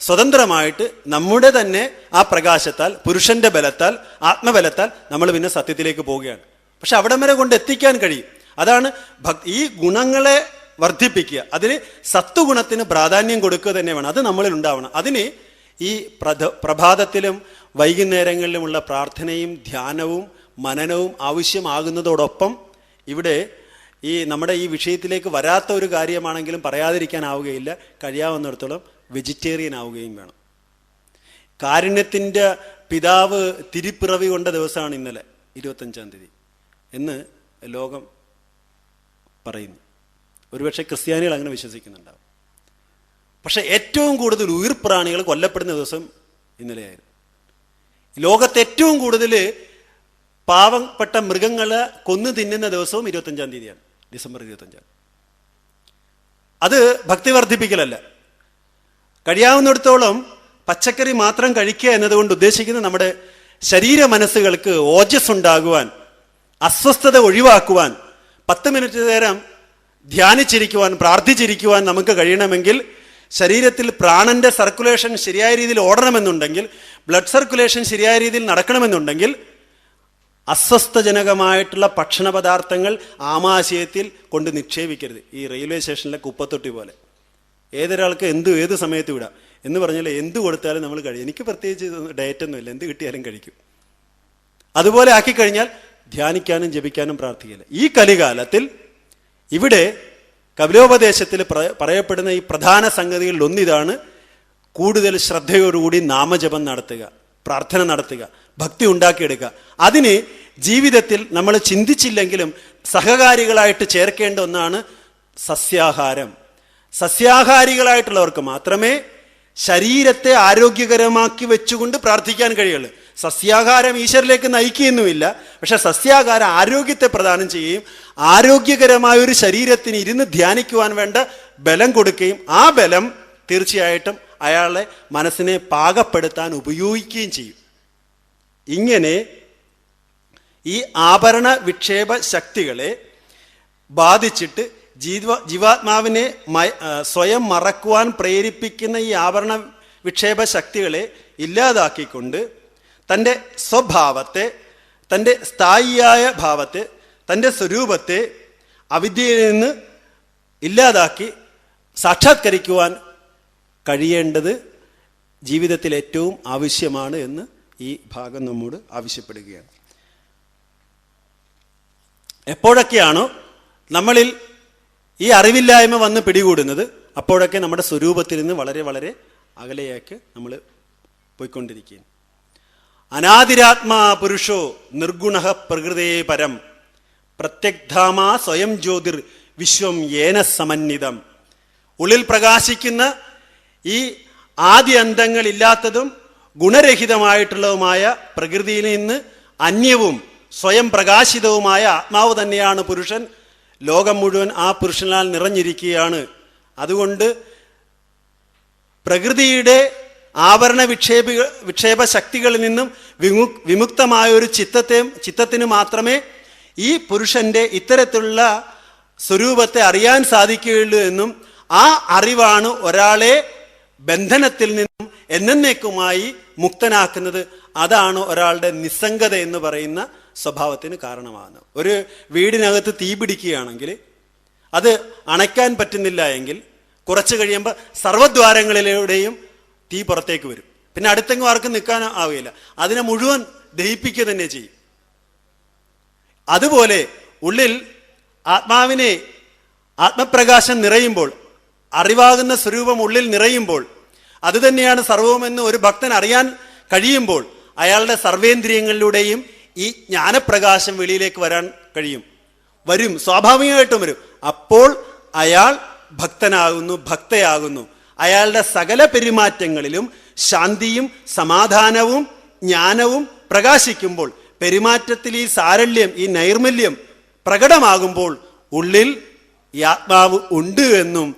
സ്വതന്ത്രമായിട്ട് നമ്മുടെ തന്നെ ആ പ്രകാശത്താൽ, പുരുഷന്റെ ബലത്താൽ, ആത്മബലത്താൽ നമ്മൾ പിന്നെ സത്യത്തിലേക്ക് പോവുകയാണ്. പക്ഷെ അവിടം വരെ കൊണ്ട് എത്തിക്കാൻ കഴിയും. അതാണ് ഈ ഗുണങ്ങളെ വർദ്ധിപ്പിക്കുക, അതിന് സത്വഗുണത്തിന് പ്രാധാന്യം കൊടുക്കുക തന്നെ വേണം. അത് നമ്മളിൽ ഉണ്ടാവണം. അതിന് ഈ പ്രഭാതത്തിലും വൈകുന്നേരങ്ങളിലുമുള്ള പ്രാർത്ഥനയും ധ്യാനവും മനനവും ആവശ്യമാകുന്നതോടൊപ്പം ഇവിടെ നമ്മുടെ ഈ വിഷയത്തിലേക്ക് വരാത്ത ഒരു കാര്യമാണെങ്കിലും പറയാതിരിക്കാനാവുകയില്ല, കഴിയാവുന്നിടത്തോളം വെജിറ്റേറിയൻ ആവുകയും വേണം. കാരുണ്യത്തിൻ്റെ പിതാവ് തിരിപ്പിറവി കൊണ്ട ദിവസമാണ് ഇന്നലെ 25-ാം തീയതി എന്ന് ലോകം പറയുന്നു. ഒരുപക്ഷെ ക്രിസ്ത്യാനികൾ അങ്ങനെ വിശ്വസിക്കുന്നുണ്ടാവും. പക്ഷെ ഏറ്റവും കൂടുതൽ ഉയിർപ്രാണികൾ കൊല്ലപ്പെടുന്ന ദിവസം ഇന്നലെയായിരുന്നു. ലോകത്ത് ഏറ്റവും കൂടുതൽ പാവപ്പെട്ട മൃഗങ്ങളെ കൊന്നു തിന്നുന്ന ദിവസവും 25-ാം തീയതിയാണ്, ഡിസംബർ 25. അത് ഭക്തി വർദ്ധിപ്പിക്കലല്ല. കഴിയാവുന്നിടത്തോളം പച്ചക്കറി മാത്രം കഴിക്കുക എന്നതുകൊണ്ട് ഉദ്ദേശിക്കുന്നത് നമ്മുടെ ശരീര മനസ്സുകൾക്ക് ഓജസ് ഉണ്ടാകുവാൻ, അസ്വസ്ഥത ഒഴിവാക്കുവാൻ, 10 മിനിറ്റ് നേരം ധ്യാനിച്ചിരിക്കുവാൻ, പ്രാർത്ഥിച്ചിരിക്കുവാൻ നമുക്ക് കഴിയണമെങ്കിൽ, ശരീരത്തിൽ പ്രാണന്റെ സർക്കുലേഷൻ ശരിയായ രീതിയിൽ ഓടണമെന്നുണ്ടെങ്കിൽ, ബ്ലഡ് സർക്കുലേഷൻ ശരിയായ രീതിയിൽ നടക്കണമെന്നുണ്ടെങ്കിൽ അസ്വസ്ഥജനകമായിട്ടുള്ള ഭക്ഷണ പദാർത്ഥങ്ങൾ ആമാശയത്തിൽ കൊണ്ട് നിക്ഷേപിക്കരുത്. ഈ റെയിൽവേ സ്റ്റേഷനിലെ കുപ്പത്തൊട്ടി പോലെ ഏതൊരാൾക്ക് ഏത് സമയത്ത് വിടാം എന്ന് പറഞ്ഞാൽ എന്ത് കൊടുത്താലും നമ്മൾ കഴിയും. എനിക്ക് പ്രത്യേകിച്ച് ഡയറ്റൊന്നുമില്ല, എന്ത് കിട്ടിയാലും കഴിക്കും. അതുപോലെ ആക്കിക്കഴിഞ്ഞാൽ ധ്യാനിക്കാനും ജപിക്കാനും പ്രാർത്ഥിക്കില്ല. ഈ കലികാലത്തിൽ ഇവിടെ കപിലോപദേശത്തിൽ പറയപ്പെടുന്ന ഈ പ്രധാന സംഗതികളിൽ ഒന്നിതാണ്: കൂടുതൽ ശ്രദ്ധയോടുകൂടി നാമജപം നടത്തുക, പ്രാർത്ഥന നടത്തുക, ഭക്തി ഉണ്ടാക്കിയെടുക്കുക. അതിന് ജീവിതത്തിൽ നമ്മൾ ചിന്തിച്ചില്ലെങ്കിലും സഹകാരികളായിട്ട് ചേർക്കേണ്ട ഒന്നാണ് സസ്യാഹാരം. സസ്യാഹാരികളായിട്ടുള്ളവർക്ക് മാത്രമേ ശരീരത്തെ ആരോഗ്യകരമാക്കി വെച്ചുകൊണ്ട് പ്രാർത്ഥിക്കാൻ കഴിയുള്ളൂ. സസ്യാഹാരം ഈശ്വരിലേക്ക് നയിക്കുകയൊന്നുമില്ല, പക്ഷെ സസ്യാഹാരം ആരോഗ്യത്തെ പ്രദാനം ചെയ്യുകയും ആരോഗ്യകരമായൊരു ശരീരത്തിന് ഇരുന്ന് ധ്യാനിക്കുവാൻ വേണ്ട ബലം കൊടുക്കുകയും ആ ബലം തീർച്ചയായിട്ടും അയാളെ മനസ്സിനെ പാകപ്പെടുത്താൻ ഉപയോഗിക്കുകയും ചെയ്യും. ഇങ്ങനെ ഈ ആഭരണ വിക്ഷേപ ശക്തികളെ ബാധിച്ചിട്ട് ജീവാത്മാവിനെ സ്വയം മറക്കുവാൻ പ്രേരിപ്പിക്കുന്ന ഈ ആഭരണ വിക്ഷേപ ശക്തികളെ ഇല്ലാതാക്കിക്കൊണ്ട് തൻ്റെ സ്വഭാവത്തെ, തൻ്റെ സ്ഥായിയായ ഭാവത്തെ, തൻ്റെ സ്വരൂപത്തെ അവിദ്യയിൽ നിന്ന് ഇല്ലാതാക്കി സാക്ഷാത്കരിക്കുവാൻ കഴിയേണ്ടത് ജീവിതത്തിൽ ഏറ്റവും ആവശ്യമാണ് എന്ന് ഈ ഭാഗം നമ്മോട് ആവശ്യപ്പെടുകയാണ്. എപ്പോഴൊക്കെയാണോ നമ്മളിൽ ഈ അറിവില്ലായ്മ വന്ന് പിടികൂടുന്നത്, അപ്പോഴൊക്കെ നമ്മുടെ സ്വരൂപത്തിൽ നിന്ന് വളരെ വളരെ അകലെയാക്കി നമ്മൾ പോയിക്കൊണ്ടിരിക്കുകയാണ്. അനാദിരാത്മാ പുരുഷോ നിർഗുണ പ്രകൃതേ പരം പ്രത്യഗ്ധാമാ സ്വയം ജ്യോതിർ വിശ്വം യേന സമന്വിതം. ഉള്ളിൽ പ്രകാശിക്കുന്ന ഈ ആദ്യ അന്തങ്ങളില്ലാത്തതും ഗുണരഹിതമായിട്ടുള്ളതുമായ പ്രകൃതിയിൽ നിന്ന് അന്യവും സ്വയം പ്രകാശിതവുമായ ആത്മാവ് തന്നെയാണ് പുരുഷൻ. ലോകം മുഴുവൻ ആ പുരുഷനാൽ നിറഞ്ഞിരിക്കുകയാണ്. അതുകൊണ്ട് പ്രകൃതിയുടെ ആവരണ വിക്ഷേപ ശക്തികളിൽ നിന്നും വിമുക്തമായ ഒരു ചിത്തത്തിന് മാത്രമേ ഈ പുരുഷന്റെ ഇത്തരത്തിലുള്ള സ്വരൂപത്തെ അറിയാൻ സാധിക്കുകയുള്ളൂ എന്നും ആ അറിവാണ് ഒരാളെ ബന്ധനത്തിൽ നിന്നും എന്നേക്കുമായി മുക്തനാക്കുന്നത്. അതാണ് ഒരാളുടെ നിസ്സംഗത എന്ന് പറയുന്ന സ്വഭാവത്തിന് കാരണമാകുന്നത്. ഒരു വീടിനകത്ത് തീ പിടിക്കുകയാണെങ്കിൽ അത് അണയ്ക്കാൻ പറ്റുന്നില്ല എങ്കിൽ കുറച്ച് കഴിയുമ്പോൾ സർവ്വദ്വാരങ്ങളിലൂടെയും തീ പുറത്തേക്ക് വരും. പിന്നെ അടുത്തെങ്ങും ആർക്കും നിൽക്കാൻ ആവുകയില്ല, അതിനെ മുഴുവൻ ദഹിപ്പിക്കുക തന്നെ ചെയ്യും. അതുപോലെ ഉള്ളിൽ ആത്മാവിനെ ആത്മപ്രകാശം നിറയുമ്പോൾ, അറിവാകുന്ന സ്വരൂപം ഉള്ളിൽ നിറയുമ്പോൾ, അത് തന്നെയാണ് സർവമെന്ന് ഒരു ഭക്തൻ അറിയാൻ കഴിയുമ്പോൾ അയാളുടെ സർവേന്ദ്രിയങ്ങളിലൂടെയും ഈ ജ്ഞാനപ്രകാശം വെളിയിലേക്ക് വരാൻ വരും, സ്വാഭാവികമായിട്ടും വരും. അപ്പോൾ അയാൾ ഭക്തനാകുന്നു, ഭക്തയാകുന്നു. അയാളുടെ സകല പെരുമാറ്റങ്ങളിലും ശാന്തിയും സമാധാനവും ജ്ഞാനവും പ്രകാശിക്കുമ്പോൾ, പെരുമാറ്റത്തിൽ ഈ സാരല്യം, ഈ നൈർമല്യം പ്രകടമാകുമ്പോൾ ഉള്ളിൽ ഈ ആത്മാവ് ഉണ്ട് എന്നും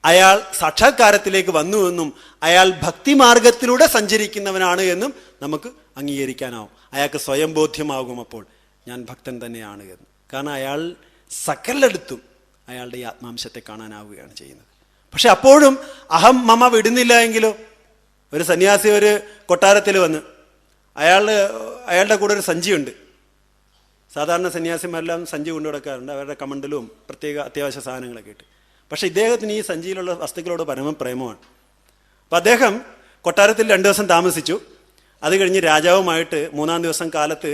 അയാൾ സാക്ഷാത്കാരത്തിലേക്ക് വന്നുവെന്നും അയാൾ ഭക്തിമാർഗത്തിലൂടെ സഞ്ചരിക്കുന്നവനാണ് എന്നും നമുക്ക് അംഗീകരിക്കാനാവും. അയാൾക്ക് സ്വയം ബോധ്യമാകും അപ്പോൾ ഞാൻ ഭക്തൻ തന്നെയാണ് എന്ന്. കാരണം അയാൾ സകലയിടത്തും അയാളുടെ ഈ ആത്മാംശത്തെ കാണാനാവുകയാണ് ചെയ്യുന്നത്. പക്ഷെ അപ്പോഴും അഹം മമ വിടുന്നില്ല എങ്കിലോ. ഒരു സന്യാസി ഒരു കൊട്ടാരത്തിൽ വന്ന് അയാളുടെ കൂടെ ഒരു സഞ്ചിയുണ്ട്. സാധാരണ സന്യാസിമാരെല്ലാം സഞ്ചി കൊണ്ടു കൊടുക്കാറുണ്ട്, അവരുടെ കമണ്ടലും പ്രത്യേക അത്യാവശ്യ സാധനങ്ങളൊക്കെ ഇട്ട്. പക്ഷെ ഇദ്ദേഹത്തിന് ഈ സഞ്ചിയിലുള്ള വസ്തുക്കളോട് പ്രേമമാണ്. അപ്പം അദ്ദേഹം കൊട്ടാരത്തിൽ 2 ദിവസം താമസിച്ചു. അത് കഴിഞ്ഞ് രാജാവുമായിട്ട് 3-ാം ദിവസം കാലത്ത്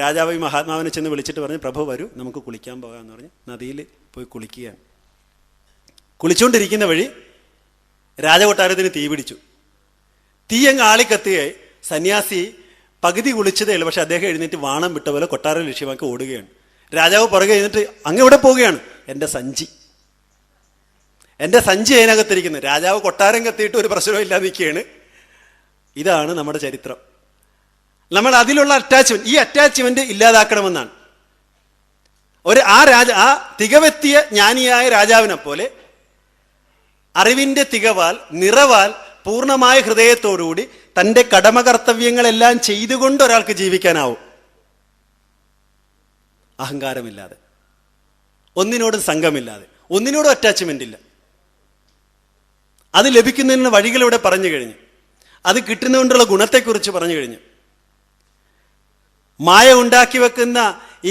രാജാവ് ഈ മഹാത്മാവിനെ ചെന്ന് വിളിച്ചിട്ട് പറഞ്ഞു, പ്രഭു വരൂ നമുക്ക് കുളിക്കാൻ പോകാമെന്ന് പറഞ്ഞ് നദിയിൽ പോയി കുളിക്കുകയാണ്. കുളിച്ചുകൊണ്ടിരിക്കുന്ന വഴി രാജകൊട്ടാരത്തിന് തീ പിടിച്ചു. തീ അങ്ങ് ആളിക്കത്തുകയായി. സന്യാസി പകുതി കുളിച്ചതേ ഉള്ളൂ, പക്ഷെ അദ്ദേഹം എഴുന്നേറ്റ് വാണം വിട്ട പോലെ കൊട്ടാരം ലക്ഷ്യമാക്കി ഓടുകയാണ്. രാജാവ് പുറകെ എഴുന്നിട്ട് അങ്ങ് എവിടെ പോവുകയാണ്? എൻ്റെ സഞ്ചി അതിനകത്തിരിക്കുന്നത്. രാജാവ് കൊട്ടാരം കത്തിയിട്ട് ഒരു പ്രശ്നവും ഇല്ലാതെ നിൽക്കുകയാണ്. ഇതാണ് നമ്മുടെ ചരിത്രം. നമ്മൾ അതിലുള്ള അറ്റാച്ച്മെന്റ്, ഈ അറ്റാച്ച്മെന്റ് ഇല്ലാതാക്കണമെന്നാണ്. ആ തികവെത്തിയ ജ്ഞാനിയായ രാജാവിനെ പോലെ അറിവിന്റെ തികവാൽ, നിറവാൽ, പൂർണ്ണമായ ഹൃദയത്തോടുകൂടി തൻ്റെ കടമകർത്തവ്യങ്ങളെല്ലാം ചെയ്തുകൊണ്ട് ഒരാൾക്ക് ജീവിക്കാനാവും. അഹങ്കാരമില്ലാതെ, ഒന്നിനോടും സംഘമില്ലാതെ, ഒന്നിനോടും അറ്റാച്ച്മെന്റ് ഇല്ല. അത് ലഭിക്കുന്നതിനുള്ള വഴികളിവിടെ പറഞ്ഞു കഴിഞ്ഞു. അത് കിട്ടുന്നതുകൊണ്ടുള്ള ഗുണത്തെക്കുറിച്ച് പറഞ്ഞു കഴിഞ്ഞു. മായ ഉണ്ടാക്കി വെക്കുന്ന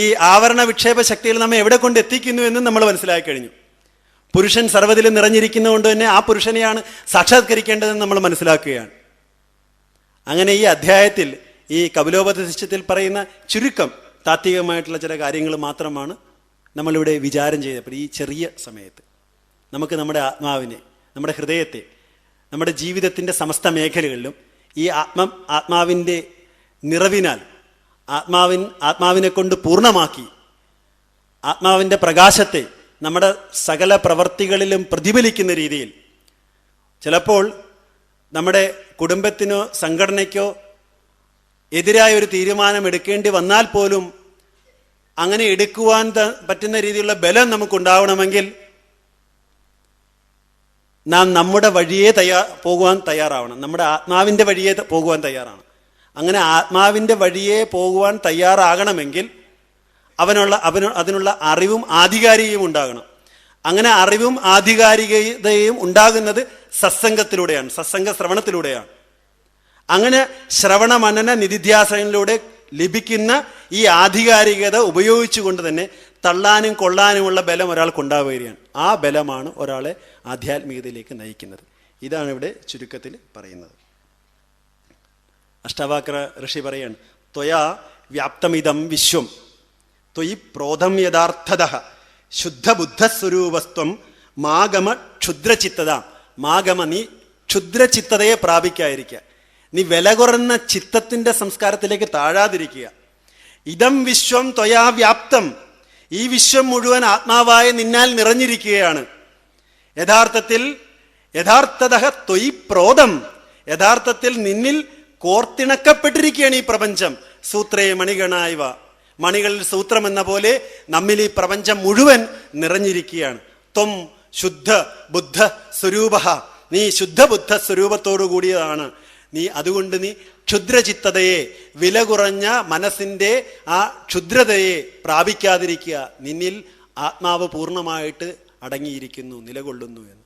ഈ ആവരണ വിക്ഷേപ ശക്തികൾ നമ്മെ എവിടെ കൊണ്ട് എത്തിക്കുന്നു എന്നും നമ്മൾ മനസ്സിലാക്കി കഴിഞ്ഞു. പുരുഷൻ സർവ്വതിലും നിറഞ്ഞിരിക്കുന്നതുകൊണ്ട് തന്നെ ആ പുരുഷനെയാണ് സാക്ഷാത്കരിക്കേണ്ടതെന്ന് നമ്മൾ മനസ്സിലാക്കുകയാണ്. അങ്ങനെ ഈ അധ്യായത്തിൽ ഈ കപിലോപദേശത്തിൽ പറയുന്ന ചുരുക്കം താത്വികമായിട്ടുള്ള ചില കാര്യങ്ങൾ മാത്രമാണ് നമ്മളിവിടെ വിചാരം ചെയ്തപ്പോൾ ഈ ചെറിയ സമയത്ത് നമുക്ക് നമ്മുടെ ആത്മാവിനെ, നമ്മുടെ ഹൃദയത്തെ, നമ്മുടെ ജീവിതത്തിൻ്റെ സമസ്ത മേഖലകളിലും ഈ ആത്മാവിൻ്റെ നിറവിനാൽ ആത്മാവിനെ കൊണ്ട് പൂർണ്ണമാക്കി ആത്മാവിൻ്റെ പ്രകാശത്തെ നമ്മുടെ സകല പ്രവർത്തികളിലും പ്രതിഫലിക്കുന്ന രീതിയിൽ ചിലപ്പോൾ നമ്മുടെ കുടുംബത്തിനോ സംഘടനയ്ക്കോ എതിരായ ഒരു തീരുമാനം എടുക്കേണ്ടി വന്നാൽ പോലും അങ്ങനെ എടുക്കുവാൻ പറ്റുന്ന രീതിയിലുള്ള ബലം നമുക്കുണ്ടാവണമെങ്കിൽ നാം നമ്മുടെ വഴിയെ പോകുവാൻ തയ്യാറാവണം. നമ്മുടെ ആത്മാവിൻ്റെ വഴിയെ പോകുവാൻ തയ്യാറാണ്. അങ്ങനെ ആത്മാവിൻ്റെ വഴിയെ പോകുവാൻ തയ്യാറാകണമെങ്കിൽ അതിനുള്ള അറിവും ആധികാരികയും ഉണ്ടാകണം. അങ്ങനെ അറിവും ആധികാരികതയും ഉണ്ടാകുന്നത് സത്സംഗത്തിലൂടെയാണ്, സത്സംഗ ശ്രവണത്തിലൂടെയാണ്. അങ്ങനെ ശ്രവണ മനന നിധിധ്യാസനങ്ങളിലൂടെ ലഭിക്കുന്ന ഈ ആധികാരികത ഉപയോഗിച്ചുകൊണ്ട് തന്നെ തള്ളാനും കൊള്ളാനുമുള്ള ബലം ഒരാൾക്കുണ്ടാവുകയാണ്. ആ ബലമാണ് ഒരാളെ ആധ്യാത്മികതയിലേക്ക് നയിക്കുന്നത്. ഇതാണ് ഇവിടെ ചുരുക്കത്തിൽ പറയുന്നത്. അഷ്ടാവാക്ര ഋഷി പറയാണ്, ത്വയാ വ്യാപ്തമിതം വിശ്വം ത്വയി പ്രോധം യഥാർത്ഥതഃ ശുദ്ധബുദ്ധസ്വരൂപസ്ത്വം മാഗമ ക്ഷുദ്രചിത്തത. മാഗമ, നീ ക്ഷുദ്രചിത്തതയെ പ്രാപിക്കാതിരിക്കുക, നീ വില കുറഞ്ഞ ചിത്തത്തിൻ്റെ സംസ്കാരത്തിലേക്ക് താഴാതിരിക്കുക. ഇതം വിശ്വം ത്വയാ വ്യാപ്തം, ഈ വിശ്വം മുഴുവൻ ആത്മാവായ നിന്നാൽ നിറഞ്ഞിരിക്കുകയാണ്. യഥാർത്ഥതഃ ത്വയി പ്രോധം, യഥാർത്ഥത്തിൽ നിന്നിൽ കോർത്തിണക്കപ്പെട്ടിരിക്കുകയാണ് ഈ പ്രപഞ്ചം. സൂത്രേ മണിഗണായവ, മണികളിൽ സൂത്രം എന്ന പോലെ നമ്മിൽ ഈ പ്രപഞ്ചം മുഴുവൻ നിറഞ്ഞിരിക്കുകയാണ്. ത്വം ശുദ്ധ ബുദ്ധ സ്വരൂപ, നീ ശുദ്ധബുദ്ധ സ്വരൂപത്തോടു കൂടിയതാണ് നീ. അതുകൊണ്ട് നീ ക്ഷുദ്രചിത്തതയെ, വില കുറഞ്ഞ മനസ്സിൻ്റെ ആ ക്ഷുദ്രതയെ പ്രാപിക്കാതിരിക്കുക. നിന്നിൽ ആത്മാവ് പൂർണ്ണമായിട്ട് അടങ്ങിയിരിക്കുന്നു, നിലകൊള്ളുന്നു എന്ന്.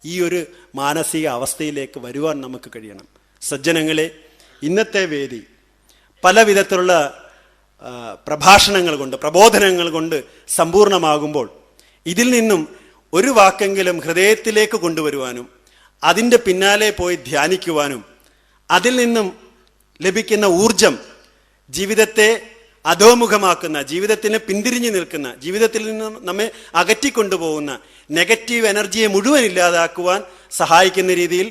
ഈ ഒരു മാനസിക അവസ്ഥയിലേക്ക് വരുവാൻ നമുക്ക് കഴിയണം. സജ്ജനങ്ങളെ, ഇന്നത്തെ വേദി പല വിധത്തിലുള്ള പ്രഭാഷണങ്ങൾ കൊണ്ട്, പ്രബോധനങ്ങൾ കൊണ്ട് സമ്പൂർണമാകുമ്പോൾ ഇതിൽ നിന്നും ഒരു വാക്കെങ്കിലും ഹൃദയത്തിലേക്ക് കൊണ്ടുവരുവാനും അതിൻ്റെ പിന്നാലെ പോയി ധ്യാനിക്കുവാനും അതിൽ നിന്നും ലഭിക്കുന്ന ഊർജം ജീവിതത്തെ അധോമുഖമാക്കുന്ന, ജീവിതത്തിന് പിന്തിരിഞ്ഞു നിൽക്കുന്ന, ജീവിതത്തിൽ നിന്നും നമ്മെ അകറ്റിക്കൊണ്ടുപോകുന്ന നെഗറ്റീവ് എനർജിയെ മുഴുവൻ ഇല്ലാതാക്കുവാൻ സഹായിക്കുന്ന രീതിയിൽ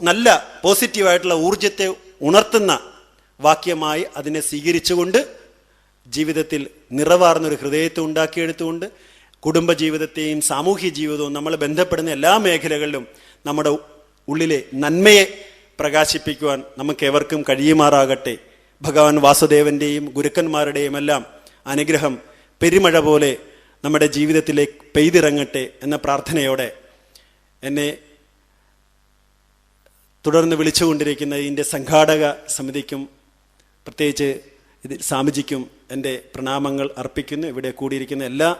നല്ല പോസിറ്റീവായിട്ടുള്ള ഊർജത്തെ ഉണർത്തുന്ന വാക്യമായി അതിനെ സ്വീകരിച്ചുകൊണ്ട് ജീവിതത്തിൽ നിറവാർന്നൊരു ഹൃദയത്തെ ഉണ്ടാക്കിയെടുത്തുകൊണ്ട് കുടുംബജീവിതത്തെയും സാമൂഹ്യ ജീവിതവും നമ്മൾ ബന്ധപ്പെടുന്ന എല്ലാ മേഖലകളിലും നമ്മുടെ ഉള്ളിലെ നന്മയെ പ്രകാശിപ്പിക്കുവാൻ നമുക്കേവർക്കും കഴിയുമാറാകട്ടെ. ഭഗവാൻ വാസുദേവൻ്റെയും ഗുരുക്കന്മാരുടെയും എല്ലാം അനുഗ്രഹം പെരുമഴ പോലെ നമ്മുടെ ജീവിതത്തിലേക്ക് പെയ്തിറങ്ങട്ടെ എന്ന പ്രാർത്ഥനയോടെ എന്നെ തുടർന്ന് വിളിച്ചുകൊണ്ടിരിക്കുന്ന ഇതിൻ്റെ സംഘാടക സമിതിക്കും പ്രത്യേകിച്ച് സ്വാമിജിക്കും എൻ്റെ പ്രണാമങ്ങൾ അർപ്പിക്കുന്നു. ഇവിടെ കൂടിയിരിക്കുന്ന എല്ലാ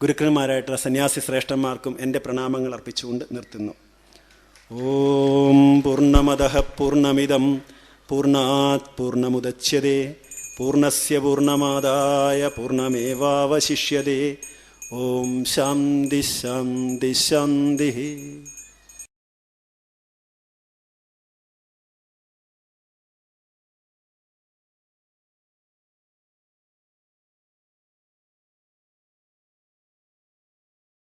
ഗുരുക്കന്മാരായിട്ടുള്ള സന്യാസി ശ്രേഷ്ഠന്മാർക്കും എൻ്റെ പ്രണാമങ്ങൾ അർപ്പിച്ചുകൊണ്ട് നിർത്തുന്നു. ഓം പൂർണ്ണമദഃ പൂർണ്ണമിദം പൂർണ്ണാത് പൂർണ്ണമുദച്യതേ പൂർണ്ണസ്യ പൂർണ്ണമാദായ പൂർണ്ണമേവാവശിഷ്യതേ. ഓം ശാന്തി ശാന്തി ശാന്തി.